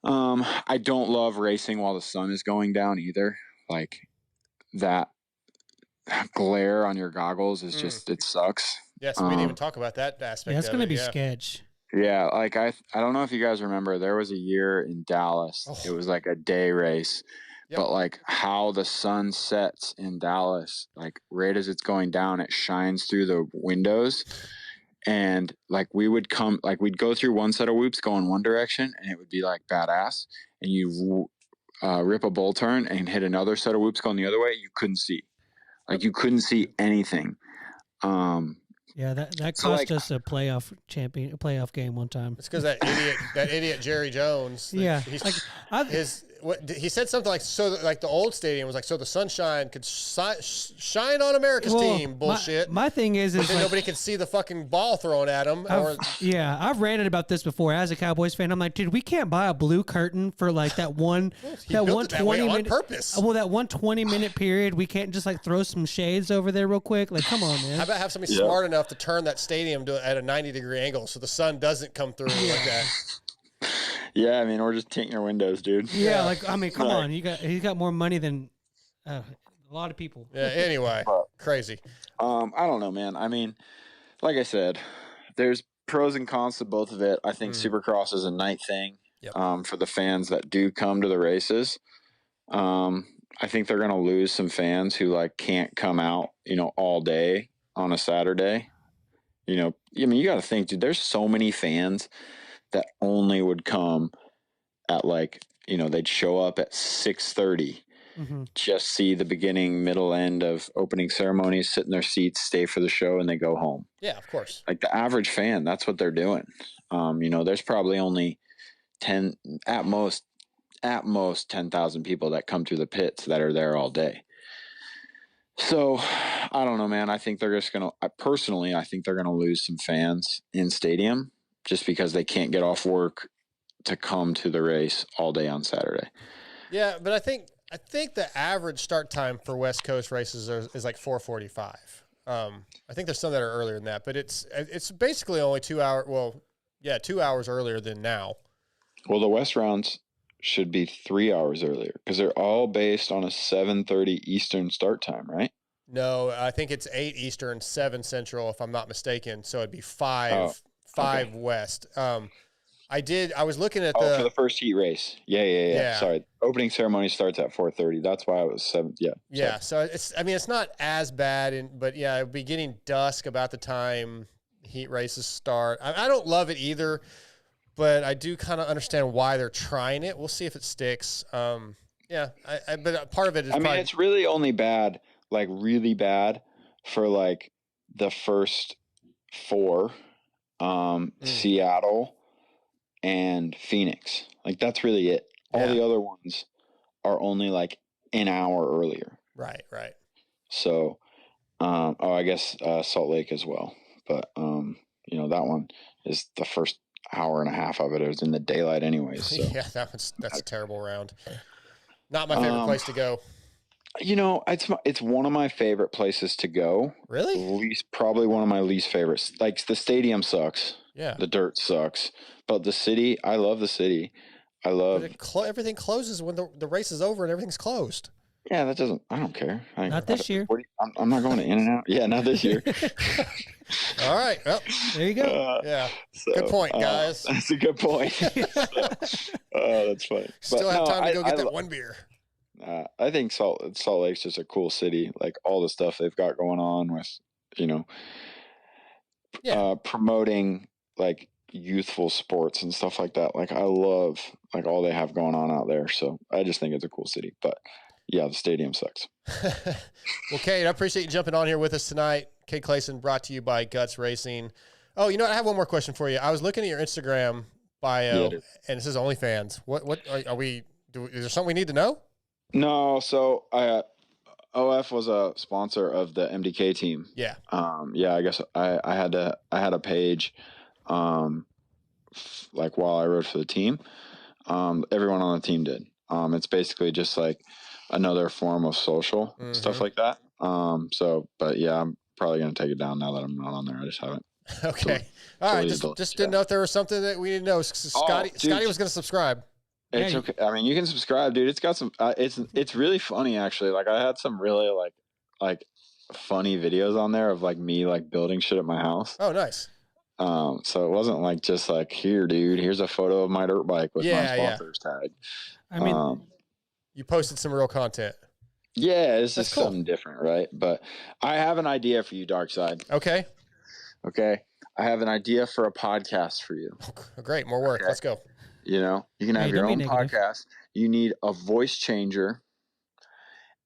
I don't love racing while the sun is going down either. Like that glare on your goggles is just, it sucks. Yes, we didn't even talk about that aspect. Yeah, it's going to be yeah. sketch. Yeah, like I don't know if you guys remember, there was a year in Dallas. It was like a day race. Yep. But like how the sun sets in Dallas, like right as it's going down, it shines through the windows. And like we'd go through one set of whoops going one direction and it would be like badass. And you rip a bull turn and hit another set of whoops going the other way. You couldn't see. Like you couldn't see anything. Yeah, that cost us a playoff game one time. It's because that idiot Jerry Jones. Yeah, he said something like like the old stadium was like so the sunshine could shine on America's team. Bullshit. My thing is like, nobody could see the fucking ball thrown at them. I've ranted about this before as a Cowboys fan. I'm like, dude, we can't buy a blue curtain for like that one that 20 minute on purpose. Well, that 20-minute period, we can't just like throw some shades over there real quick. Like, come on, man. How about have somebody smart enough to turn that stadium at a 90-degree angle so the sun doesn't come through like that? Yeah, I mean, or just tint your windows, dude. Yeah, like I mean, come on, he's got more money than a lot of people. Yeah. Anyway, crazy. I don't know, man. I mean, like I said, there's pros and cons to both of it. I think Supercross is a night thing. Yep. For the fans that do come to the races. I think they're gonna lose some fans who like can't come out, you know, all day on a Saturday. You know, I mean, you got to think, dude. There's so many fans that only would come at like, you know, they'd show up at 6:30, just see the beginning, middle, end of opening ceremonies, sit in their seats, stay for the show, and they go home. Yeah, of course. Like the average fan, that's what they're doing. You know, there's probably only 10, at most 10,000 people that come through the pits that are there all day. So I don't know, man. I think they're just going to, personally, I think they're going to lose some fans in stadium just because they can't get off work to come to the race all day on Saturday. Yeah, but I think the average start time for West Coast races is like 4:45. I think there's some that are earlier than that, but it's basically only 2 hours. Well, yeah, 2 hours earlier than now. Well, the West rounds should be 3 hours earlier because they're all based on a 7:30 Eastern start time, right? No, I think it's 8 Eastern, 7 Central, if I'm not mistaken. So it'd be 5 West. I did. I was looking at for the first heat race. Yeah. Yeah. Sorry. Opening ceremony starts at 4:30. That's why it was 7. Yeah. Yeah. So it's not as bad, but yeah, it'll be getting dusk about the time heat races start. I don't love it either, but I do kind of understand why they're trying it. We'll see if it sticks. Yeah. But part of it is, I mean, it's really only bad, like really bad for like the first 4, Seattle and Phoenix. Like that's really it. All the other ones are only like an hour earlier. Right. So, I guess Salt Lake as well. But that one is the first hour and a half of it is in the daylight anyways. So. Yeah, that's a terrible round. Not my favorite place to go. It's one of my favorite places to go. Really? Probably one of my least favorites. Like the stadium sucks. Yeah. The dirt sucks. But the city, I love the city. I love everything closes when the race is over and everything's closed. Yeah, I don't care. Not this year. I'm not going to In-N-Out. Yeah, not this year. All right. Well, there you go. Yeah. Good point, guys. That's a good point. That's funny. Still have time to go get that one beer. I think Salt Lake's just a cool city. Like all the stuff they've got going on with, promoting like youthful sports and stuff like that. Like I love like all they have going on out there. So I just think it's a cool city. But yeah, the stadium sucks. Well, Cade, I appreciate you jumping on here with us tonight. Cade Clason, brought to you by Guts Racing. Oh, you know what? I have one more question for you. I was looking at your Instagram bio, and it says OnlyFans. What are we? Is there something we need to know? No. So OF was a sponsor of the MDK team. Yeah. I guess I had a page, like while I rode for the team. Everyone on the team did. It's basically just like another form of social stuff like that. But yeah, I'm probably going to take it down now that I'm not on there. I just haven't. Okay. All right. Just didn't know if there was something that we didn't know. Scotty was going to subscribe. It's okay. I mean, you can subscribe, dude. It's got some, it's really funny actually. Like I had some really like funny videos on there of like me, like building shit at my house. Oh, nice. So it wasn't like just like, here, dude, here's a photo of my dirt bike with my sponsor's tag. I mean, you posted some real content. Yeah, it's That's just cool. something different, right? But I have an idea for you, Dark Side. Okay. I have an idea for a podcast for you. Oh, great. More work. Okay. Let's go. You can have your own podcast. You need a voice changer.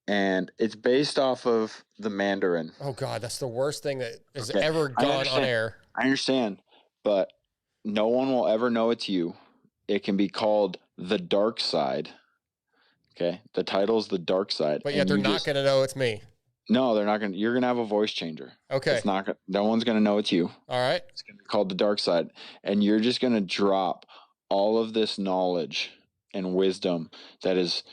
And it's based off of the Mandarin. Oh, God. That's the worst thing that has ever gone on air. I understand. But no one will ever know it's you. It can be called The Dark Side. Okay? The title's The Dark Side. But yet they're not going to know it's me. No, they're not going to. You're going to have a voice changer. Okay. It's not. No one's going to know it's you. All right. It's going to be called The Dark Side. And you're just going to drop all of this knowledge and wisdom that is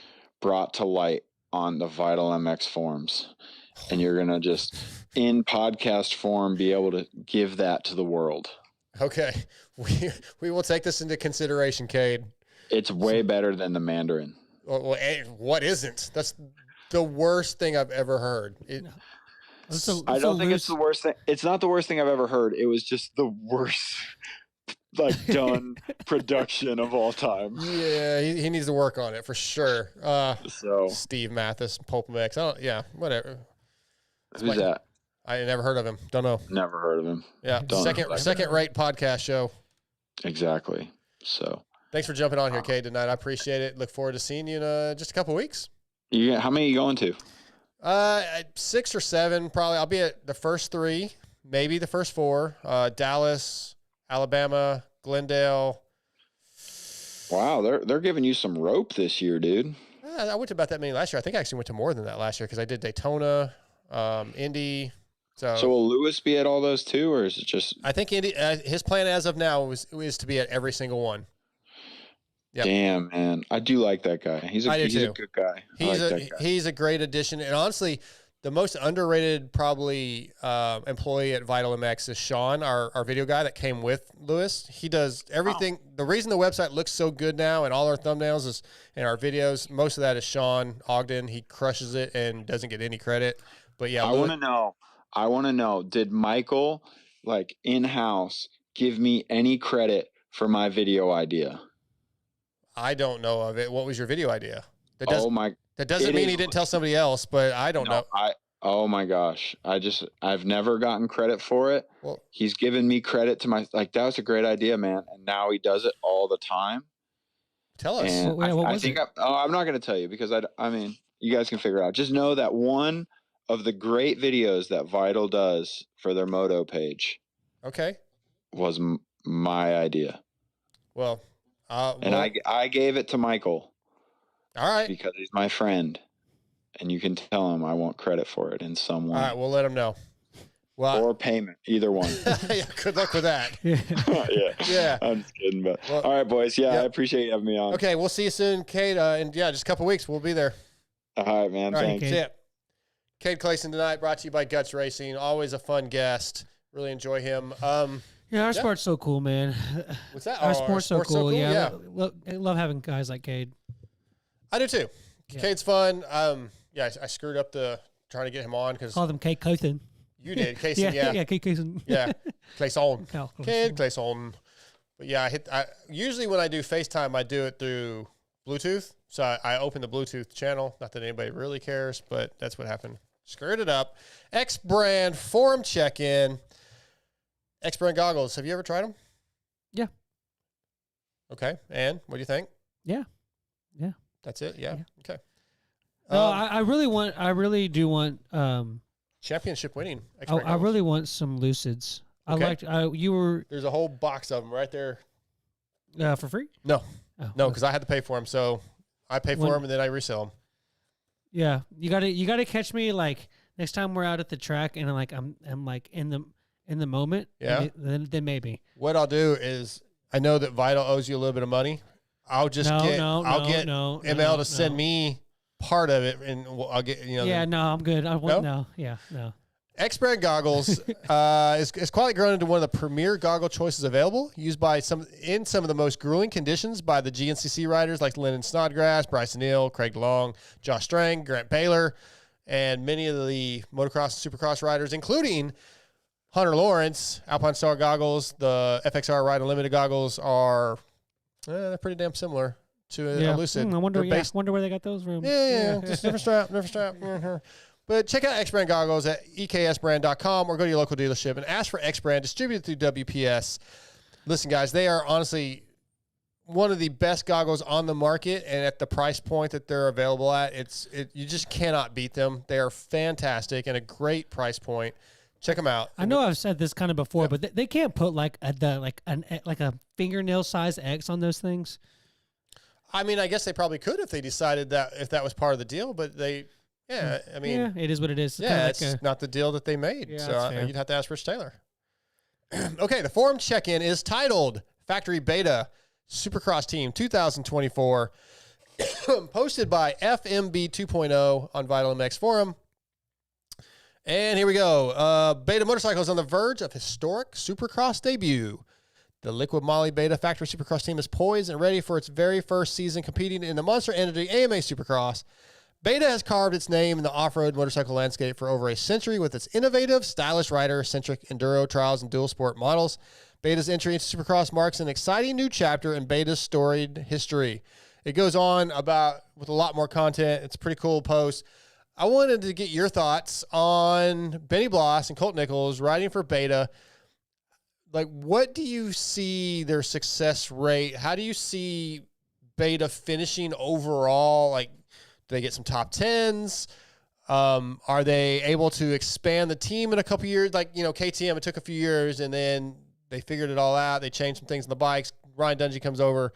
brought to light on the Vital MX forums. And you're going to just, in podcast form, be able to give that to the world. Okay. We will take this into consideration, Cade. It's way better than the Mandarin. Well, what isn't? That's the worst thing I've ever heard. I don't think it's the worst thing. It's not the worst thing I've ever heard. It was just the worst done production of all time. Yeah, he needs to work on it for sure. So Steve Mathis, Pulp Mix. Yeah, whatever. Who's that? I never heard of him. Don't know. Never heard of him. Yeah, second-rate podcast show. Exactly. So thanks for jumping on here, Cade, tonight. I appreciate it. Look forward to seeing you in just a couple weeks. How many are you going to? 6 or 7 probably. I'll be at the first 3, maybe the first 4. Dallas, Alabama, Glendale. Wow, they're giving you some rope this year, dude. I went to about that many last year. I think I actually went to more than that last year because I did Daytona, Indy. So will Lewis be at all those too, or is it just? I think Indy. His plan as of now is to be at every single one. Yep. Damn, man, I do like that guy. He's a good guy. He's a great addition, and honestly, the most underrated probably employee at Vital MX is Sean, our video guy that came with Lewis. He does everything. Wow. The reason the website looks so good now and all our thumbnails and our videos, most of that is Sean Ogden. He crushes it and doesn't get any credit. But yeah, I want to know, did Michael in-house give me any credit for my video idea. I don't know of it. What was your video idea? That It doesn't mean is- he didn't tell somebody else, but I don't know. Oh my gosh. I've never gotten credit for it. Well, He's given me credit to that was a great idea, man. And now he does it all the time. tell us. And I'm not going to tell you because I mean, you guys can figure it out. Just know that one of the great videos that Vital does for their moto page Okay. was my idea. Well, And I gave it to Michael all right. because he's my friend. And you can tell him I want credit for it in some way. All right, we'll let him know. Well, Or payment, either one. yeah, good luck with that. Yeah. Yeah. I'm just kidding. But Well, all right, boys. Yeah, yep. I appreciate you having me on. Okay, we'll see you soon, Cade. And just a couple weeks, we'll be there. All right, man. All right, Thanks. see ya. Cade Clason tonight, brought to you by Guts Racing. Always a fun guest. Really enjoy him. Our sport's so cool, man. What's that? Our Oh, sport's so cool. Yeah. I love having guys like Cade. I do too. Yeah. Cade's fun. I screwed up trying to get him on because Call them Cade Clason. you did. Clason, yeah. Cade Clason. Yeah. Clason. Oh, Cade Clason. But yeah, usually when I do FaceTime, I do it through Bluetooth. So I open the Bluetooth channel. Not that anybody really cares, but that's what happened. Screwed it up. X Brand forum check-in. X Brand goggles. Have you ever tried them? Yeah. Okay. And what do you think? Yeah. That's it? Yeah. Okay. No, I really do want. Championship winning. X I Brand goggles. really want some Lucids. Okay. You were There's a whole box of them right there. for free. No. Oh, No, because I had to pay for them. So I pay for them and then I resell them. Yeah, you gotta catch me like next time we're out at the track and I'm like in the moment. Yeah. Then maybe. What I'll do is I know that Vital owes you a little bit of money. I'll just get ML to send me part of it and I'll get Yeah, no, I'm good. I won't. No, yeah, no. X Brand goggles is quietly grown into one of the premier goggle choices available, used by some of the most grueling conditions by the GNCC riders like Lennon Snodgrass, Bryson Neal, Craig Long, Josh Strang, Grant Baylor, and many of the motocross and supercross riders, including Hunter Lawrence. Alpine Star goggles, the FXR Ride Unlimited goggles are they're pretty damn similar to a Lucid. I wonder. They're Wonder where they got those from. Yeah. Just different strap. Mhm. But check out X Brand goggles at eksbrand.com or go to your local dealership and ask for X Brand, distributed through WPS. Listen, guys, they are honestly one of the best goggles on the market, and at the price point that they're available at, you just cannot beat them. They are fantastic and a great price point. Check them out. I know I've said this kind of before, but they can't put like a fingernail size X on those things. I mean, I guess they probably could if they decided that if that was part of the deal, but they. Yeah, I mean, it is what it is. It's not the deal that they made. Yeah, so you'd have to ask Rich Taylor. Okay, the forum check-in is titled Factory Beta Supercross Team 2024, posted by FMB 2.0 on Vital MX Forum. And here we go. Beta Motorcycles on the verge of historic Supercross debut. The Liquid Moly Beta Factory Supercross team is poised and ready for its very first season competing in the Monster Energy AMA Supercross. Beta has carved its name in the off-road motorcycle landscape for over a century with its innovative, stylish rider-centric enduro trials and dual sport models. Beta's entry into Supercross marks an exciting new chapter in Beta's storied history. It goes on with a lot more content. It's a pretty cool post. I wanted to get your thoughts on Benny Bloss and Colt Nichols riding for Beta. Like, what do you see their success rate? How do you see Beta finishing overall? Like, do they get some top 10s? Are they able to expand the team in a couple years? Like, KTM, it took a few years, and then they figured it all out. They changed some things in the bikes. Ryan Dungey comes over.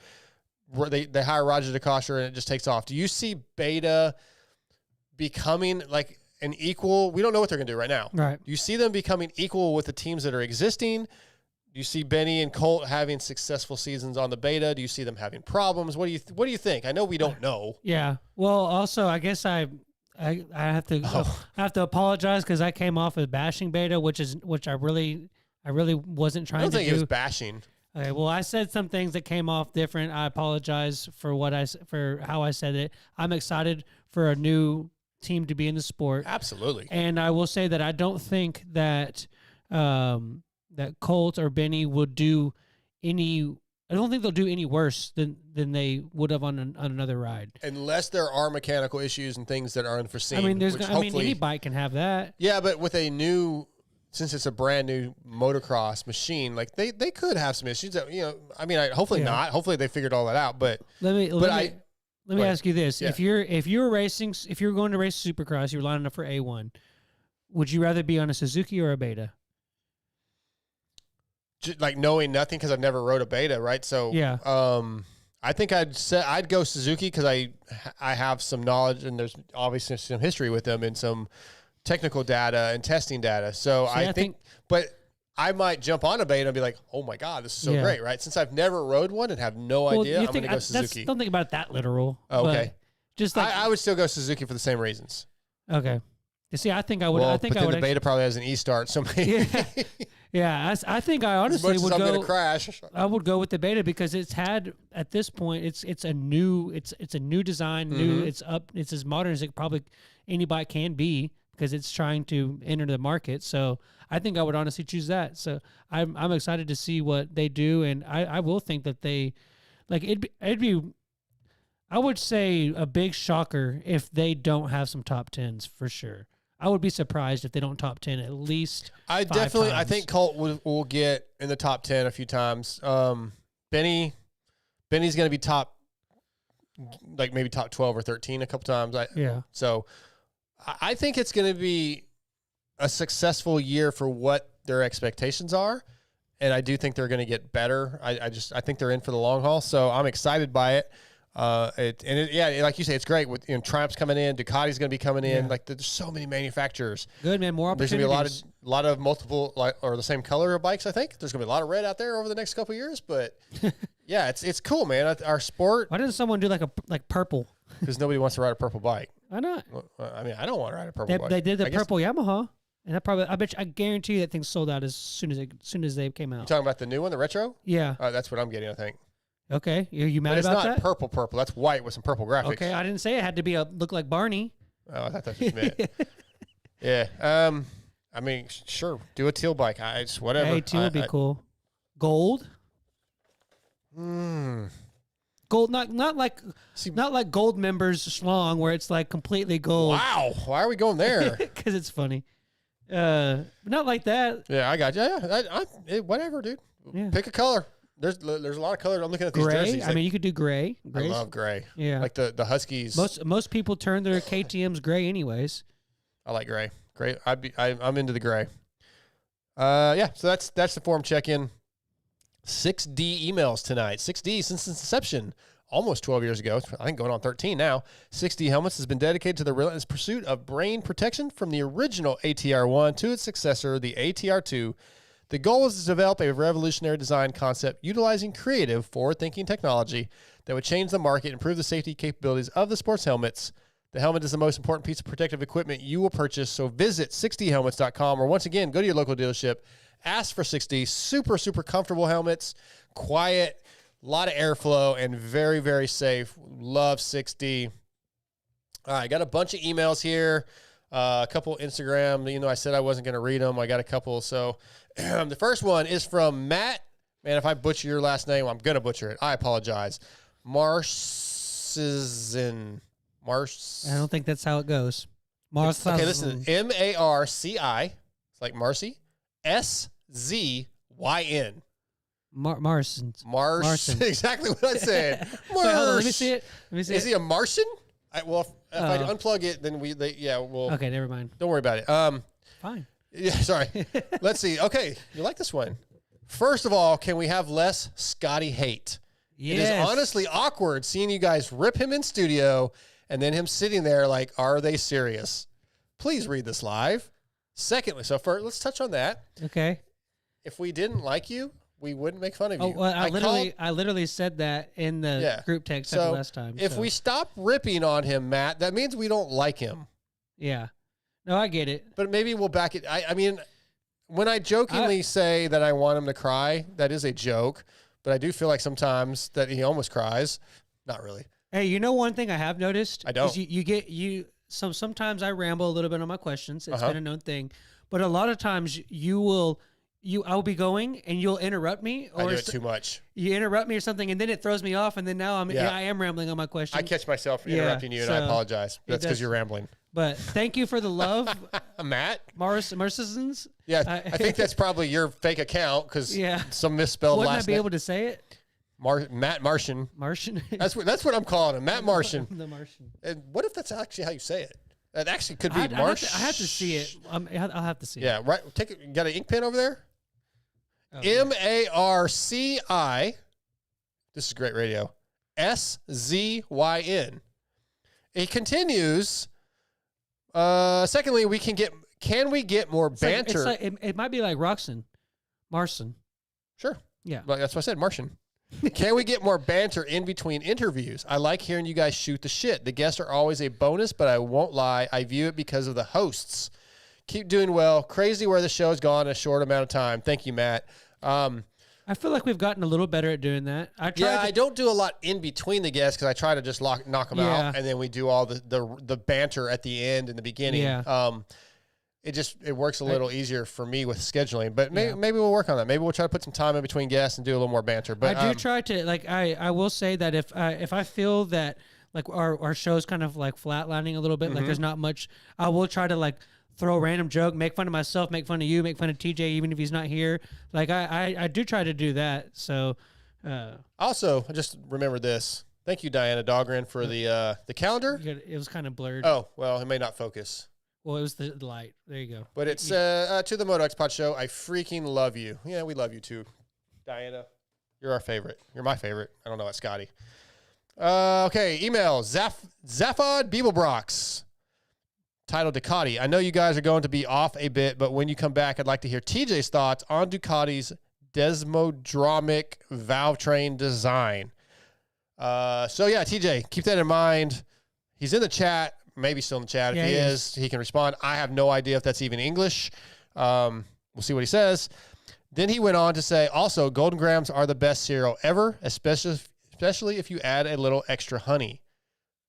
They hire Roger DeCoster, and it just takes off. Do you see Beta becoming like an equal? We don't know what they're going to do right now. Right. Do you see them becoming equal with the teams that are existing? Do you see Benny and Colt having successful seasons on the Beta? Do you see them having problems? What do you think? I know we don't know. Yeah. Well, also, I guess I have to I have to apologize because I came off of bashing Beta, which I really wasn't trying to do. I don't think it was bashing. Okay, well, I said some things that came off different. I apologize for how I said it. I'm excited for a new team to be in the sport. Absolutely. And I will say that I don't think that that Colt or Benny would do any I don't think they'll do any worse than they would have on another ride. Unless there are mechanical issues and things that are unforeseen. I mean, hopefully, any bike can have that. Yeah, but with a new, since it's a brand new motocross machine, like they could have some issues. That, I mean, hopefully not. Hopefully they figured all that out. But let me ask you this: Yeah. if you're going to race Supercross, you're lining up for A1. Would you rather be on a Suzuki or a Beta? like knowing nothing because I've never rode a Beta, right? So yeah. I think I'd go Suzuki because I have some knowledge and there's obviously some history with them and some technical data and testing data. So I think, but I might jump on a Beta and be like, oh my God, this is so great, right? Since I've never rode one and have no idea, I'm going to go Suzuki. Don't think about it that literal. Oh, okay. Just like I would still go Suzuki for the same reasons. Okay. You see, I think I would. Well, I think but I would. The Beta probably has an e-start, so maybe. Yeah. I think I honestly as much would as go. I'm going to crash. I would go with the Beta because it's had at this point it's a new design, new. It's up. It's as modern as it probably any bike can be because it's trying to enter the market. So I think I would honestly choose that. So I'm excited to see what they do, and I will think that they like it'd be. I would say a big shocker if they don't have some top tens for sure. I would be surprised if they don't top 10 at least. I think Colt will get in the top 10 a few times. Benny's going to be top, like maybe top 12 or 13 a couple times. So I think it's going to be a successful year for what their expectations are. And I do think they're going to get better. I think they're in for the long haul. So I'm excited by it. Like you say, it's great with Triumph's coming in, Ducati's going to be coming in. Like there's so many manufacturers. Good man, more opportunities. There's going to be a lot of multiple or the same color of bikes. I think there's going to be a lot of red out there over the next couple of years. But yeah, it's cool, man. Our sport. Why doesn't someone do like purple? Because nobody wants to ride a purple bike. Why not? I mean, I don't want to ride a purple bike. They did the purple Yamaha, and I guarantee you that thing sold out as soon as they came out. You talking about the new one, the retro? Yeah, that's what I'm getting. I think. Okay, you mad but about that? It's not purple. That's white with some purple graphics. Okay, I didn't say it had to be look like Barney. Oh, I thought that's what you meant. Yeah. I mean, sure, do a teal bike. It's whatever. Hey, teal would be cool. Gold. Gold, not like Gold Members Schlong where it's like completely gold. Wow, why are we going there? Because it's funny. Not like that. Yeah, I got you. Yeah, whatever, dude. Yeah. Pick a color. There's a lot of colors. I'm looking at these jerseys. I mean, you could do gray. I love gray. Yeah, like the Huskies. Most people turn their KTM's gray, anyways. I like gray. Gray. I'm into the gray. Yeah. So that's the forum check-in. 6D emails tonight. 6D since its inception, almost 12 years ago. I think going on 13 now. 6D Helmets has been dedicated to the relentless pursuit of brain protection from the original ATR1 to its successor, the ATR2. The goal was to develop a revolutionary design concept utilizing creative, forward-thinking technology that would change the market and improve the safety capabilities of the sports helmets. The helmet is the most important piece of protective equipment you will purchase, so visit 6dhelmets.com or once again, go to your local dealership, ask for 6D. Super, super comfortable helmets, quiet, a lot of airflow, and very, very safe. Love 6D. All right, got a bunch of emails here. A couple Instagram, I said I wasn't going to read them. I got a couple. So the first one is from Matt. Man, if I butcher your last name, I'm going to butcher it. I apologize. Marcizen. I don't think that's how it goes. Marcizen. Okay, listen. Marci. It's like Marcy. SZYN. Marcian. Exactly what I said. Wait, hold on, let me see it. Is he a Martian? If I unplug it, then we'll. Okay, never mind. Don't worry about it. Fine. Yeah, sorry. Let's see. Okay, you like this one. First of all, can we have less Scotty hate? Yes. It is honestly awkward seeing you guys rip him in studio and then him sitting there like, are they serious? Please read this live. Secondly, first, let's touch on that. Okay. If we didn't like you, we wouldn't make fun of you. Oh, well, I literally said that in the group text after last time. If we stop ripping on him, Matt, that means we don't like him. Yeah. No, I get it. But maybe we'll back it. I mean, when I jokingly say that I want him to cry, that is a joke. But I do feel like sometimes that he almost cries. Not really. Hey, one thing I have noticed? I don't. Sometimes I ramble a little bit on my questions. It's been a known thing. But a lot of times you will I'll be going and you'll interrupt me, I or do it too much. you interrupt me or something, and then it throws me off, and then now I am rambling on my question. I catch myself interrupting you, and I apologize. That's because you're rambling. But thank you for the love, Matt Marsons. Yeah, I think that's probably your fake account because some misspelled Wouldn't last I be name. able to say it? Matt Martian. Martian. That's what I'm calling him, Matt Martian. The Martian. And what if that's actually how you say it? That actually could be I Martian. have to see it. I'll have to see it. Yeah, right. You got an ink pen over there? MARCI. This is great radio. SZYN. It continues. Secondly, can we get more banter? It might be like Roxon. Marson. Sure. Yeah. Well, that's what I said, Martian. Can we get more banter in between interviews? I like hearing you guys shoot the shit. The guests are always a bonus, but I won't lie. I view it because of the hosts. Keep doing well. Crazy where the show's gone in a short amount of time. Thank you, Matt. I feel like we've gotten a little better at doing that. I don't do a lot in between the guests because I try to just knock them out, and then we do all the banter at the end and the beginning. Yeah. It works a little easier for me with scheduling, but maybe we'll work on that. Maybe we'll try to put some time in between guests and do a little more banter. But I do try to I will say that if I feel that like our show's kind of like flatlining a little bit, like there's not much, I will try to like throw a random joke, make fun of myself, make fun of you, make fun of TJ, even if he's not here. Like I do try to do that. So also, I just remember this. Thank you, Diana Dahlgren, for the calendar. It was kind of blurred. Oh, well, it may not focus. Well, it was the light. There you go. But it's to the MotoXpod show. I freaking love you. Yeah, we love you too, Diana. You're our favorite. You're my favorite. I don't know about Scotty. Okay, email Zaphod Beeblebrox. Titled Ducati. I know you guys are going to be off a bit, but when you come back, I'd like to hear TJ's thoughts on Ducati's desmodromic valve train design. TJ, keep that in mind. He's in the chat. Maybe still in the chat. If he is, he can respond. I have no idea if that's even English. We'll see what he says. Then he went on to say, also, Golden Grams are the best cereal ever, especially if you add a little extra honey.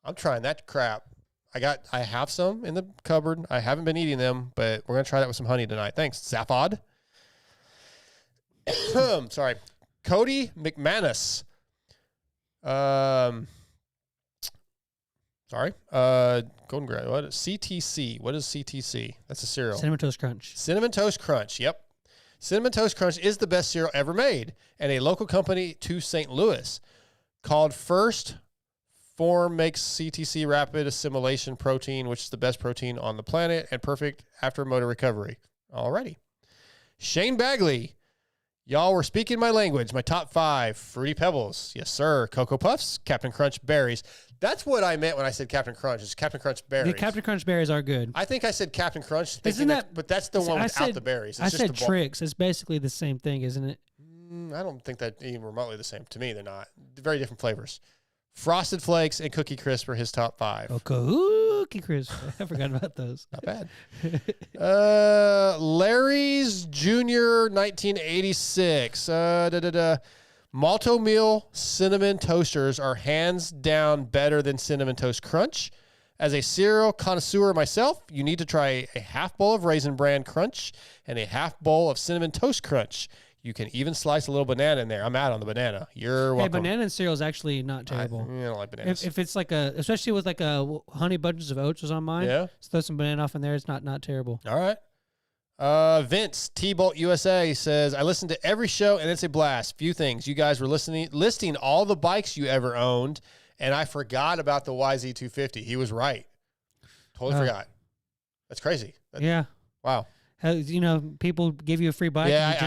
I'm trying that crap. I have some in the cupboard. I haven't been eating them, but we're going to try that with some honey tonight. Thanks, Zaphod. Sorry. Cody McManus. Golden Graham. What is CTC? What is CTC? That's a cereal. Cinnamon Toast Crunch. Cinnamon Toast Crunch. Yep. Cinnamon Toast Crunch is the best cereal ever made, and a local company to St. Louis called First Form makes CTC rapid assimilation protein, which is the best protein on the planet and perfect after motor recovery. Alrighty. Shane Bagley. Y'all were speaking my language. My top 5. Fruity Pebbles. Yes, sir. Cocoa Puffs. Captain Crunch Berries. That's what I meant when I said Captain Crunch. It's Captain Crunch Berries. The Captain Crunch Berries are good. I think I said Captain Crunch. Isn't that? But that's the one without the berries. I said Trix. It's basically the same thing, isn't it? I don't think that even remotely the same. To me, they're not. Very different flavors. Frosted Flakes and Cookie Crisp are his top 5. Oh, Cookie Crisp. I forgot about those. Not bad. Larry's Jr. 1986. Malto Meal Cinnamon Toasters are hands down better than Cinnamon Toast Crunch. As a cereal connoisseur myself, you need to try a half bowl of Raisin Bran Crunch and a half bowl of Cinnamon Toast Crunch. You can even slice a little banana in there. I'm out on the banana. You're welcome. Hey, banana and cereal is actually not terrible. I don't like bananas. If it's like especially with like a honey bunches of oats was on mine. Yeah. Just throw some banana off in there. It's not terrible. All right. Vince T-Bolt USA says, I listened to every show and it's a blast. Few things. You guys were listing all the bikes you ever owned, and I forgot about the YZ250. He was right. Totally forgot. That's crazy. Yeah. Wow. People give you a free bike. Yeah,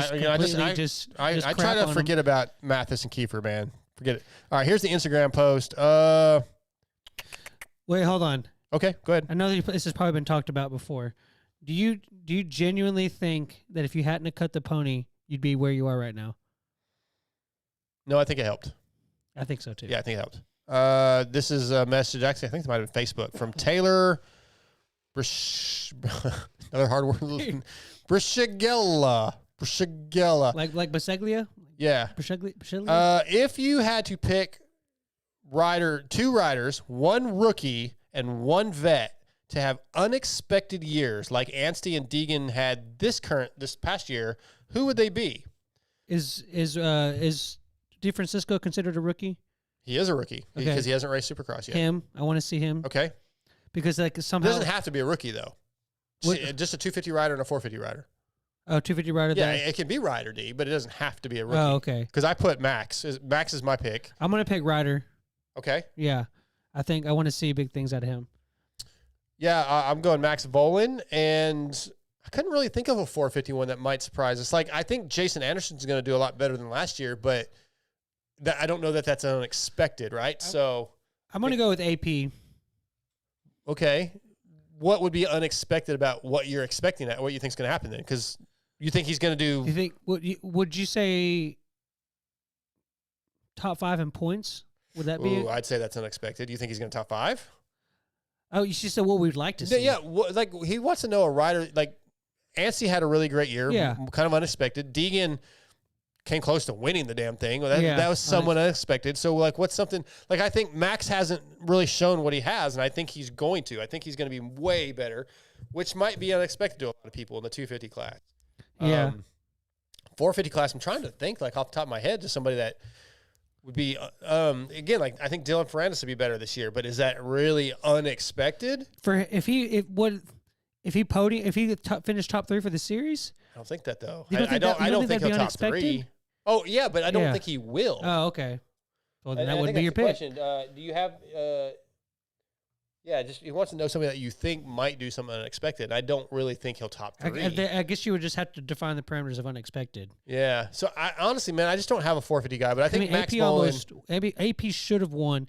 I try to forget about Mathis and Kiefer, man. Forget it. All right, here's the Instagram post. Wait, hold on. Okay, go ahead. I know that this has probably been talked about before. Do you genuinely think that if you hadn't cut the pony, you'd be where you are right now? No, I think it helped. I think so too. Yeah, I think it helped. This is a message. Actually, I think it might have been Facebook from Taylor. Another hard word. Brishigella. Like Biseglia? Yeah. Biseglia? If you had to pick two riders, one rookie and one vet to have unexpected years like Anstie and Deegan had this past year, who would they be? Is DeFrancisco considered a rookie? He is a rookie because he hasn't raced Supercross yet. Him, I want to see him. Okay. Because like somehow It doesn't have to be a rookie though. Just a 250 rider and a 450 rider. Oh, 250 rider. Yeah, it can be rider D, but it doesn't have to be a rookie. Oh, okay. Because I put Max. Max is my pick. I'm gonna pick rider. Okay. Yeah, I think I want to see big things out of him. Yeah, I'm going Max Volan, and I couldn't really think of a 451 that might surprise us. Like, I think Jason Anderson's going to do a lot better than last year, but I don't know that that's unexpected, right? So I'm going to go with AP. Okay. What would be unexpected about what you're expecting, what you think is going to happen then? Because you think he's going to do... You think would you say top 5 in points? Would that be? I'd say that's unexpected. You think he's going to top 5? Oh, you just said what we'd like to see. Yeah, like he wants to know a rider. Like Anstey had a really great year, kind of unexpected. Deegan came close to winning the damn thing. That was somewhat unexpected. So, like, what's something like I think Max hasn't really shown what he has, and I think he's going to. I think he's going to be way better, which might be unexpected to a lot of people in the 250 class. Yeah, 450 class. I'm trying to think like off the top of my head to somebody that would be again, like I think Dylan Ferrandis would be better this year, but is that really unexpected? For if he finished top 3 for the series? I don't think that though. I don't think he'll top unexpected? 3. Oh yeah, but I don't think he will. Oh, okay. Well, then that wouldn't be your pick. Question. Do you have? Just he wants to know somebody that you think might do something unexpected. I don't really think he'll top 3. I guess you would just have to define the parameters of unexpected. Yeah. So I honestly, man, I just don't have a 450 guy, but I think Max AP Volan, AP should have won.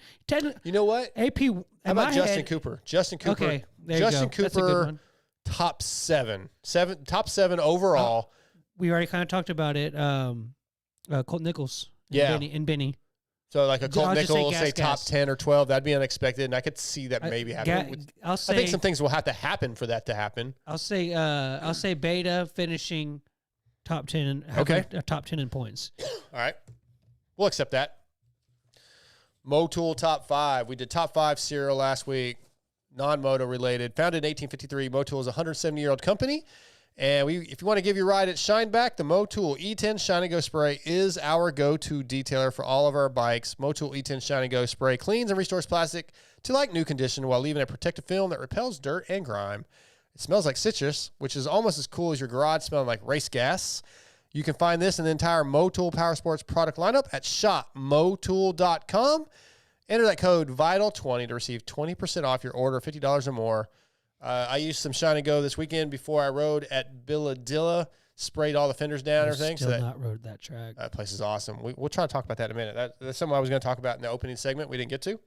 You know what? AP. How about Justin Cooper? Justin Cooper. Okay, there Justin you go. That's a good Cooper, one. top 7 overall. We already kind of talked about it. Colt Nichols. And Benny. So like a Colt I'll just say Nichols, say top 10 or 12, that'd be unexpected, and I could see that maybe happening. I think some things will have to happen for that to happen. I'll say Beta finishing top 10. Top 10 in points. All right, we'll accept that. Motul top 5. We did top 5 serial last week, non-moto related. Founded in 1853, Motul is a 170-year-old company. And if you want to give your ride at Shineback, the Motul E10 Shine and Go Spray is our go-to detailer for all of our bikes. Motul E10 Shine and Go Spray cleans and restores plastic to like new condition while leaving a protective film that repels dirt and grime. It smells like citrus, which is almost as cool as your garage smelling like race gas. You can find this and the entire Motul Power Sports product lineup at shopmotul.com. Enter that code VITAL20 to receive 20% off your order of $50 or more. I used some Shine and Go this weekend before I rode at Billadilla, sprayed all the fenders down and everything. Still not rode that track. That place is awesome. We'll try to talk about that in a minute. That's something I was going to talk about in the opening segment. We didn't get to.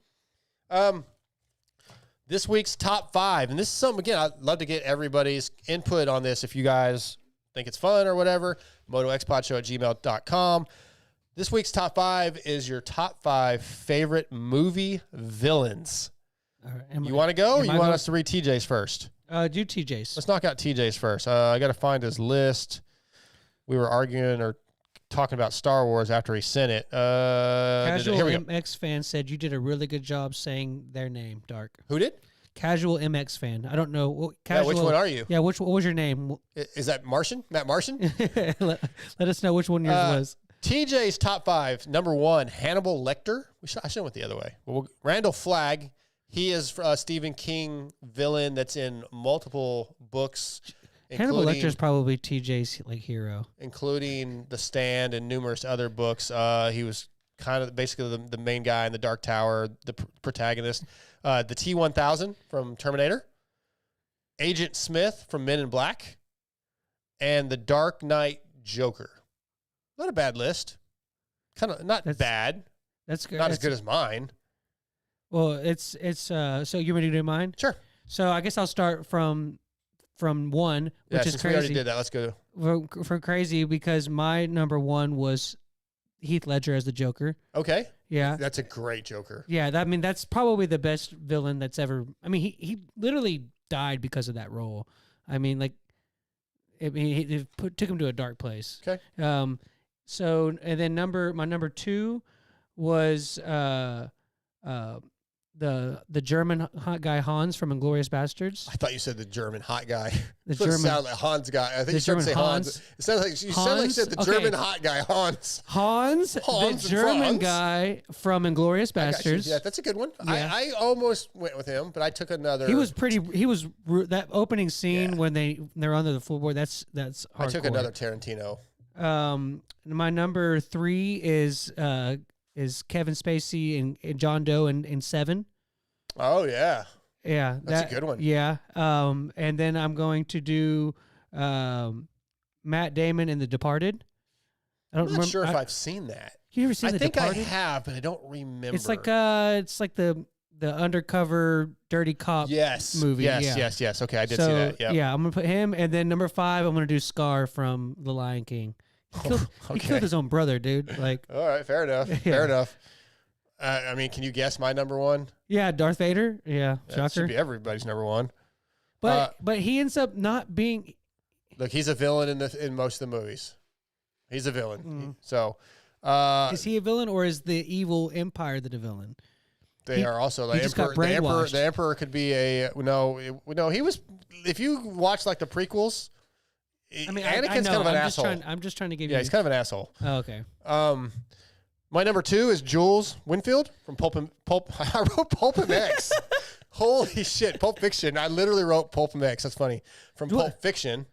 This week's top 5, and this is something, again, I'd love to get everybody's input on this if you guys think it's fun or whatever. MotoXpodshow@gmail.com. This week's top 5 is your top 5 favorite movie villains. You want to go or you want us to read TJ's first? Do TJ's. Let's knock out TJ's first. I got to find his list. We were arguing or talking about Star Wars after he sent it. Casual MX fan said you did a really good job saying their name, Dark. Who did? Casual MX fan. I don't know. Which one are you? Yeah, what was your name? Is that Martian? Matt Martian? Let us know which one yours was. TJ's top 5. Number 1, Hannibal Lecter. I should have went the other way. Randall Flagg. He is a Stephen King villain that's in multiple books. Hannibal Lecter is probably TJ's hero, including The Stand and numerous other books. He was kind of basically the main guy in the Dark Tower, the protagonist. The T-1000 from Terminator, Agent Smith from Men in Black, and the Dark Knight Joker. Not a bad list. Kind of not bad. That's good. Not as good as mine. Well, it's so you ready to do mine? Sure. So I guess I'll start from 1, which is crazy. We already did that. Let's go. For crazy, because my number 1 was Heath Ledger as the Joker. Okay. Yeah. That's a great Joker. Yeah, that's probably the best villain that's ever. I mean, he literally died because of that role. I mean, it took him to a dark place. Okay. So and then my number 2 was the German hot guy Hans from Inglourious Bastards. I thought you said the German hot guy. The It doesn't German sound like Hans guy. I think the you started to say German Hans. Hans. It sounds like you sound like you said the Okay. German hot guy Hans. Hans, Hans the and German Franz. guy from Inglourious I got you. Bastards. Yeah, that's a good one. Yeah. I almost went with him, but I took another. He was that opening scene Yeah. when they're under the floorboard. That's hardcore. I took another Tarantino. My number 3 is Kevin Spacey and John Doe in Seven. Oh yeah, Yeah, That's a good one. Yeah, and then I'm going to do Matt Damon in The Departed. I don't I'm not remember. sure if I've seen that. You ever seen I The think Departed? I have, but I don't remember. It's like the undercover dirty cop. yes, movie, Yes, yeah. yes. Okay, I did so, see that. Yep. Yeah, I'm gonna put him, and then number 5, I'm gonna do Scar from The Lion King. He Okay. killed his own brother, dude. Like, All right, fair enough. Yeah. Fair enough. I mean, can you guess my number one? yeah, Darth Vader. Yeah, That shocker. should be everybody's number one. But he ends up not being. Look, he's a villain in most of the movies. He's a villain. Mm. So Is he a villain, or is the evil empire the villain? they are also the he just got emperor. brainwashed. The emperor could be a no. He was. If you watch like the prequels, I mean, Anakin's I know. kind of an I'm just asshole. I'm just trying to give Yeah, you. he's kind of an asshole. Oh, okay. My number 2 is Jules Winfield from Pulp. I wrote Pulp MX. Holy shit, Pulp Fiction. I literally wrote Pulp MX. That's funny. From Pulp Fiction.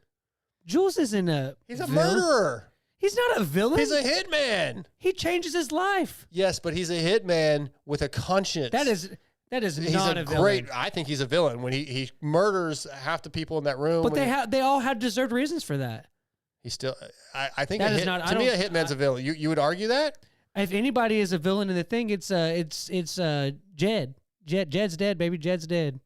Jules isn't a. He's a villain. murderer. He's not a villain. He's a hitman. He changes his life. Yes, but he's a hitman with a conscience. That is He's not a great. villain. I think he's a villain when he murders half the people in that room. But when they all had deserved reasons for that. He still. I think That is not- to me a hitman's a villain. You would argue that? If anybody is a villain in the thing, it's Jed. Jed's dead, baby. Jed's dead.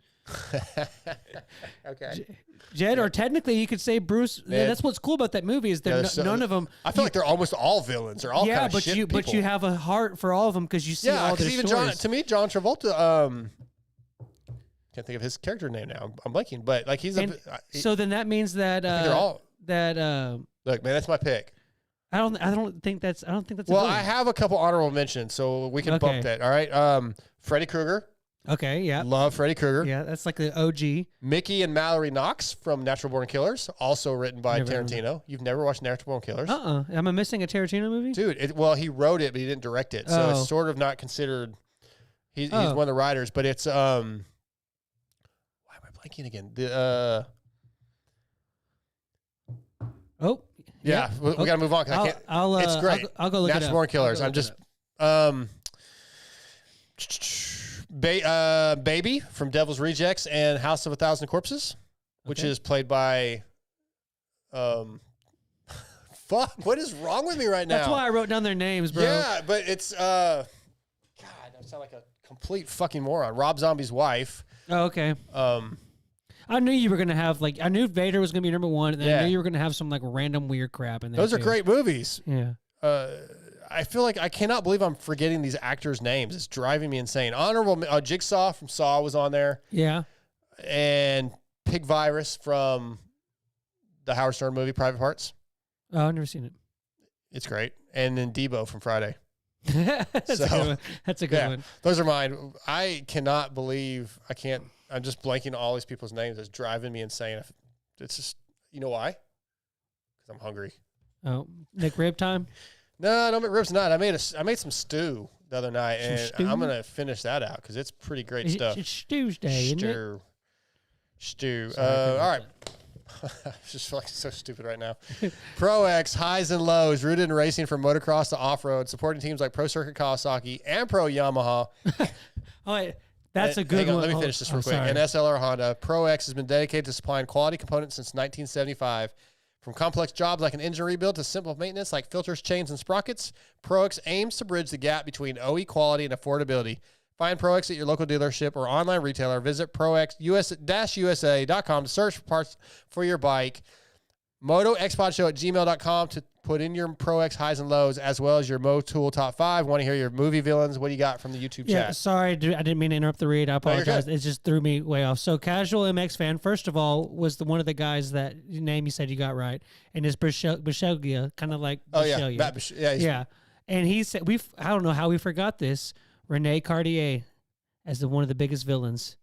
Okay. Jed, or technically you could say Bruce. Man. That's what's cool about that movie is that none of them. I feel like they're almost all villains. They're all yeah, kind of but shit you people. have a heart for all of them because you see Yeah, all their because even stories. to me, John Travolta. Can't think of his character name now. I'm blanking, but like he's And so then that means that I think they're all. that Look, man, that's my pick. I don't think that's a Well, villain. I have a couple honorable mentions, so we can Okay. bump that. All right. Freddy Krueger. Okay, yeah. Love Freddy Krueger. Yeah, that's like the OG. Mickey and Mallory Knox from Natural Born Killers, also written by Never heard of Tarantino. You've never watched Natural Born Killers? Am I missing a Tarantino movie? Dude, well, he wrote it, but he didn't direct it, so Oh. it's sort of not considered. He's one of the writers, but it's why am I blanking again? The Oh, yeah, we got to move on because I can't. It's great. I'll go look it Natural up. Born Killers. I'll I'm go just look Baby from Devil's Rejects and House of a Thousand Corpses, which Okay. is played by fuck, what is wrong with me right now? That's why I wrote down their names, bro. Yeah, but it's God, I sound like a complete fucking moron. Rob Zombie's wife. Oh, okay. I knew you were gonna have I knew Vader was gonna be number 1, and then I Yeah. knew you were gonna have some random weird crap in there. Those are too. great movies. Yeah. I feel like I cannot believe I'm forgetting these actors' names. It's driving me insane. Honorable Jigsaw from Saw was on there, Yeah. and Pig Virus from the Howard Stern movie Private Parts. Oh, I've never seen it. It's great, and then Debo from Friday. That's a So, good one. That's a good one. Those are mine. I cannot believe I can't. I'm just blanking all these people's names. It's driving me insane. It's just, you know why? Because I'm hungry. Oh, Nick Rib time. No, ribs not. I made some stew the other night, and stew? I'm gonna finish that out because it's pretty great stuff. It's Tuesday, isn't it? Stew. Sorry, I couldn't All right. I just feel like it's so stupid right now. Pro X highs and lows, rooted in racing from motocross to off road, supporting teams like Pro Circuit Kawasaki and Pro Yamaha. Oh, wait, that's a good Hang on, one. let me Oh, finish this real oh, quick. sorry. And SLR Honda, Pro X has been dedicated to supplying quality components since 1975. From complex jobs like an engine rebuild to simple maintenance like filters, chains, and sprockets, Pro X aims to bridge the gap between OE quality and affordability. Find Pro X at your local dealership or online retailer. Visit prox-usa.com to search for parts for your bike. MotoXpod@gmail.com to put in your Pro X highs and lows, as well as your Mo Tool top 5. Want to hear your movie villains? What do you got from the YouTube Yeah, chat? sorry, dude, I didn't mean to interrupt the read. I you're apologize. good. It just threw me way off. So, Casual MX Fan, first of all, was one of the guys that name you said you got right, and is Bishelgia, kind of like Oh, yeah. Bishelgia. Yeah. Yeah, and he said I don't know how we forgot this. Rene Cartier as one of the biggest villains.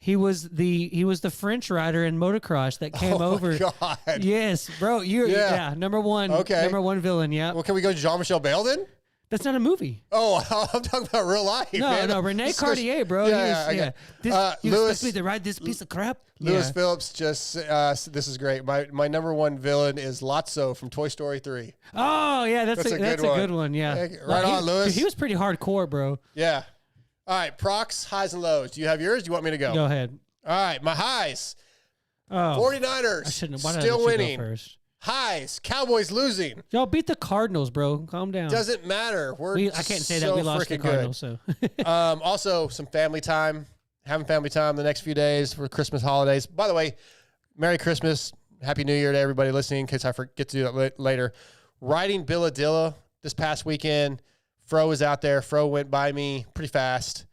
He was the French rider in motocross that came over. God. Yes, bro. Number one. Okay. Number one villain. Yeah. Well, can we go to Jean-Michel Bale then? That's not a movie. Oh, I'm talking about real life. No, man. no, Rene This is- Cartier, bro. Yeah, He okay. you Lewis- expect me to ride this piece of crap? Lewis Yeah. Phillips just, this is great. My number one villain is Lotso from Toy Story 3. Oh yeah, that's a good one. Yeah, Hey, right on, Lewis. Dude, he was pretty hardcore, bro. Yeah. All right, Procs, highs and lows. Do you have yours? Do you want me to go? Go ahead. All right, my highs. Oh, 49ers I shouldn't. Why did I still let you go winning. first? Highs, Cowboys losing. Y'all beat the Cardinals, bro. Calm down. Doesn't matter. I can't say that we lost the freaking Cardinals. So Also, some family time. Having family time the next few days for Christmas holidays. By the way, Merry Christmas. Happy New Year to everybody listening in case I forget to do that later. Riding Billadilla this past weekend. Fro was out there. Fro went by me pretty fast.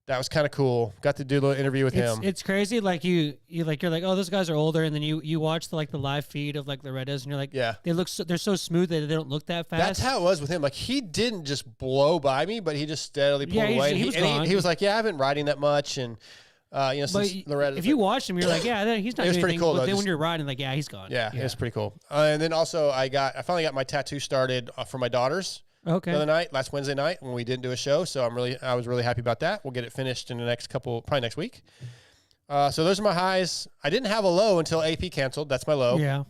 That was kind of cool. Got to do a little interview with him. It's crazy. Like you're like, oh, those guys are older, and then you watch the live feed of like the Reddas, and you're like, Yeah. they're so smooth that they don't look that fast. That's how it was with him. Like, he didn't just blow by me, but he just steadily pulled away. he was and gone. he was like, yeah, I haven't been riding that much. And, since But Loretta's if you watch him, you're like, yeah, he's not It was doing pretty anything. cool, But though, then when just- you're riding, like, yeah, he's gone. yeah, it's pretty cool. And then also I finally got my tattoo started for my daughters Okay. the other night, last Wednesday night when we didn't do a show. So I was really happy about that. We'll get it finished in the next probably next week. So those are my highs. I didn't have a low until AP canceled. That's my low. Yeah.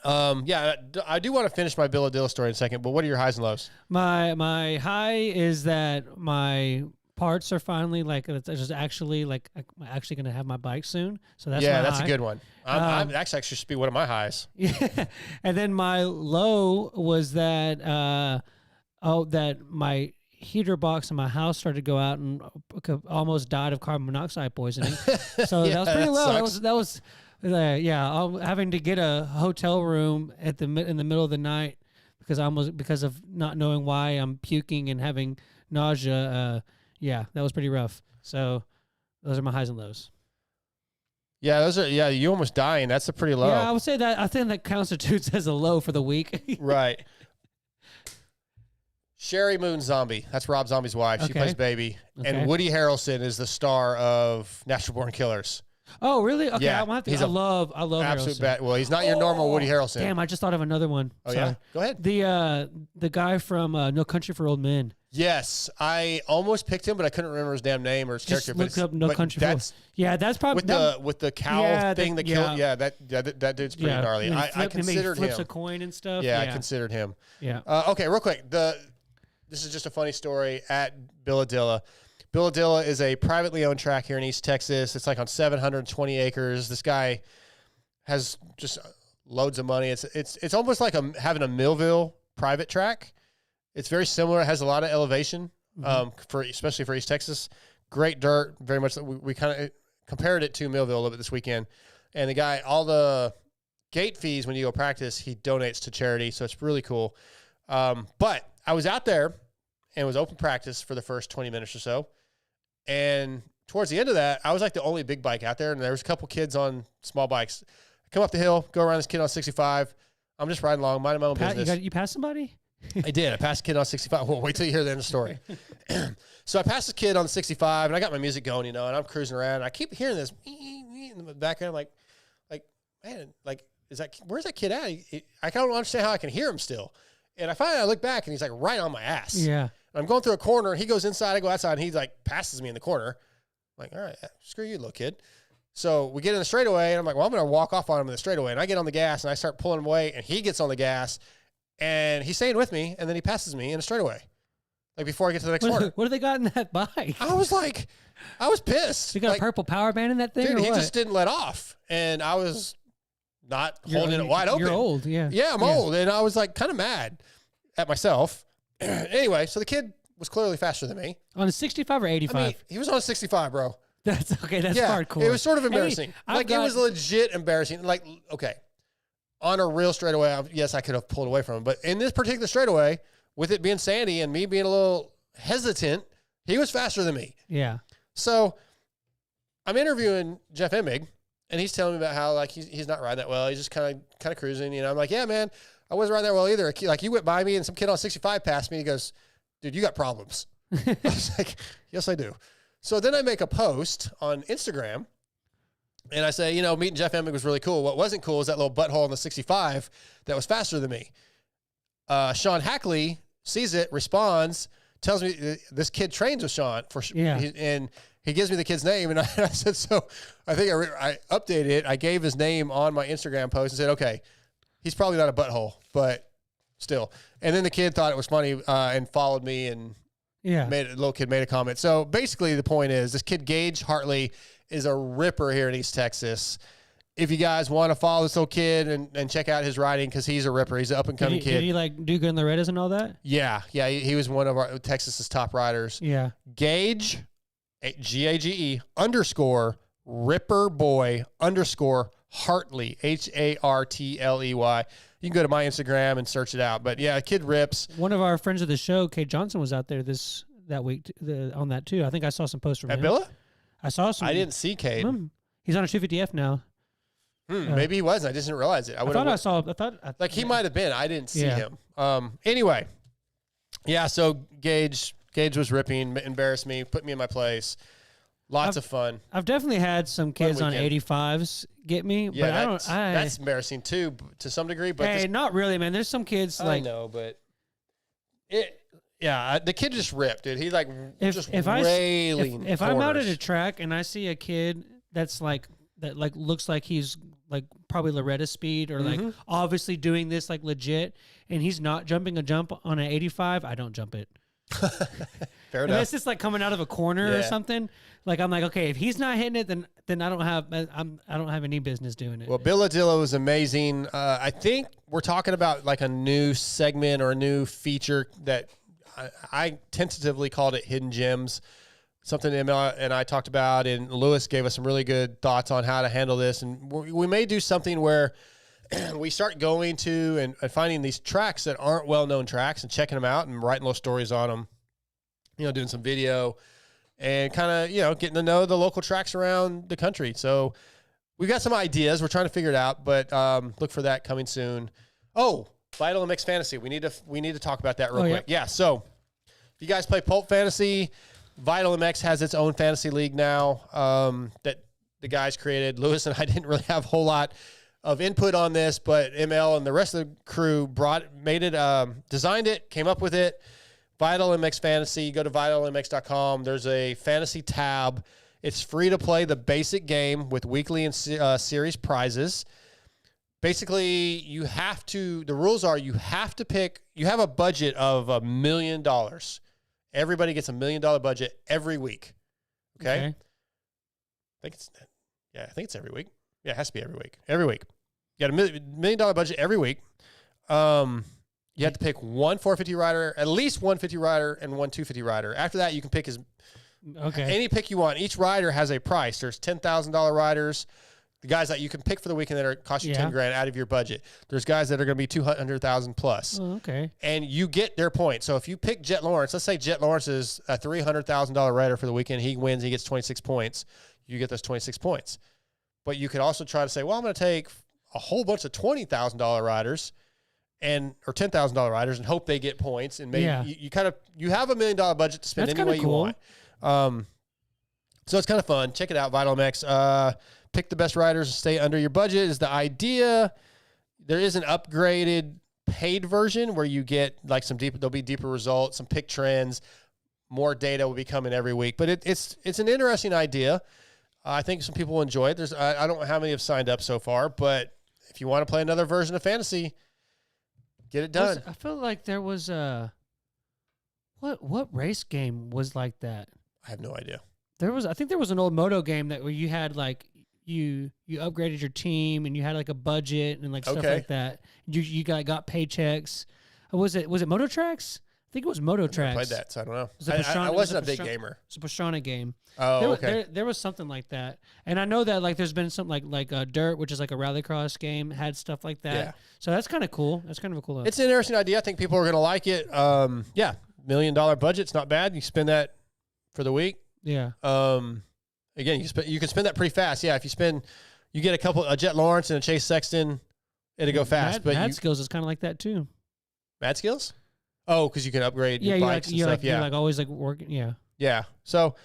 I do want to finish my Billadilla story in a second, but what are your highs and lows? My high is that my parts are finally it's just actually I'm actually gonna have my bike soon. So that's my that's high. a good one. I'm actually should be one of my highs. Yeah. And then my low was that that my heater box in my house started to go out and almost died of carbon monoxide poisoning. So Yeah, that was pretty that low. sucks. That was I'm having to get a hotel room in the middle of the night because of not knowing why I'm puking and having nausea. That was pretty rough. So those are my highs and lows. Yeah, you almost dying. That's a pretty low. Yeah, I would say that. I think that constitutes as a low for the week. Right. Sherry Moon Zombie. That's Rob Zombie's wife. She Okay. plays Baby. Okay. And Woody Harrelson is the star of Natural Born Killers. Oh, really? Okay, Yeah, I'm gonna have to. he's I a love Absolute Harrelson. bad. Well, he's not your normal Woody Harrelson. Damn, I just thought of another one. Oh, Sorry. yeah? Go ahead. The guy from No Country for Old Men. Yes. I almost picked him, but I couldn't remember his damn name or his Just character. look up No but Country for Old. that's Yeah, that's probably with the cow Yeah, thing that- that killed. Yeah, that dude's pretty gnarly. And he I considered flips him. a coin and stuff. Yeah, I considered him. Yeah. Okay, real quick. This is just a funny story at Billadilla. Billadilla is a privately owned track here in East Texas. It's like on 720 acres. This guy has just loads of money. It's almost like having a Millville private track. It's very similar. It has a lot of elevation, especially for East Texas. Great dirt, very much. We kind of compared it to Millville a little bit this weekend. And the guy, all the gate fees when you go practice, he donates to charity. So it's really cool. But I was out there and it was open practice for the first 20 minutes or so. And towards the end of that, I was like the only big bike out there. And there was a couple kids on small bikes. I come up the hill, go around this kid on 65. I'm just riding along, minding my own business. You passed somebody? I did. I passed a kid on 65. Well, wait till you hear the end of the story. So I passed this kid on 65, and I got my music going, and I'm cruising around. And I keep hearing this in the background, like, man, where's that kid at? I don't understand how I can hear him still. And I look back, and he's like right on my ass. Yeah. And I'm going through a corner, and he goes inside, I go outside, and he like passes me in the corner. I'm like, all right, screw you, little kid. So we get in the straightaway, and I'm like, well, I'm going to walk off on him in the straightaway. And I get on the gas, and I start pulling him away, and he gets on the gas, and he's staying with me, and then he passes me in a straightaway, like before I get to the next corner. What do they got in that bike? I was pissed. You got Like, a purple power band in that thing? dude, or he what? just didn't let off, and I was not holding it wide open. You're old, yeah. Yeah, I'm old, and I was like kind of mad at myself. Anyway, so the kid was clearly faster than me. On a 65 or 85? I mean, he was on a 65, bro. That's okay. That's Yeah, hardcore. it was sort of embarrassing. Hey, it was legit embarrassing. Like, okay, on a real straightaway, yes, I could have pulled away from him, but in this particular straightaway, with it being sandy and me being a little hesitant, he was faster than me. Yeah. So I'm interviewing Jeff Emig, and he's telling me about how like he's not riding that well. He's just kind of cruising. I'm like, yeah, man, I wasn't riding that well either. Like, you went by me, and some kid on 65 passed me. He goes, dude, you got problems. I was like, yes, I do. So then I make a post on Instagram, and I say, meeting Jeff Emig was really cool. What wasn't cool is that little butthole in the 65 that was faster than me. Sean Hackley sees it, responds, tells me this kid trains with Sean and he gives me the kid's name, and I said, so I think I updated it. I gave his name on my Instagram post and said, okay, he's probably not a butthole, but still. And then the kid thought it was funny and followed me, and little kid made a comment. So basically the point is this kid Gage Hartley is a ripper here in East Texas. If you guys want to follow this little kid and check out his riding, because he's a ripper. He's an up-and-coming kid. Did he like do good in Loretta's and all that? Yeah. He was one of our Texas's top riders. Yeah. Gage, Gage _ Ripper Boy _ Hartley, Hartley. You can go to my Instagram and search it out. But yeah, kid rips. One of our friends of the show, Cade Johnson, was out there that week on that too. I think I saw some posts from him. At Billa? I saw some. I didn't see Cade. He's on a 250F now. Maybe he wasn't. I just didn't realize it. I thought he might have been. I didn't see him. Anyway, yeah. So Gage was ripping, embarrassed me, put me in my place. Lots of fun. I've definitely had some kids on 85s get me. Yeah, but that's embarrassing too, to some degree. But hey, not really, man. There's some kids I know, but the kid just ripped, dude. He railing. If I'm out at a track and I see a kid that's looks like he's like probably Loretta speed or like obviously doing this like legit, and he's not jumping a jump on an 85, I don't jump it. Fair enough. Unless it's like coming out of a corner or something. Like I'm like, okay, if he's not hitting it, then I don't have any business doing it. Well, Billadillo is amazing. I think we're talking about like a new segment or a new feature that I tentatively called it Hidden Gems. Something Emma and I talked about, and Lewis gave us some really good thoughts on how to handle this. And we may do something where we start going to and finding these tracks that aren't well-known tracks and checking them out and writing little stories on them, doing some video and kind of, getting to know the local tracks around the country. So we've got some ideas. We're trying to figure it out, but look for that coming soon. Oh, Vital and Mixed Fantasy. We need to talk about that real quick. Yeah. So if you guys play Pulp Fantasy, Vital MX has its own fantasy league now that the guys created. Lewis and I didn't really have a whole lot of input on this, but ML and the rest of the crew designed it, came up with it. Vital MX Fantasy. Go to vitalmx.com. There's a fantasy tab. It's free to play the basic game with weekly and series prizes. Basically, the rules are you have a budget of $1 million. Everybody gets $1 million budget every week. Okay. I think it's every week. Yeah, it has to be every week. Every week. You got $1 million budget every week. You have to pick one 450 rider, at least one 50 rider, and one 250 rider. After that, you can pick any pick you want. Each rider has a price. There's $10,000 riders. The guys that you can pick for the weekend that are cost you $10,000 out of your budget. There's guys that are going to be $200,000 plus. Oh, okay. And you get their points. So if you pick Jet Lawrence, let's say Jet Lawrence is a $300,000 rider for the weekend. He wins. He gets 26 points. You get those 26 points. But you could also try to say, well, I'm going to take a whole bunch of $20,000 riders or $10,000 riders and hope they get points. And maybe you have $1 million budget to spend any way you want. So it's kind of fun. Check it out, Vital MX. Pick the best riders and stay under your budget is the idea. There is an upgraded paid version where you get like there'll be deeper results, some pick trends, more data will be coming every week. But it's an interesting idea. I think some people will enjoy it. I don't know how many have signed up so far, but if you want to play another version of fantasy, get it done. I feel like there was what race game was like that? I have no idea. I think there was an old moto game where you had like you upgraded your team and you had like a budget and like stuff like that. You got paychecks. Was it Moto Tracks? I think it was Moto Tracks. I played that, so I don't know. I wasn't a big gamer. It's a Pastrana game. Oh, okay. There was something like that, and I know that like there's been something like Dirt, which is like a rallycross game, had stuff like that. Yeah. So that's kind of cool. That's kind of a cool. It's an interesting idea. I think people are going to like it. $1 million budget's not bad. You spend that for the week. Yeah. Again, you can spend that pretty fast. Yeah, if you get a Jet Lawrence and a Chase Sexton, it'll go fast. Mad Skills is kind of like that too. Mad Skills? Oh, because you can upgrade your bikes and stuff. you're like always like working. Yeah. Yeah. So,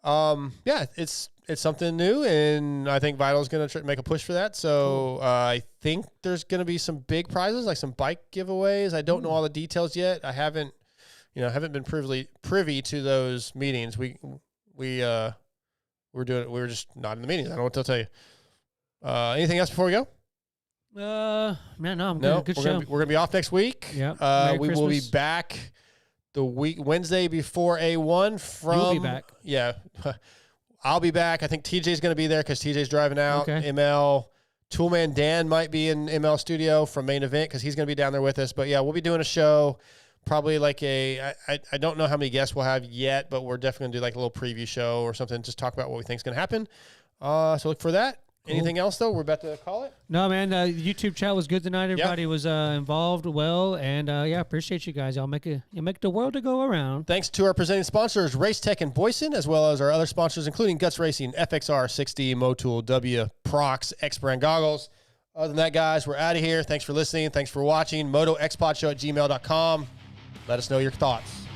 yeah, it's something new, and I think Vital's going to make a push for that. So I think there's going to be some big prizes, like some bike giveaways. I don't know all the details yet. I haven't been privy to those meetings. We were just not in the meetings. I don't know what to tell you. Anything else before we go? Man, no, I'm No, good. Good we're show. gonna be off next week. Yeah. We will be back the Wednesday before A1 from. You'll be back. Yeah. I'll be back. I think TJ's going to be there because TJ's driving out. Okay. ML. Toolman Dan might be in ML studio from main event because he's going to be down there with us. But yeah, we'll be doing a show. Probably like I don't know how many guests we'll have yet, but we're definitely going to do like a little preview show or something. Just talk about what we think is going to happen. So look for that. Cool. Anything else, though? We're about to call it? No, man. YouTube chat was good tonight. Everybody was involved well. And, appreciate you guys. Y'all make the world to go around. Thanks to our presenting sponsors, Race Tech and Boyesen, as well as our other sponsors, including Guts Racing, FXR, 6D, Motul, W, Prox, X-Brand Goggles. Other than that, guys, we're out of here. Thanks for listening. Thanks for watching. MotoXpod show at gmail.com. Let us know your thoughts.